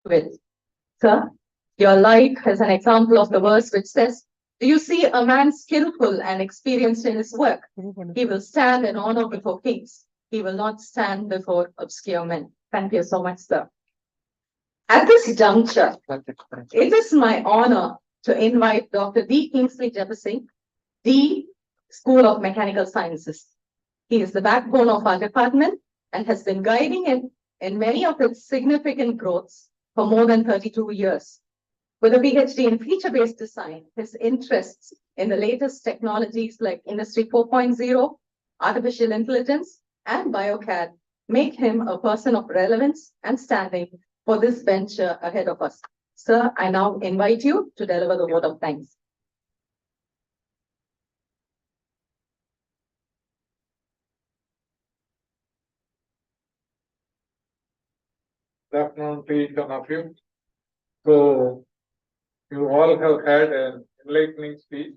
with. Sir, your life is an example of the verse which says, "Do you see a man skillful and experienced in his work? He will stand in honor before kings. He will not stand before obscure men." Thank you so much, sir. At this juncture, it is my honor to invite Dr. D. Kingsley Jefferson, D. School of Mechanical Sciences. He is the backbone of our department and has been guiding it in many of its significant growths for more than 32 years. With a PhD in feature-based design, his interests in the latest technologies like Industry 4.0, artificial intelligence, and BioCAD make him a person of relevance and standing for this venture ahead of us. Sir, I now invite you to deliver the vote of thanks. Good afternoon to each one of you. So, you all have had an enlightening speech.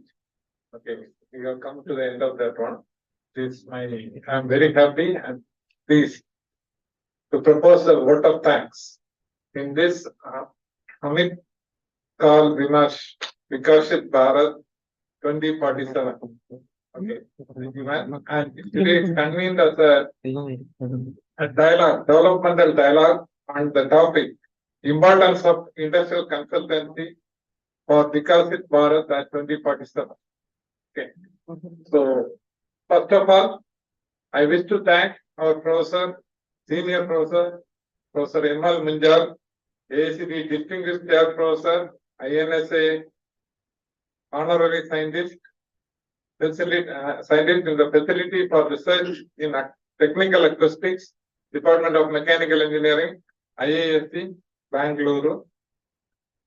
Okay, we have come to the end of that one. I'm very happy and pleased to propose a vote of thanks. In this, Amrit, Kaal, Vimarsh, Vikasit, Bharat, 2047. Okay, and today it's convened as a dialogue, developmental dialogue on the topic, importance of industrial consultancy for Vikasit Bharat at 2047. Okay. So, first of all, I wish to thank our professor, senior professor, Professor M.L. Munjal, ACD Distinguished Chair Professor, INSA Honorary Scientist, Scientist in the Facility for Research in Technical Acoustics, Department of Mechanical Engineering, IISc, Bangalore.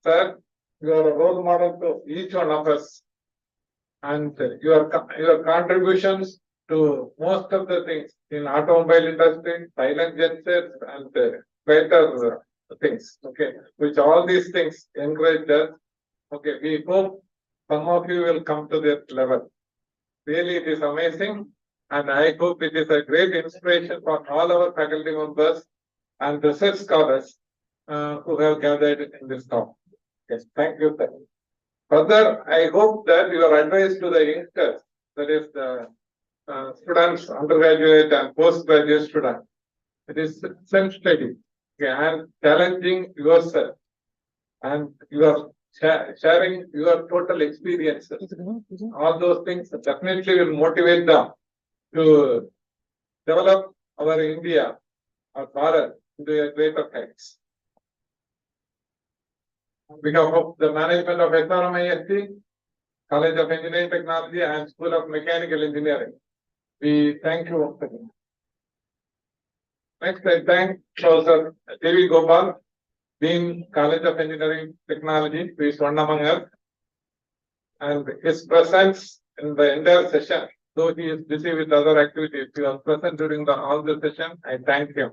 Sir, you are a role model to each one of us, and your contributions to most of the things in automobile industry, silent gensets, and better things. Okay, which all these things encourage us. Okay, we hope some of you will come to that level. Really, it is amazing, and I hope it is a great inspiration for all our faculty members and research scholars who have gathered in this talk. Yes, thank you, sir. Further, I hope that your advice to the youngsters, that is the students, undergraduate and postgraduate students, it is self-study, okay, and challenging yourself, and you are sharing your total experiences. All those things definitely will motivate them to develop our India, our Bharat, to a greater heights. On behalf of the management of SRMIST, College of Engineering Technology and School of Mechanical Engineering, we thank you once again. Next, I thank Professor T.V. Gopal, Dean, College of Engineering Technology, who is one among us, and his presence in the entire session, though he is busy with other activities, he was present during all the session. I thank him.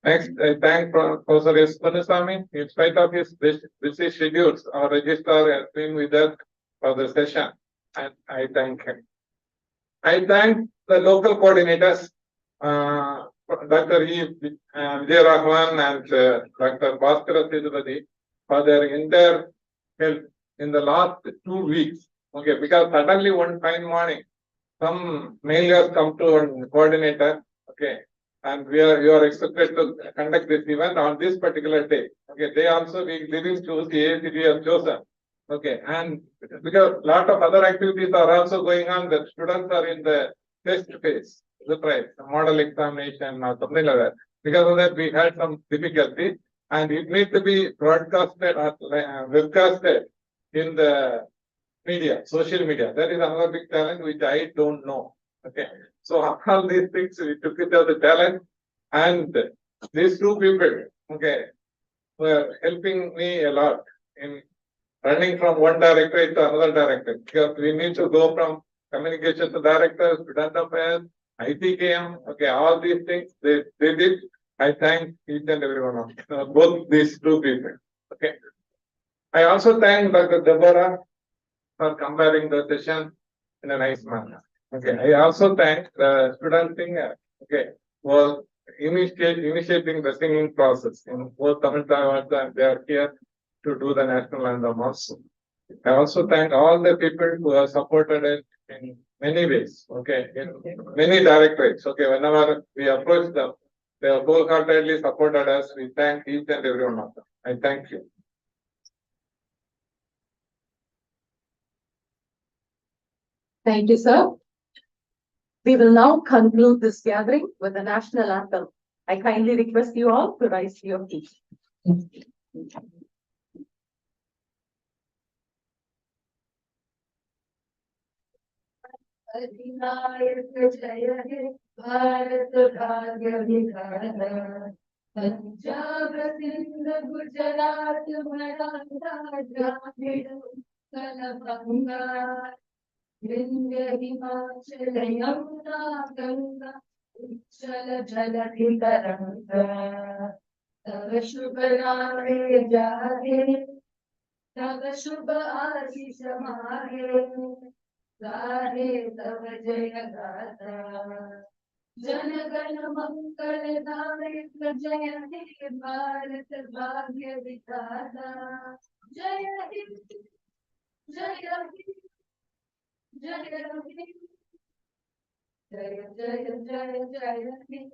Next, I thank Professor S. Panusamy. In spite of his busy schedules, our registrar has been with us for the session, and I thank him. I thank the local coordinators, Dr. E. Vijay Rahman and Dr. Bhaskara Sethupathi, for their entire help in the last 2 weeks. Okay, because suddenly one fine morning, some mailers come to one coordinator, okay, and you are expected to conduct this event on this particular day. Okay, they also we didn't choose the ACT has chosen. Okay, and because a lot of other activities are also going on, the students are in the test phase, the right, the model examination or something like that. Because of that, we had some difficulty, and it needs to be broadcasted or webcasted in the media, social media. That is another big challenge which I don't know. Okay, so all these things we took it as a challenge, and these two people, okay, were helping me a lot in running from one directorate to another directorate, because we need to go from communication to director, student affairs, ITKM, okay, all these things they did. I thank each and every one of them, both these two people. Okay, I also thank Dr. Deborah for comparing the session in a nice manner. Okay, I also thank the student singer, okay, for initiating the singing process in both Tamil Nadu and they are here to do the national anthem also. I also thank all the people who have supported it in many ways, okay, in many directorates. Okay, whenever we approach them, they have wholeheartedly supported us. We thank each and every one of them. I thank you. Thank you, sir. We will now conclude this gathering with the national anthem. I kindly request you all to rise to your feet. Punjab, Sindh, Gujarat, Maratha, Dravid, Kalabanga, Vindhya, Himachal, Yamuna, Ganga, Uchala, Jalati, Taranga, Tava Shubha Naame Jahe, Tava Shubha Asis Mahe, Gahe Tava Jaya Gata. जनगण मंगल दायक जय हे भारत भाग्य विधाता जय हिंद जय हिंद जय हिंद जय जय जय जय हिंद